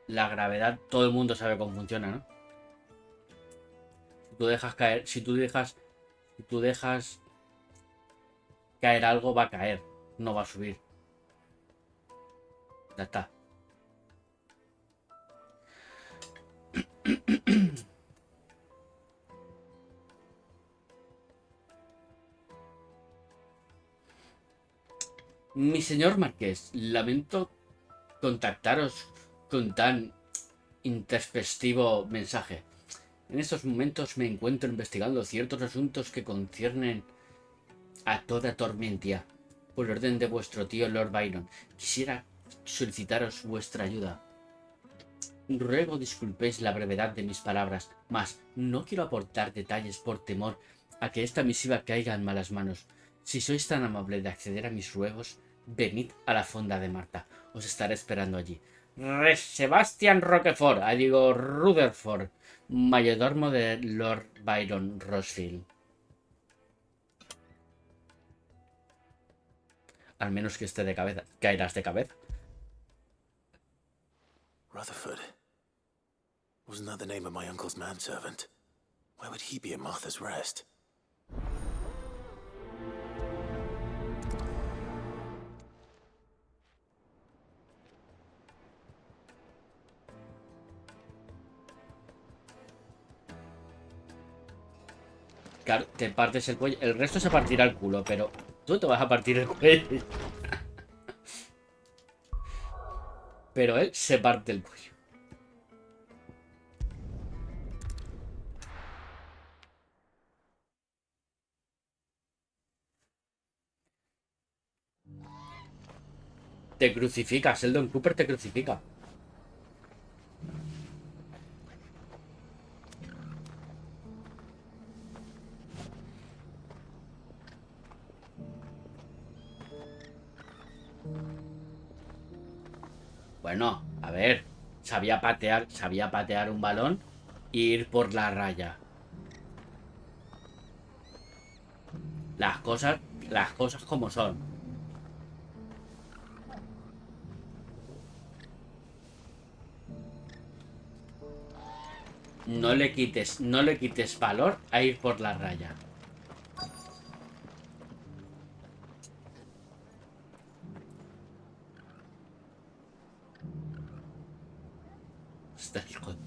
La gravedad, todo el mundo sabe cómo funciona, ¿no? Si tú dejas caer, si tú dejas caer algo, va a caer, no va a subir. Ya está. Mi señor Marqués, lamento contactaros con tan introspectivo mensaje. En estos momentos me encuentro investigando ciertos asuntos que conciernen a toda Tormentia. Por orden de vuestro tío Lord Byron, quisiera solicitaros vuestra ayuda. Ruego disculpéis la brevedad de mis palabras, mas no quiero aportar detalles por temor a que esta misiva caiga en malas manos. Si sois tan amable de acceder a mis ruegos, venid a la fonda de Marta. Os estaré esperando allí. Sebastian Roquefort, digo Rutherford, mayordomo de Lord Byron Rosefield. Al menos que esté de cabeza. Caerás de cabeza. Rutherford. Wasn't that the name of my uncle's manservant? Why would he be at Martha's Rest? Claro, te partes el cuello. El resto se partirá el culo, pero tú te vas a partir el cuello. Pero él se parte el cuello. Te crucifica, Sheldon Cooper te crucifica. Bueno, a ver, sabía patear un balón e ir por la raya. Las cosas como son. No le quites valor a ir por la raya. Está hijo de...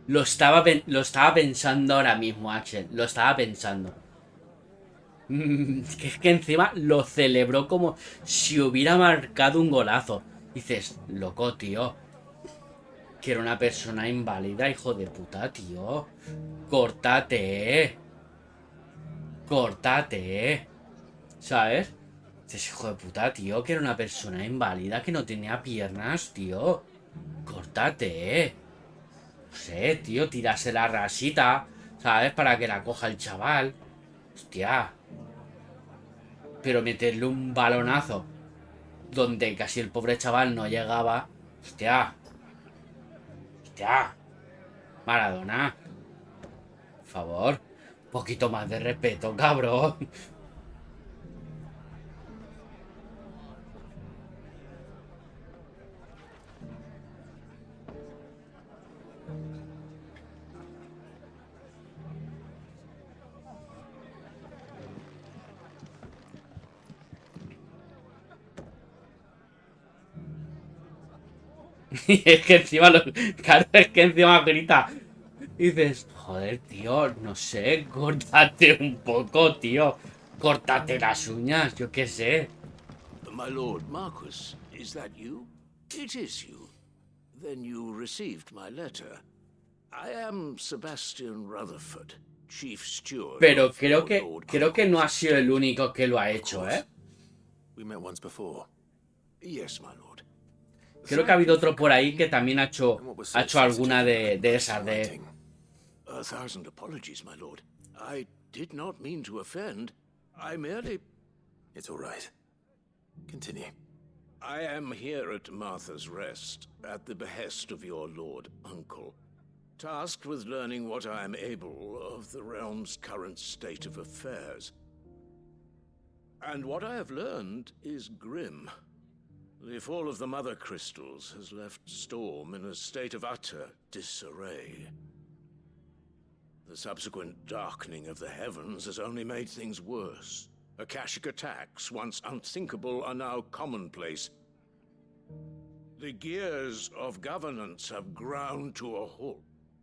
Lo estaba pensando ahora mismo, Axel. Lo estaba pensando. Que es que encima lo celebró como si hubiera marcado un golazo. Dices, loco, tío. Que era una persona inválida, hijo de puta, tío. Córtate. Córtate. ¿Sabes? Dices, hijo de puta, tío. Que era una persona inválida que no tenía piernas, tío. Córtate. No sé, tío, tirase la rasita, ¿sabes? Para que la coja el chaval. Hostia. Pero meterle un balonazo donde casi el pobre chaval no llegaba. Hostia. Hostia. Maradona. Por favor. Un poquito más de respeto, cabrón. Y es que encima claro, es que encima grita. Y dices, joder, tío, no sé, córtate un poco, tío. Córtate las uñas, yo qué sé. My lord Marquis, is that you? It is you. Then you received my letter. I am Sebastian Rutherford, Chief Steward. Pero creo que no ha sido el único que lo ha hecho, ¿eh? We met once before. Yes, my lord. Creo que ha habido otro por ahí que también ha hecho alguna de esas de... A thousand apologies, my lord. I did not mean to offend. I merely... It's all right. Continue. I am here at Martha's Rest, at the behest of your lord uncle, tasked with learning what I am able of the realm's current state of affairs. And what I have learned is grim. The fall of the Mothercrystals has left Storm in a state of utter disarray. The subsequent darkening of the heavens has only made things worse. Akashic attacks, once unthinkable, are now commonplace. The gears of governance have ground to a halt,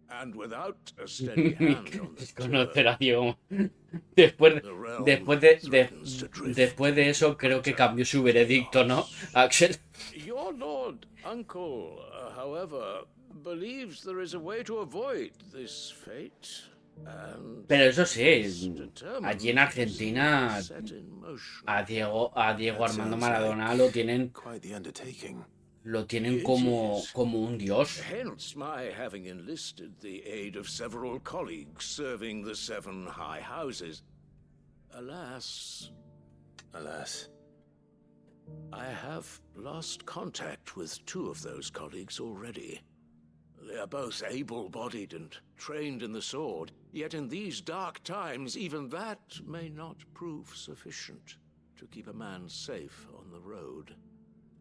and without a steady hand on the Conocer a Diego. Después de eso, creo que cambió su veredicto, ¿no, Axel? Your lord uncle, however, believes there is a way to avoid this fate. Pero eso sí, allí en Argentina a Diego Armando Maradona lo tienen como un dios. Hence my having enlisted the aid of several colleagues serving the 7 high houses. Alas, I have lost contact with 2 of those colleagues already. They are both able-bodied and trained in the sword, yet in these dark times, even that may not prove sufficient to keep a man safe on the road.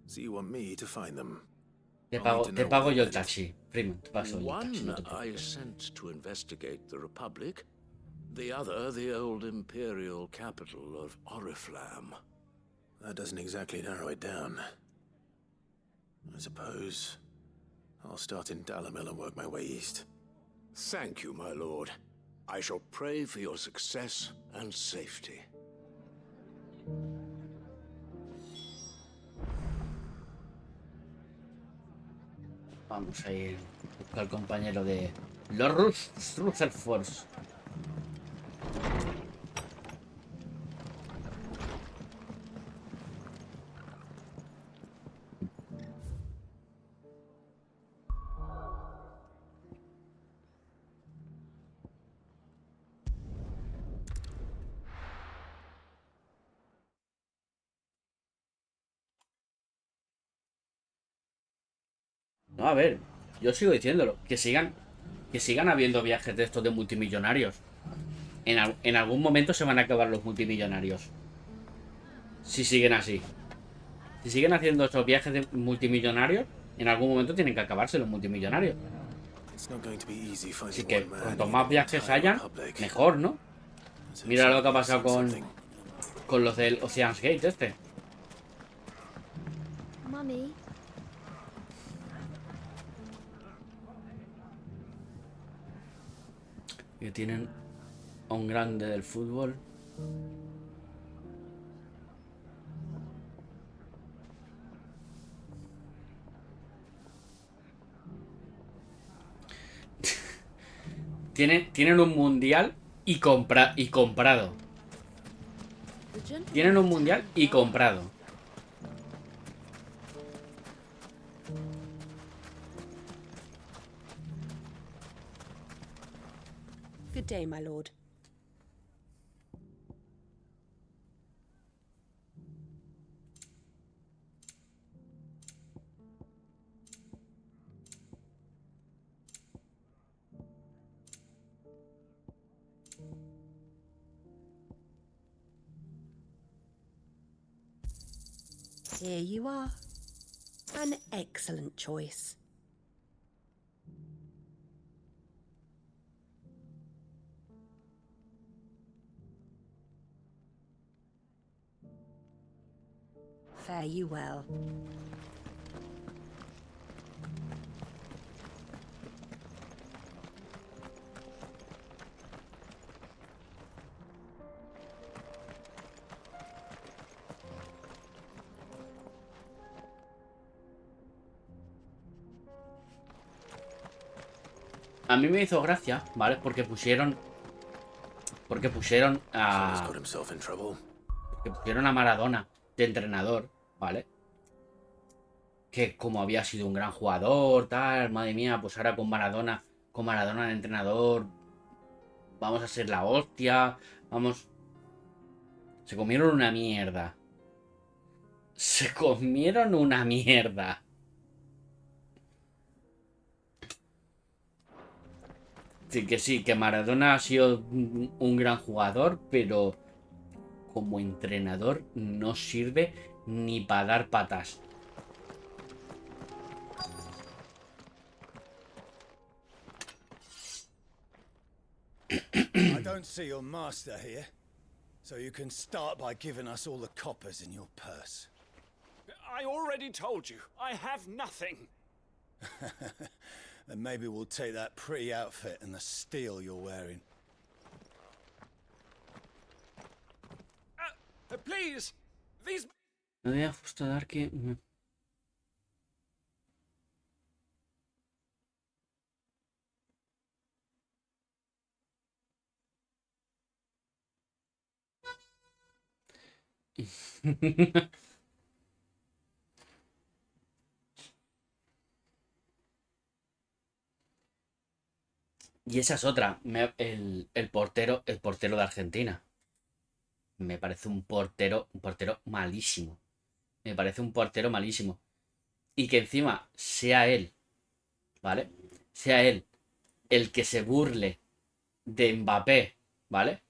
So you want me to find them? Te pago yo el taxi. Primo, te paso yo el taxi. One I sent to investigate the Republic, the other the old imperial capital of Oriflamme. That doesn't exactly narrow it down. I suppose I'll start in Dalamil and work my way east. Thank you, my lord. I shall pray for your success and safety. Vamos a ir a buscar al compañero de los Rutherfords. No, a ver, yo sigo diciéndolo, que sigan habiendo viajes de estos de multimillonarios. En algún momento se van a acabar los multimillonarios. Si siguen así. Si siguen haciendo estos viajes de multimillonarios, en algún momento tienen que acabarse los multimillonarios. Así que cuanto más viajes hayan, mejor, ¿no? Mira lo que ha pasado con los del Ocean's Gate este. Mummy. Que tienen a un grande del fútbol. Tienen un mundial y comprado. Tienen un mundial y comprado. Good day, my lord. Here you are. An excellent choice. Fare you well. A mí me hizo gracia, ¿vale? Porque pusieron a Maradona de entrenador, ¿vale? Que como había sido un gran jugador, tal, madre mía, pues ahora con Maradona de entrenador, vamos a ser la hostia, vamos. Se comieron una mierda. Se comieron una mierda. Sí, que Maradona ha sido un gran jugador, pero como entrenador no sirve ni para dar patas. I don't see your master here, so you can start by giving us all the coppers in your purse. I already told you, I have nothing. Then maybe we'll take that pretty outfit and the steel you're wearing. Please, these... No voy a justo dar que... Y esa es otra. El portero de Argentina. Me parece un portero malísimo. Me parece un portero malísimo. Y que encima sea él, ¿vale? Sea él el que se burle de Mbappé, ¿vale?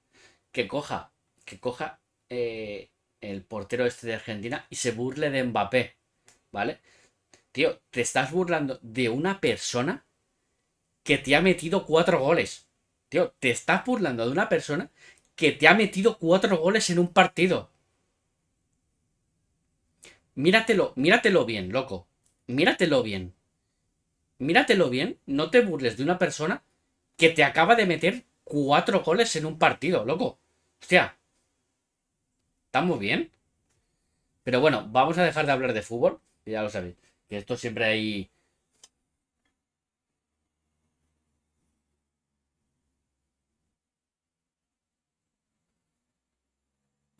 Que coja el portero este de Argentina y se burle de Mbappé, ¿vale? Tío, te estás burlando de una persona que te ha metido 4 goles. Tío, te estás burlando de una persona que te ha metido 4 goles en un partido. Míratelo bien, loco. Míratelo bien. Míratelo bien. No te burles de una persona que te acaba de meter 4 goles en un partido, loco. Hostia. ¿Estamos bien? Pero bueno, vamos a dejar de hablar de fútbol. Ya lo sabéis. Que esto siempre hay...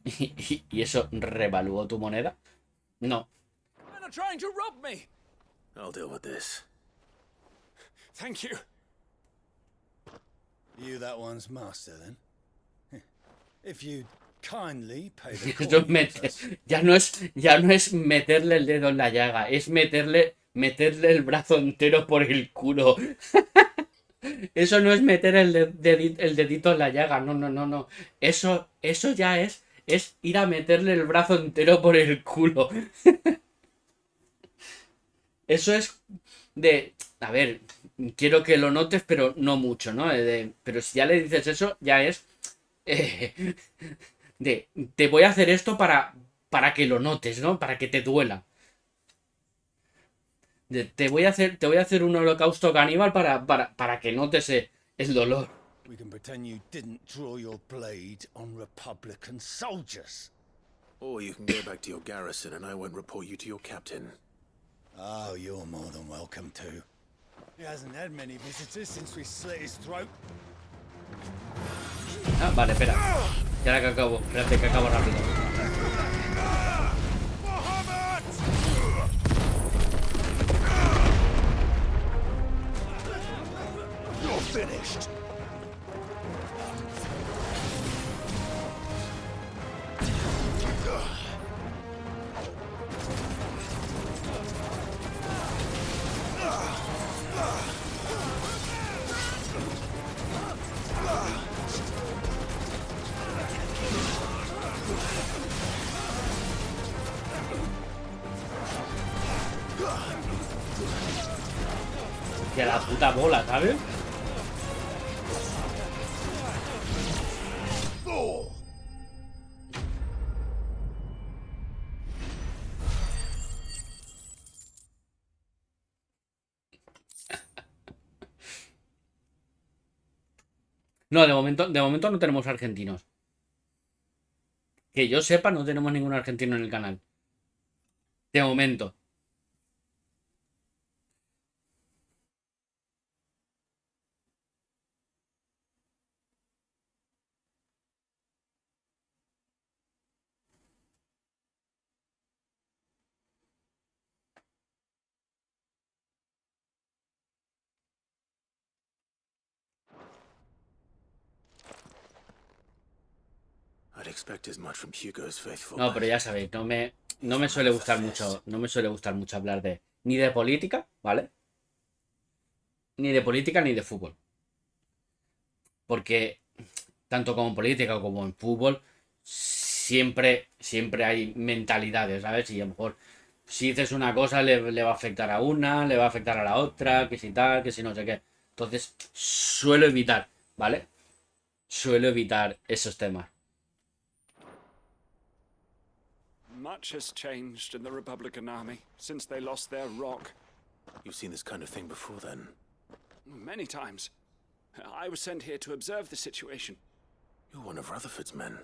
¿Y eso revaluó tu moneda? No. Men are trying to rob me. I'll deal with this. Thank you. You that one's master, then? If you kindly pay the Esto ya no es meterle el dedo en la llaga, es meterle el brazo entero por el culo. Eso no es meter el dedito en la llaga, no. Eso ya es ir a meterle el brazo entero por el culo. Eso es de... A ver, quiero que lo notes, pero no mucho, ¿no? Pero si ya le dices eso, ya es... te voy a hacer esto para que lo notes, ¿no? Para que te duela. Te voy a hacer un holocausto caníbal para que notes el dolor. We can pretend you didn't draw your blade on Republican soldiers. Or you can go back to your garrison and I won't report you to your captain. Oh, you're more than welcome to. He hasn't had many visitors since we slit his throat. Ah, vale, espera. Y ahora que acabo. Espérate que acabo rápido. You're finished. Que la puta bola, ¿sabes? No, de momento no tenemos argentinos. Que yo sepa, no tenemos ningún argentino en el canal. De momento. I'd expect as much from Hugo's faithful. No, pero ya sabéis, no me suele gustar mucho, hablar de ni de política, ¿vale? Ni de política ni de fútbol. Porque tanto como en política como en fútbol siempre hay mentalidades, ¿sabes? Y a lo mejor si dices una cosa le va a afectar a una, le va a afectar a la otra, que si tal, que si no sé qué. Entonces suelo evitar, ¿vale? Suelo evitar esos temas. Much has changed in the Republican army since they lost their rock. You've seen this kind of thing before, then? Many times. I was sent here to observe the situation. You're one of Rutherford's men.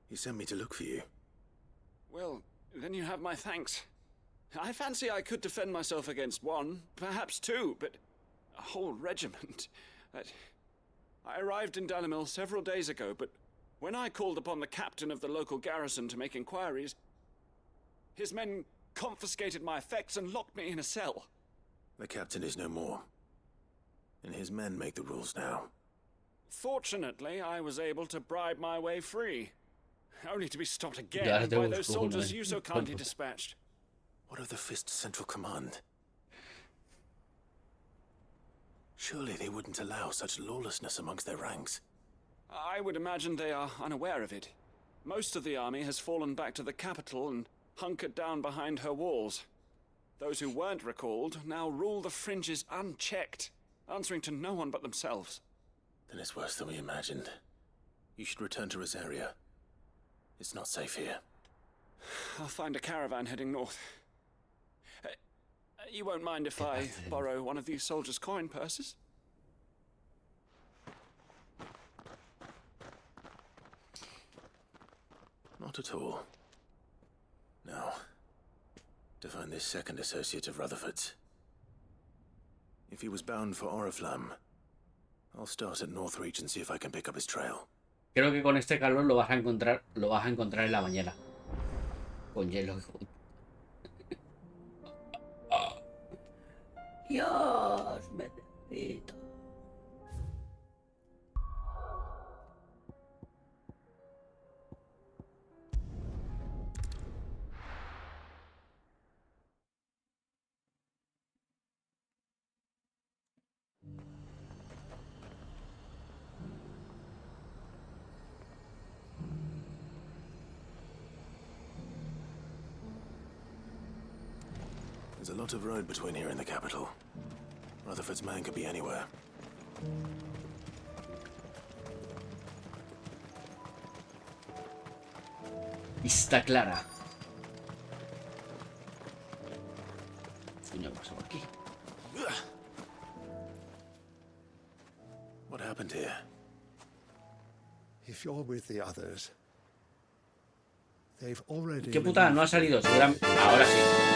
He sent me to look for you. Well, then you have my thanks. I fancy I could defend myself against one, perhaps two, but a whole regiment. I arrived in Dalimil several days ago, but when I called upon the captain of the local garrison to make inquiries, his men confiscated my effects and locked me in a cell. The captain is no more, and his men make the rules now. Fortunately, I was able to bribe my way free, only to be stopped again by those soldiers you so kindly dispatched. What of the Fist's Central Command? Surely they wouldn't allow such lawlessness amongst their ranks. I would imagine they are unaware of it. Most of the army has fallen back to the capital and hunkered down behind her walls. Those who weren't recalled now rule the fringes unchecked, answering to no one but themselves. Then it's worse than we imagined. You should return to Rosaria. It's not safe here. I'll find a caravan heading north. You won't mind if I borrow one of these soldiers' coin purses? Not at all. Now, to find this second associate of Rutherford's. If he was bound for Oriflamme, I'll start at Northreach and see if I can pick up his trail. Creo que con este calor lo vas a encontrar en la bañera. Con hielo. Dios, me necesito. There's a lot of road between here and the capital. Rutherford's man could be anywhere. Está clara. No pasa por aquí. What happened here? If you're with the others, they've already. ¿Qué puta? No ha salido. Seguramente. Ahora sí.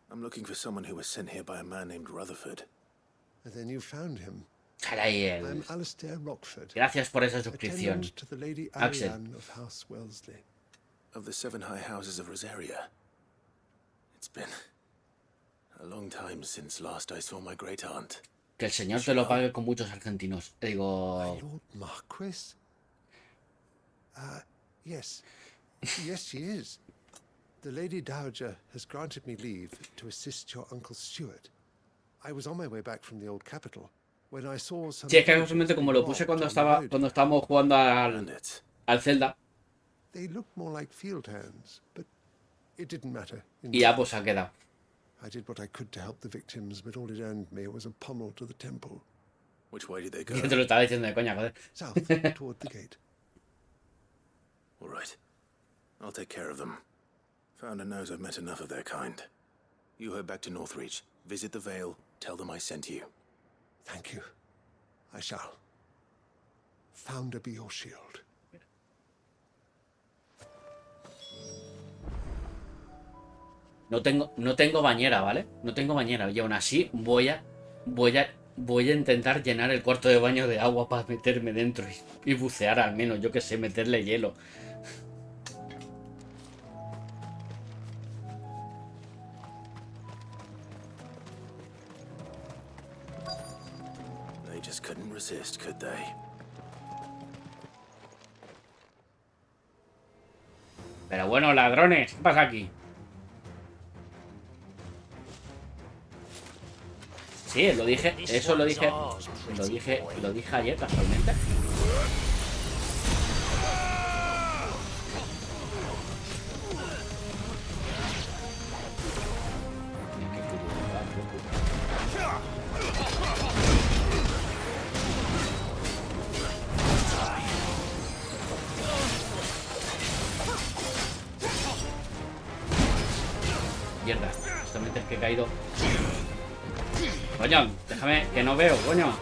I'm looking for someone who was sent here by a man named Rutherford. And then you found him. Caray, I'm Alistair Rockford. Gracias por esa suscripción. Attendant to the Lady Axel. Ariane of House Wellesley. Of the 7 high houses of Rosaria. It's been a long time since last I saw my great aunt. Que el señor te lo pague con muchos argentinos. Digo. My Lord Marquis? Yes. Yes, she is. The Lady Dowager has granted me leave to assist your Uncle Stuart. I was on my way back from the old capital when I saw some. Sí, es que casualmente como lo puse cuando estábamos jugando al Zelda. They looked more like field hands, but it didn't matter. Y ya pues ha quedado. I did what I could to help the victims, but all it earned me was a pummel to the temple. Which way did they go? Yo te lo estaba diciendo de coña, joder. South, toward the gate. All right. I'll take care of them. Founder knows I've met enough of their kind. You head back to Northreach, visit the Vale, tell them I sent you. Thank you. I shall. Founder be your shield. No tengo bañera, ¿vale? No tengo bañera. Y aún así voy a intentar llenar el cuarto de baño de agua para meterme dentro y bucear al menos, yo que sé, meterle hielo. They just couldn't resist, could they? Pero bueno, ladrones, ¿qué pasa aquí? Sí, lo dije, eso lo dije ayer casualmente. Mierda, justamente es que he caído. Coño, déjame, que no veo, coño.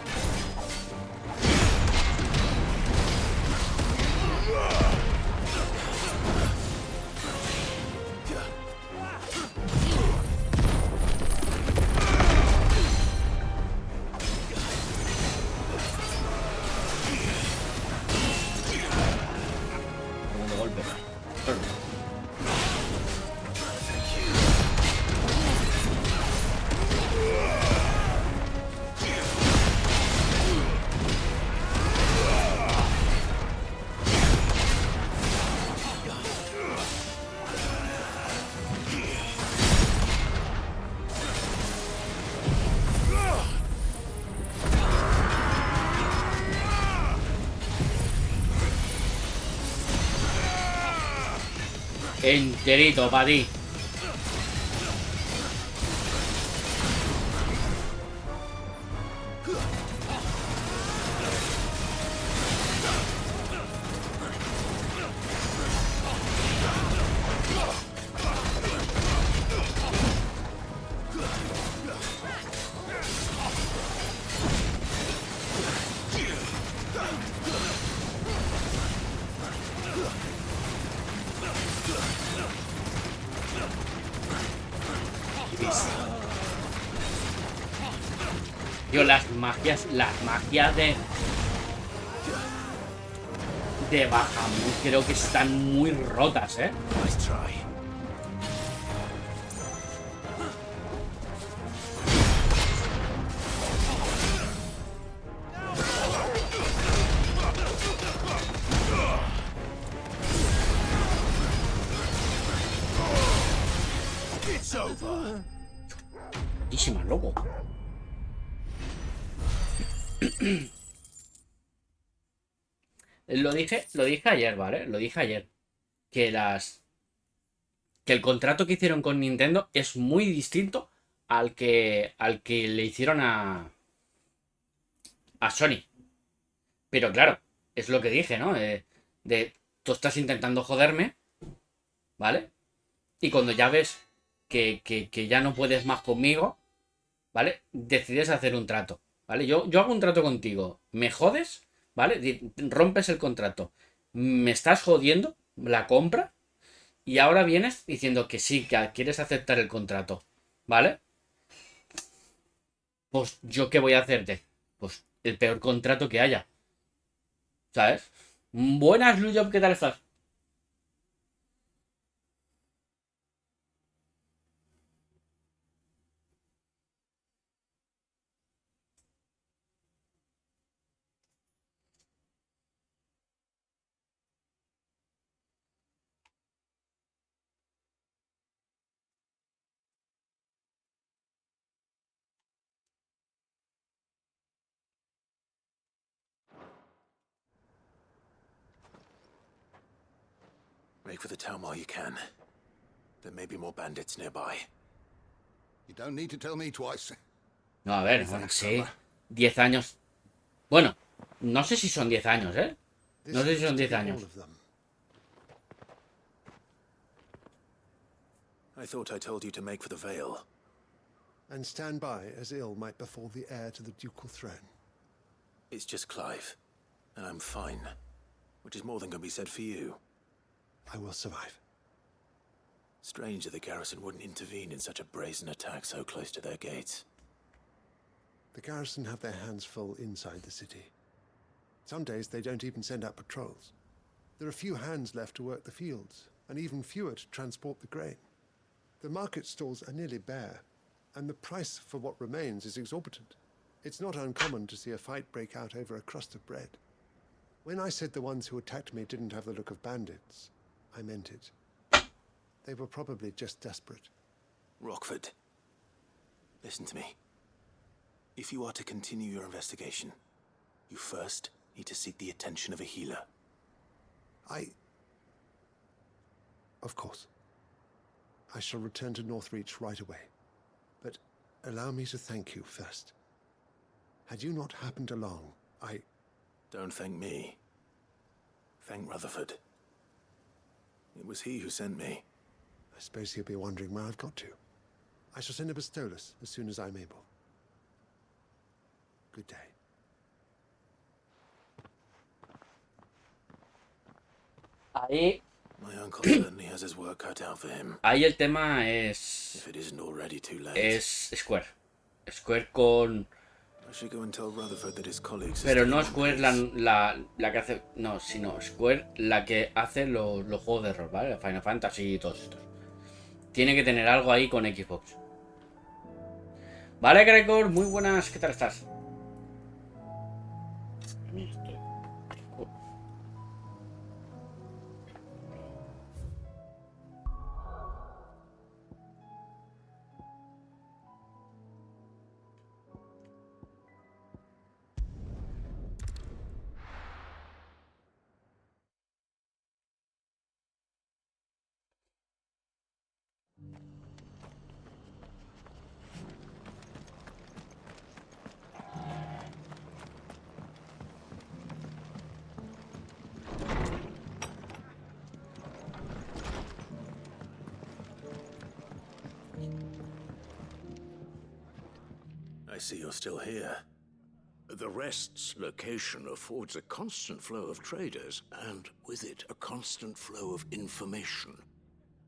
Segundo golpe. Enterito para ti. Tío, las magias de Bahamut creo que están muy rotas, ¿eh? Muchísimas, loco. Lo dije ayer, ¿vale? Lo dije ayer. Que el contrato que hicieron con Nintendo es muy distinto al que le hicieron a Sony. Pero claro, es lo que dije, ¿no? Tú estás intentando joderme, ¿vale? Y cuando ya ves que ya no puedes más conmigo, ¿vale? Decides hacer un trato, ¿vale? Yo hago un trato contigo, me jodes, ¿vale? Rompes el contrato, me estás jodiendo la compra y ahora vienes diciendo que sí, que quieres aceptar el contrato, ¿vale? Pues yo ¿qué voy a hacerte? Pues el peor contrato que haya, ¿sabes? Buenas, Lujob, ¿qué tal estás? Make for the town while you can. There may be more bandits nearby. You don't need to tell me twice. No, a ver, bueno, sí. 10 años. Bueno, no sé si son 10 años, ¿eh? No sé si son 10 años. I thought I told you to make for the Vale. And stand by as ill might befall the heir to the ducal throne. It's just Clive, and I'm fine. Which is more than can be said for you. I will survive. Strange that the garrison wouldn't intervene in such a brazen attack so close to their gates. The garrison have their hands full inside the city. Some days they don't even send out patrols. There are few hands left to work the fields, and even fewer to transport the grain. The market stalls are nearly bare, and the price for what remains is exorbitant. It's not uncommon to see a fight break out over a crust of bread. When I said the ones who attacked me didn't have the look of bandits, I meant it. They were probably just desperate. Rockford, listen to me. If you are to continue your investigation, you first need to seek the attention of a healer. Of course. I shall return to Northreach right away. But allow me to thank you first. Had you not happened along, Don't thank me. Thank Rutherford. It was he who sent me. I suppose he'll be wondering where I've got to. I shall send a Pistolus as soon as I'm able. Good day. Ahí. My uncle certainly has his work cut out for him. Ahí el tema es. If it isn't already too late. Es Square. Square con. I should go and tell Rutherford that his colleagues. Pero no Square la que hace. No, sino Square la que hace los juegos de rol, ¿vale? Final Fantasy y todos estos. Tiene que tener algo ahí con Xbox. Vale, Gregor, muy buenas, ¿qué tal estás? I see you're still here. The Rest's location affords a constant flow of traders, and with it, a constant flow of information.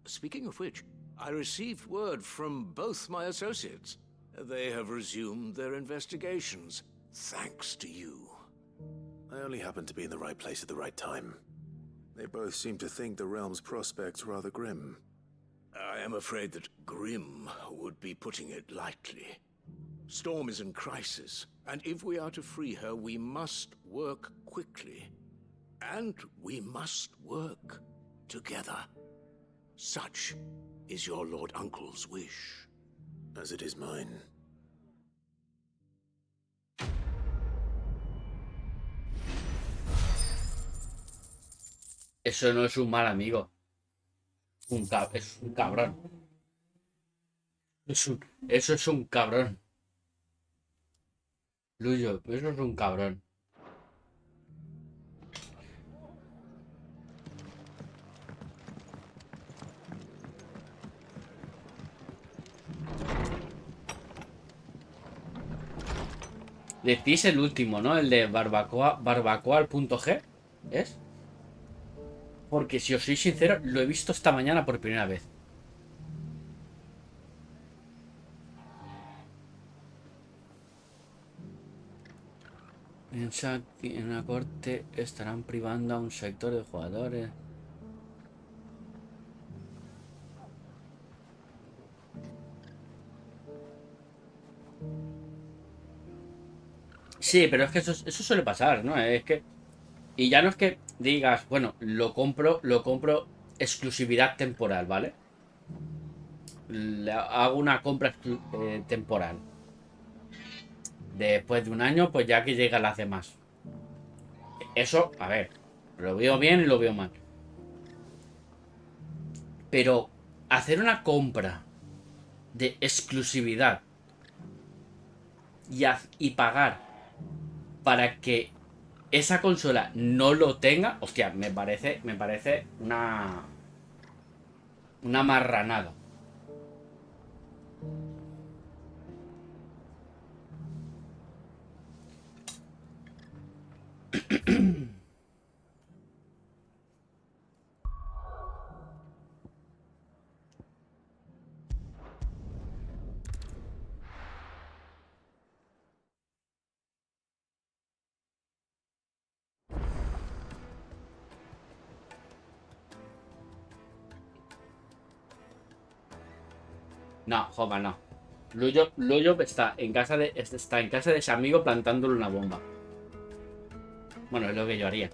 Speaking of which, I received word from both my associates. They have resumed their investigations, thanks to you. I only happened to be in the right place at the right time. They both seem to think the realm's prospects rather grim. I am afraid that grim would be putting it lightly. Storm is in crisis, and if we are to free her, we must work quickly. And we must work together. Such is your Lord Uncle's wish. As it is mine. Eso no es un mal amigo. Es un cabrón. Eso es un cabrón. Luyo, eso es un cabrón. Decís el último, ¿no? El de barbacoa al punto G. ¿Es? Porque si os soy sincero, lo he visto esta mañana por primera vez. Piensa que en la corte estarán privando a un sector de jugadores. Sí, pero es que eso suele pasar, ¿no? Es que... Y ya no es que digas, bueno, lo compro exclusividad temporal, ¿vale? Hago una compra temporal. Después de un año, pues ya que llegan las demás. Eso, a ver, lo veo bien y lo veo mal. Pero hacer una compra de exclusividad y pagar para que esa consola no lo tenga, hostia, me parece una marranada. No, joder, no. Luyo está en casa de ese amigo plantándole una bomba. Bueno, es lo que yo haría.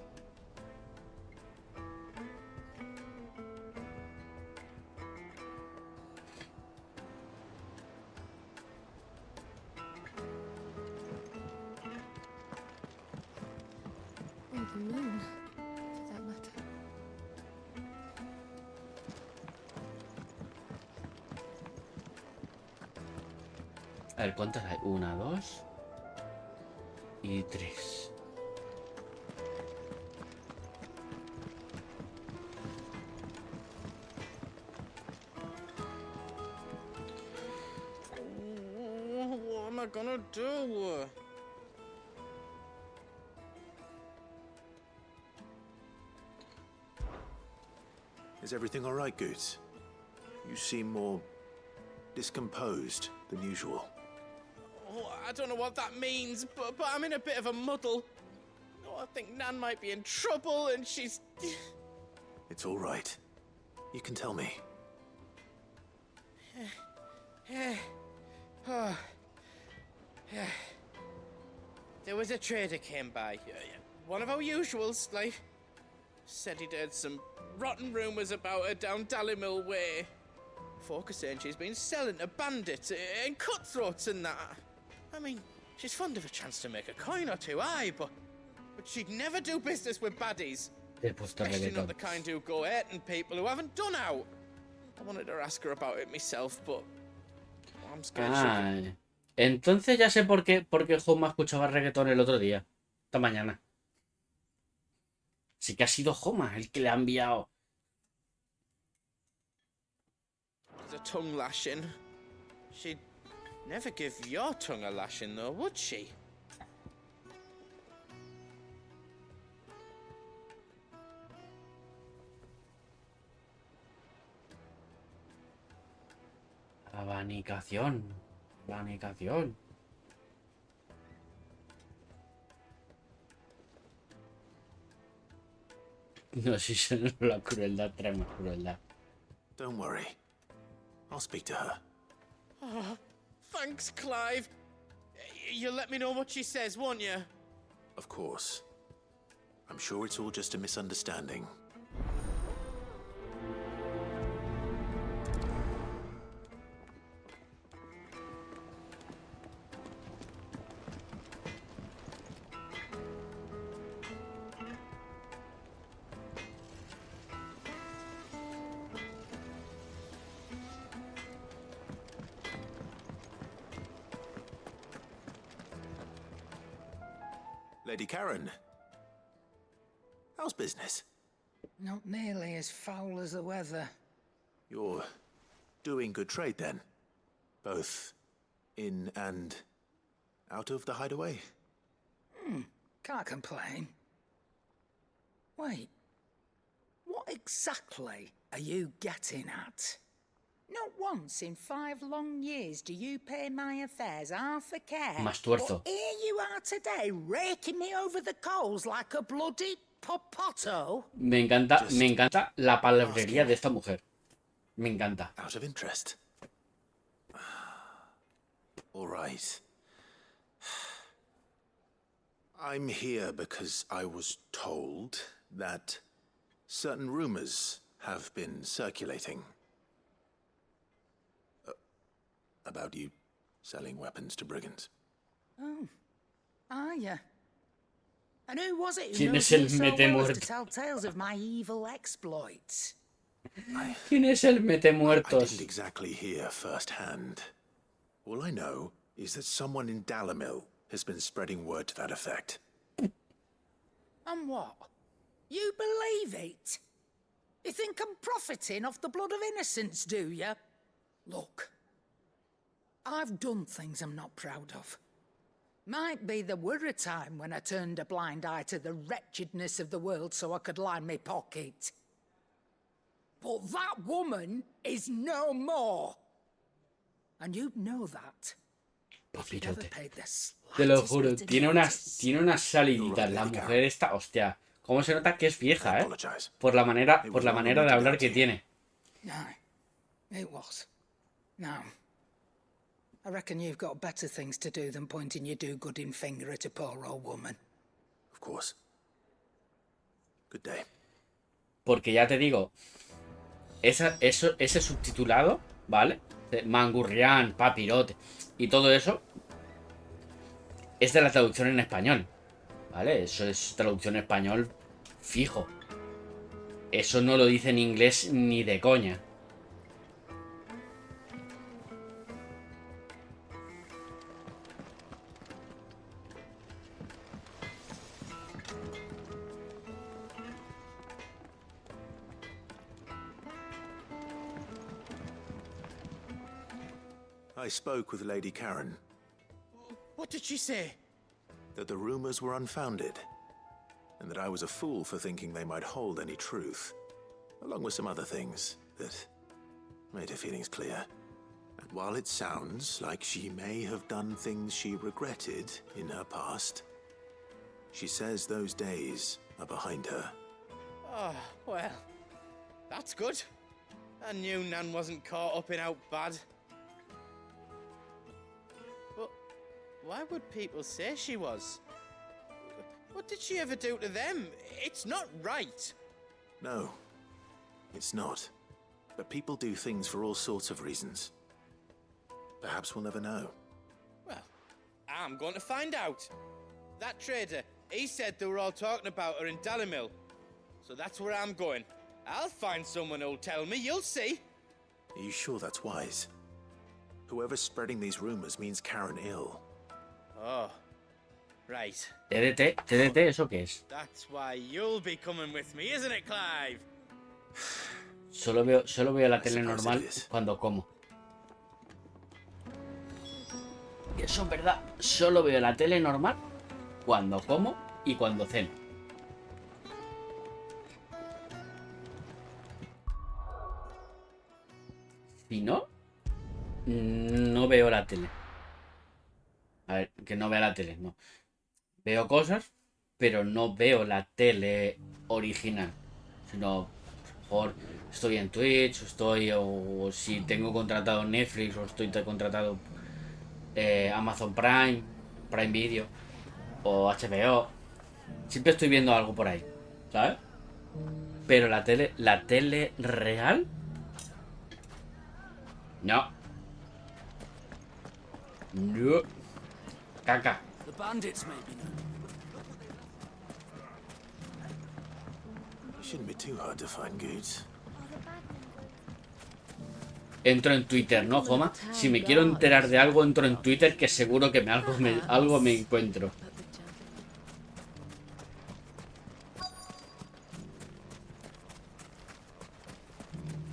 A ver, ¿cuántas hay? 1, 2 y 3. What am I gonna do? Is everything all right, Goots? You seem more discomposed than usual. Oh, I don't know what that means, but I'm in a bit of a muddle. Oh, I think Nan might be in trouble, and she's... It's all right. You can tell me. Oh. There was a trader came by. One of our usuals, like... Said he'd heard some rotten rumours about her down Dallymil Way. Folk are saying she's been selling to bandits and cutthroats and that. I mean, she's fond of a chance to make a coin or two, aye, but she'd never do business with baddies. Especially not the kind who go hating people who haven't done out. I wanted to ask her about it myself, but I'm scared. Entonces ya sé por qué Homa escuchaba reggaetón el otro día, esta mañana. Sí que ha sido Homa el que le ha enviado. The tongue lashing. She'd never give your tongue a lashing, though, would she? Abanicación. Abanicación. No, si son la crueldad, trae más crueldad. Don't worry. I'll speak to her. Oh, thanks, Clive. You'll let me know what she says, won't you? Of course. I'm sure it's all just a misunderstanding. Lady Karen, how's business? Not nearly as foul as the weather. You're doing good trade then? Both in and out of the hideaway? Can't complain. Wait, what exactly are you getting at? Not once in 5 long years do you pay my affairs half a care. Más tuerzo. But here you are today, raking me over the coals like a bloody popoto. Me encanta la palabrería de esta mujer. Me encanta. Out of interest. All right. I'm here because I was told that certain rumors have been circulating. About you selling weapons to brigands. Oh, are ya? And who was it who ¿Quién knows es el me so mete well as to muerto? tell tales of my evil exploits? ¿Quién es el mete I muertos? didn't exactly hear firsthand. All I know is that someone in Dallymil has been spreading word to that effect. And what? You believe it? You think I'm profiting off the blood of innocents, do you? Look, I've done things I'm not proud of. Might be there were a time when I turned a blind eye to the wretchedness of the world so I could line my pocket. But that woman is no more. And you know that. Papirote. Te lo juro, tiene unas saliditas. La mujer esta, hostia. ¿Cómo se nota que es vieja, Por la manera de hablar que tiene. No, it was. Now, I reckon you've got better things to do than pointing your do-gooding finger at a poor old woman. Of course. Good day. Porque ya te digo, ese subtitulado, ¿vale? Mangurrián, papirote y todo eso es de la traducción en español, ¿vale? Eso es traducción en español fijo. Eso no lo dice en inglés ni de coña. I spoke with Lady Karen. What did she say? That the rumors were unfounded, and that I was a fool for thinking they might hold any truth, along with some other things that made her feelings clear. And while it sounds like she may have done things she regretted in her past, she says those days are behind her. Oh, well, that's good. I knew Nan wasn't caught up in out bad. But why would people say she was? What did she ever do to them? It's not right. No, it's not. But people do things for all sorts of reasons. Perhaps we'll never know. Well, I'm going to find out. That trader, he said they were all talking about her in Dalimil. So that's where I'm going. I'll find someone who'll tell me, you'll see. Are you sure that's wise? Whoever's spreading these rumors means Karen ill. Oh, right. TDT, ¿eso qué es? That's why you'll be coming with me, isn't it, Clive? Solo veo la tele normal cuando como. Y eso es verdad. Solo veo la tele normal cuando como y cuando ceno. Si no, no veo la tele. A ver, que no vea la tele, no. Veo cosas, pero no veo la tele original. Sino, por estoy en Twitch, o si tengo contratado Netflix, o estoy contratado Amazon Prime, Prime Video, o HBO. Siempre estoy viendo algo por ahí, ¿sabes? Pero la tele real, no. No. Caca. The bandits may be known. It shouldn't be too hard to find goods. Entro en Twitter, ¿no, Joma? Si me quiero enterar de algo, entro en Twitter, que seguro que algo me encuentro.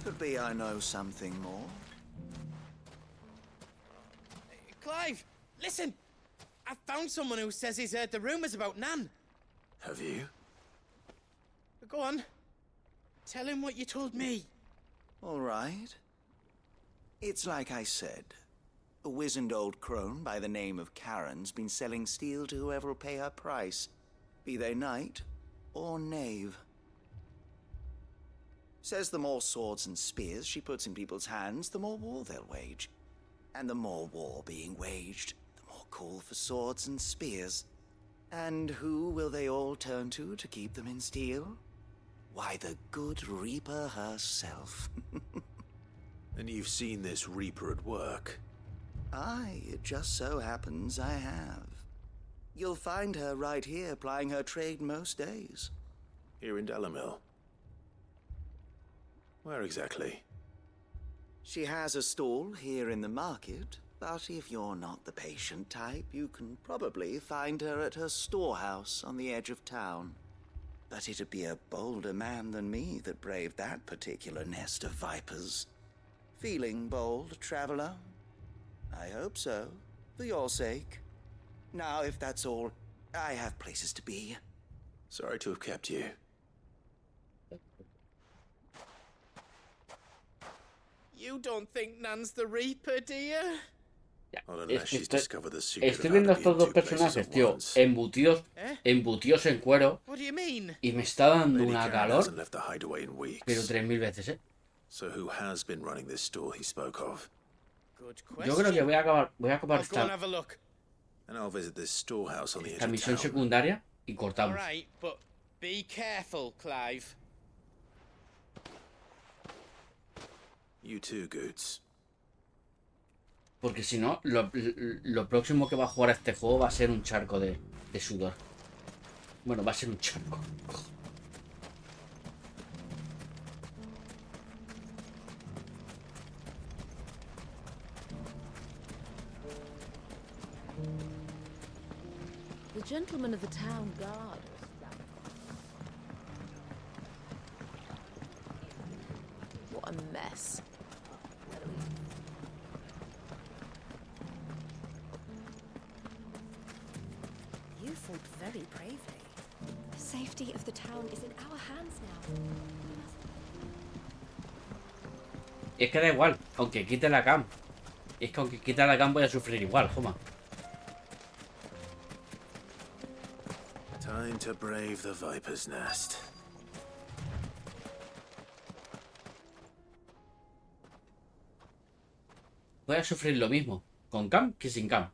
Could be I know something more. Clive, listen! I found someone who says he's heard the rumors about Nan. Have you? Go on. Tell him what you told me. All right. It's like I said. A wizened old crone by the name of Karen's been selling steel to whoever will pay her price, be they knight or knave. Says the more swords and spears she puts in people's hands, the more war they'll wage. And the more war being waged, the more call for swords and spears. And who will they all turn to keep them in steel? Why, the good Reaper herself. And you've seen this Reaper at work? Aye, it just so happens I have. You'll find her right here plying her trade most days. Here in Dalimil? Where exactly? She has a stall here in the market, but if you're not the patient type, you can probably find her at her storehouse on the edge of town. But it'd be a bolder man than me that braved that particular nest of vipers. Feeling bold, traveler? I hope so, for your sake. Now, if that's all, I have places to be. Sorry to have kept you. You don't think Nan's the Reaper, do you? Estoy viendo a estos dos personajes, tío, embutidos en cuero, y me está dando una calor, pero 3000 veces, ¿eh? Yo creo que voy a acabar esta misión secundaria y cortamos. Be careful, Clive. You too, Goods. Porque si no, lo próximo que va a jugar a este juego va a ser un charco de sudor. Bueno, va a ser un charco. The gentleman of the town guard. What a mess. very bravely. The safety of the town is in our hands now. Es que da igual, aunque quite la cam. Es que aunque quite la cam voy a sufrir igual, Joma. Time to brave the Viper's Nest. Voy a sufrir lo mismo con cam que sin cam.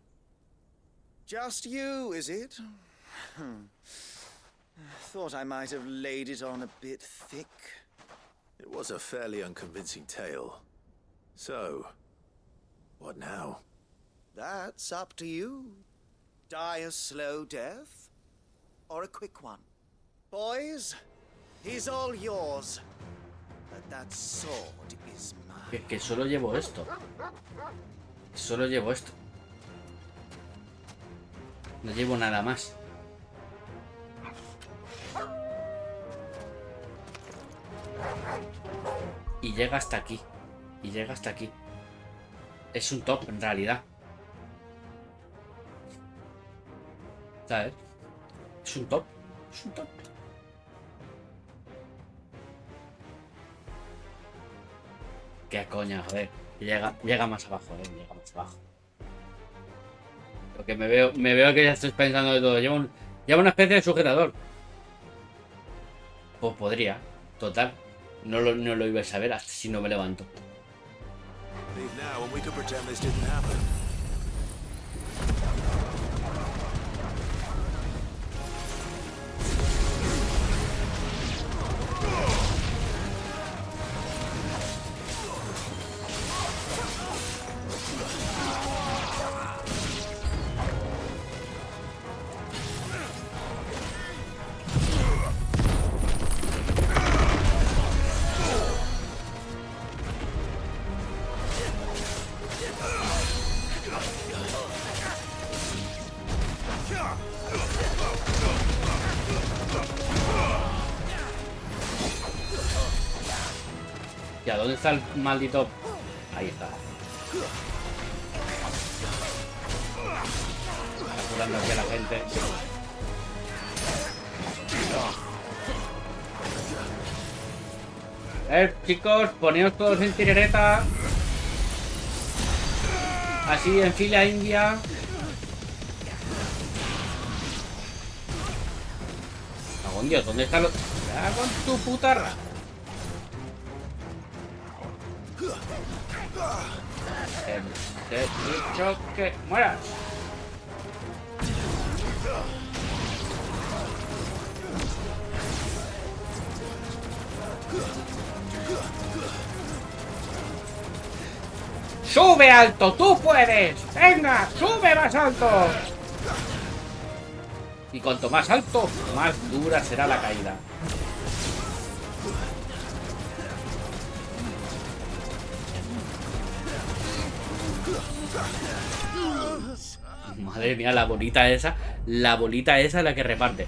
Just you, is it? Thought I might have laid it on a bit thick. It was a fairly unconvincing tale. So, what now? That's up to you. Die a slow death, or a quick one. Boys, he's all yours. But that sword is mine. Que solo llevo esto. Solo llevo esto. No llevo nada más. Y llega hasta aquí. Y llega hasta aquí. Es un top en realidad. ¿Sabes? Es un top. Es un top. Qué coña, joder. Llega más abajo, llega más abajo. Porque me veo que ya estoy pensando de todo. Lleva una especie de sujetador. Pues podría. Total. No lo iba a saber hasta si no me levanto. Ya, ¿dónde está el maldito? Ahí está. Está curando aquí a la gente. Chicos, poneos todos en tirereta. Así, en fila india. Cago en Dios, ¿dónde están los...? ¡Ya con tu puta rata! Te he dicho que mueras. ¡Sube alto! ¡Tú puedes! ¡Venga! ¡Sube más alto! Y cuanto más alto, más dura será la caída. Madre mía, la bolita esa es la que reparte.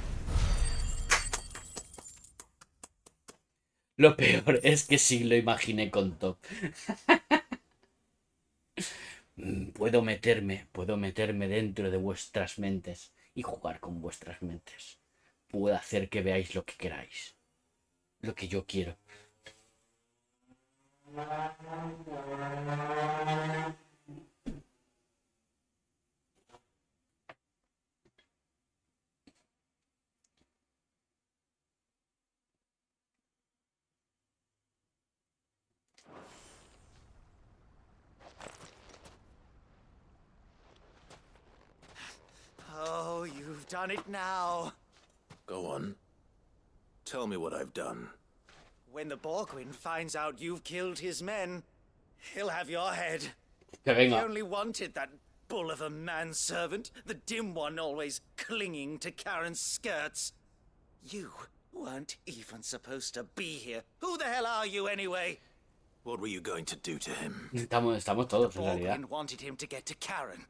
Lo peor es que sí lo imaginé con Top. Puedo meterme dentro de vuestras mentes y jugar con vuestras mentes. Puedo hacer que veáis lo que queráis. Lo que yo quiero. Oh, you've done it now. Go on. Tell me what I've done. When the Borgwyn finds out you've killed his men, he'll have your head. He only wanted that bull of a manservant, the dim one always clinging to Karen's skirts. You weren't even supposed to be here. Who the hell are you anyway? What were you going to do to him? Estamos todos en realidad. Borgwyn wanted him to get to Karen.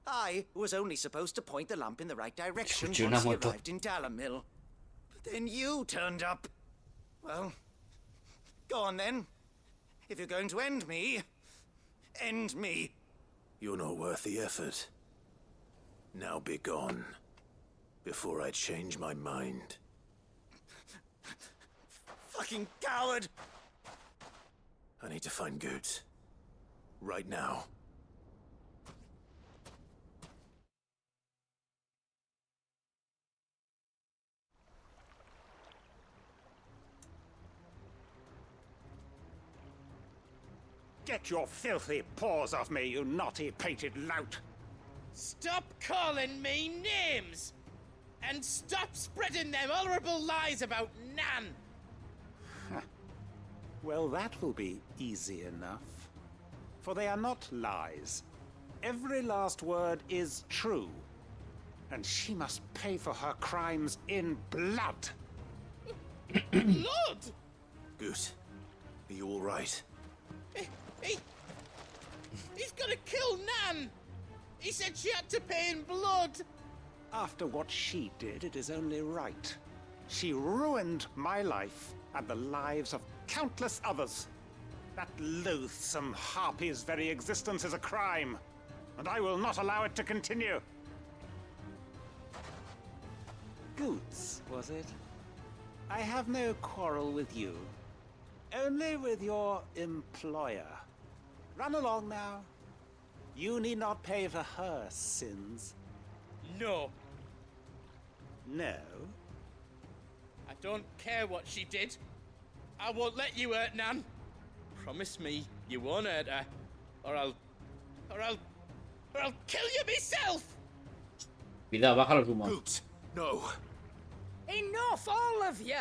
I was only supposed to point the lamp in the right direction once he arrived in Dalamil. But then you turned up. Well, go on then. If you're going to end me, end me. You're not worth the effort. Now be gone. before I change my mind. Fucking coward! I need to find Goots. Right now. Get your filthy paws off me, you naughty painted lout! Stop calling me names! And stop spreading them horrible lies about Nan! Well, that will be easy enough. For they are not lies. Every last word is true. And she must pay for her crimes in blood. Blood? Goose, are you all right? He's gonna kill Nan! He said she had to pay in blood! After what she did, it is only right. She ruined my life and the lives of countless others. That loathsome harpy's very existence is a crime, and I will not allow it to continue. Goots, was it? I have no quarrel with you. Only with your employer. Run along now. You need not pay for her sins. No. No? I don't care what she did. I won't let you hurt Nan. Promise me you won't hurt her, or I'll kill you myself. Cuidado, baja los humos. Goots, no. Enough, all of you.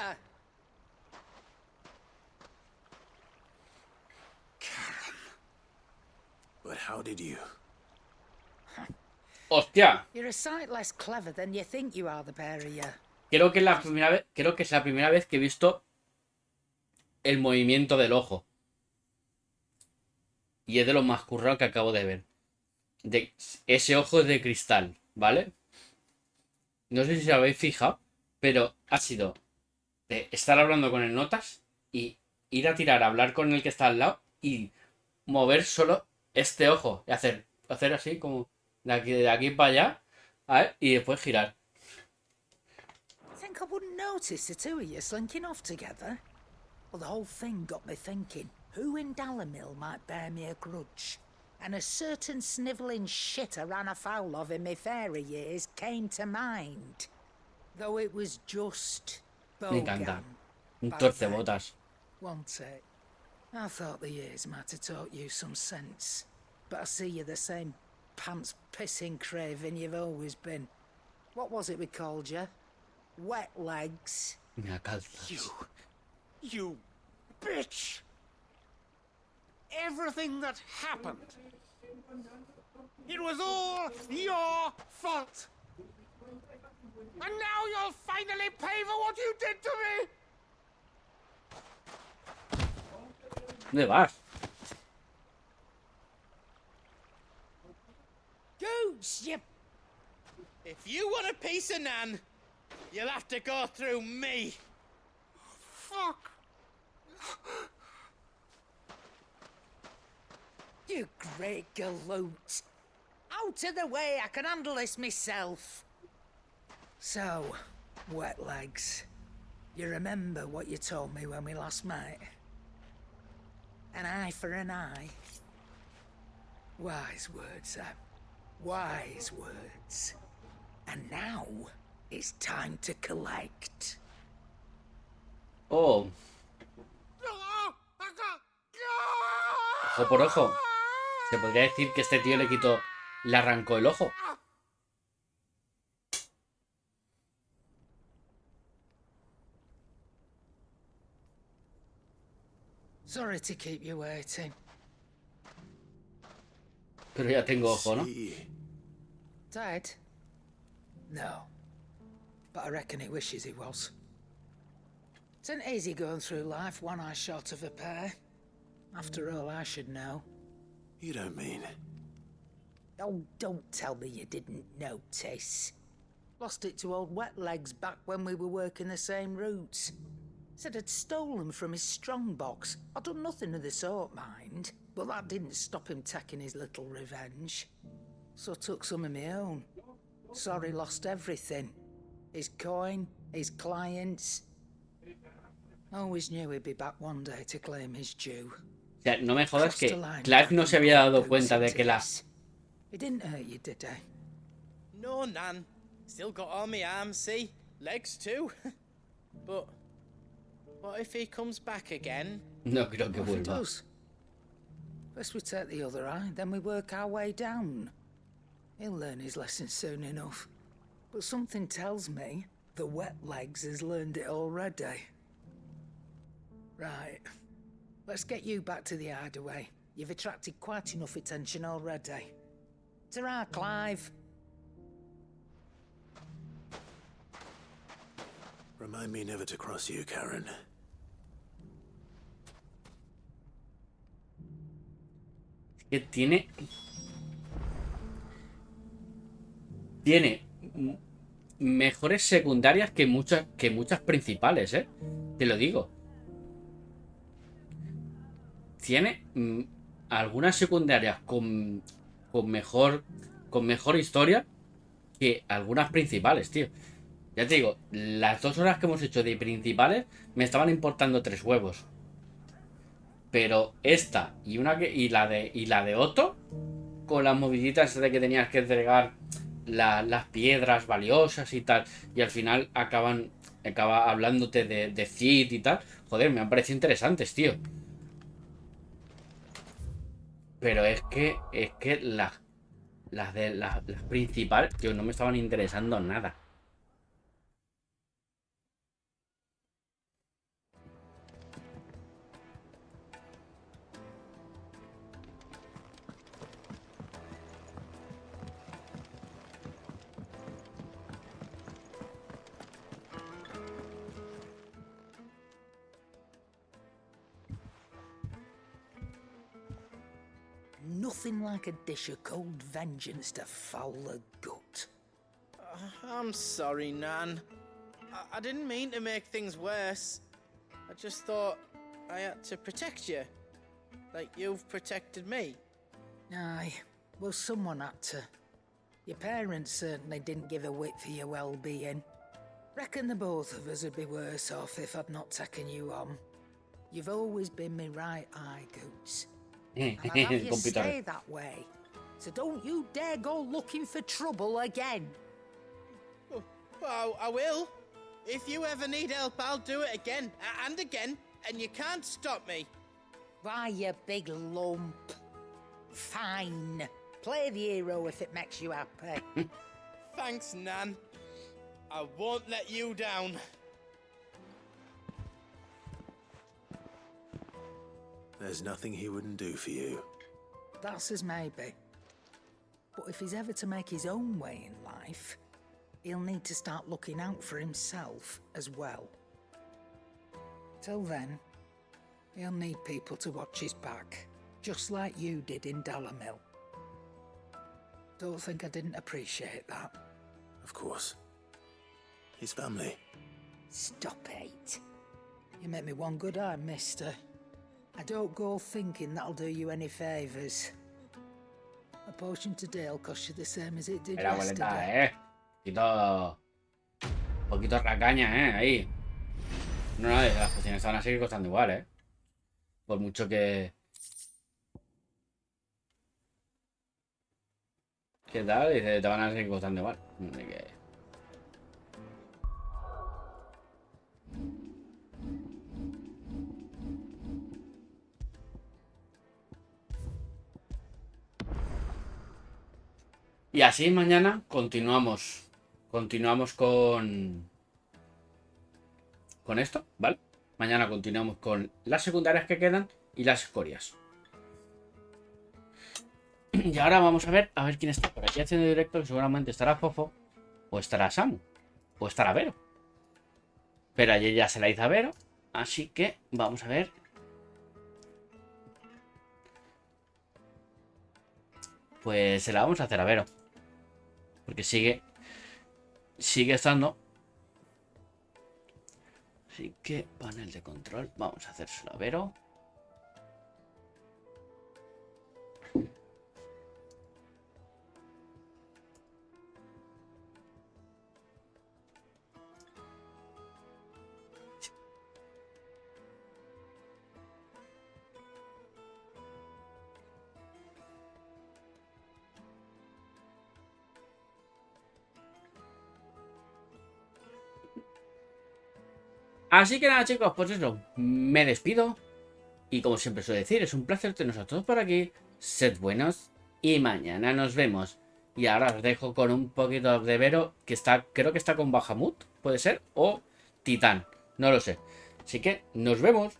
But how did you? ¡Hostia! You're a sight less clever than you think you are, the pair of you. Creo que es la primera vez que he visto el movimiento del ojo. Y es de lo más currado que acabo de ver. Ese ojo es de cristal, ¿vale? No sé si os habéis fijado, pero ha sido de estar hablando con el notas y ir a tirar a hablar con el que está al lado y mover solo este ojo y hacer así como de aquí para allá, a ver, y después girar. Think I wouldn't notice the two of you slinking off together? Well, the whole thing got me thinking, who in Dalimil might bear me a grudge? And a certain snivelling shit I ran afoul of in my fairy years came to mind. Though it was just Me encanta. Un back torcebotas. Wasn't it? I thought the years might have taught you some sense. But I see you're the same pants-pissing craven you've always been. What was it we called you? Wet legs? Mira, calzas. You bitch! Everything that happened, it was all your fault! And now you'll finally pay for what you did to me! ¿Dónde vas? Goots, you... If you want a piece of Nan, you'll have to go through me. Fuck! You great galoot. Out of the way, I can handle this myself. So, wet legs, you remember what you told me when we last met? An eye for an eye. Wise words, Sam. Wise words. And now, it's time to collect. Oh. Ojo por ojo. Se podría decir que este tío le arrancó el ojo. Sorry to keep you waiting. Pero ya tengo ojo, ¿no? Dead? No. But I reckon he wishes he was. It isn't easy going through life one eye short of a pair. After all, I should know. You don't mean... Oh, don't tell me you didn't notice. Lost it to old Wet Legs back when we were working the same routes. Said I'd stolen from his strongbox. I'd done nothing of the sort, mind. But that didn't stop him taking his little revenge. So I took some of my own. Sorry lost everything. his coin, his clients. Always knew he'd be back one day to claim his due. O sea, no me jodas que Clive no se había dado cuenta de que la... He didn't hurt you, did he? No, Nan. Still got all my arms, see? Legs too. But what if he comes back again? No creo que What if he vuelva. does? First we take the other eye, then we work our way down. He'll learn his lesson soon enough. But something tells me the wet legs has learned it already. Right. Let's get you back to the hideaway. You've attracted quite enough attention already. Ta-ra, Clive. Remind me never to cross you, Karen. Que tiene mejores secundarias que muchas principales, te lo digo. Tiene algunas secundarias con mejor historia que algunas principales, tío. Ya te digo, las 2 horas que hemos hecho de principales me estaban importando 3 huevos. Pero esta y la de Otto, con las moviditas de que tenías que entregar las piedras valiosas y tal, y al final acaba hablándote de Cid y tal. Joder, me han parecido interesantes, tío. Pero es que las principales, tío, no me estaban interesando nada. Nothing like a dish of cold vengeance to foul the gut. I'm sorry, Nan. I didn't mean to make things worse. I just thought I had to protect you. Like you've protected me. Aye, well, someone had to. Your parents certainly didn't give a whit for your well-being. Reckon the both of us would be worse off if I'd not taken you on. You've always been my right eye, Goots. And I'd have you stay that way. So don't you dare go looking for trouble again. Well, I will. If you ever need help, I'll do it again and again, and you can't stop me. Why, you big lump. Fine. Play the hero if it makes you happy. Thanks, Nan. I won't let you down. There's nothing he wouldn't do for you. That's as maybe. But if he's ever to make his own way in life, he'll need to start looking out for himself as well. Till then, he'll need people to watch his back, just like you did in Dalamil. Don't think I didn't appreciate that. Of course. His family. Stop it. You make me one good eye, mister. I don't go thinking that'll do you any favours. A potion today will cost you the same as it did yesterday. Poquito racaña, ahí. No, las pociones van a seguir costando igual, Por mucho que ¿qué tal? Dice, te van a seguir costando igual. Y así mañana continuamos con esto, ¿vale? Mañana continuamos con las secundarias que quedan y las escorias. Y ahora vamos a ver quién está por aquí haciendo directo, que seguramente estará Fofo, o estará Samu, o estará Vero. Pero ayer ya se la hizo a Vero, así que vamos a ver. Pues se la vamos a hacer a Vero. Porque sigue estando. Así que panel de control, vamos a hacérselo a Vero. Así que nada, chicos, pues eso, me despido. Y como siempre suelo decir, es un placer tenernos a todos por aquí. Sed buenos y mañana nos vemos. Y ahora os dejo con un poquito de Vero, que está, creo que está con Bahamut, puede ser, o Titán, no lo sé. Así que nos vemos.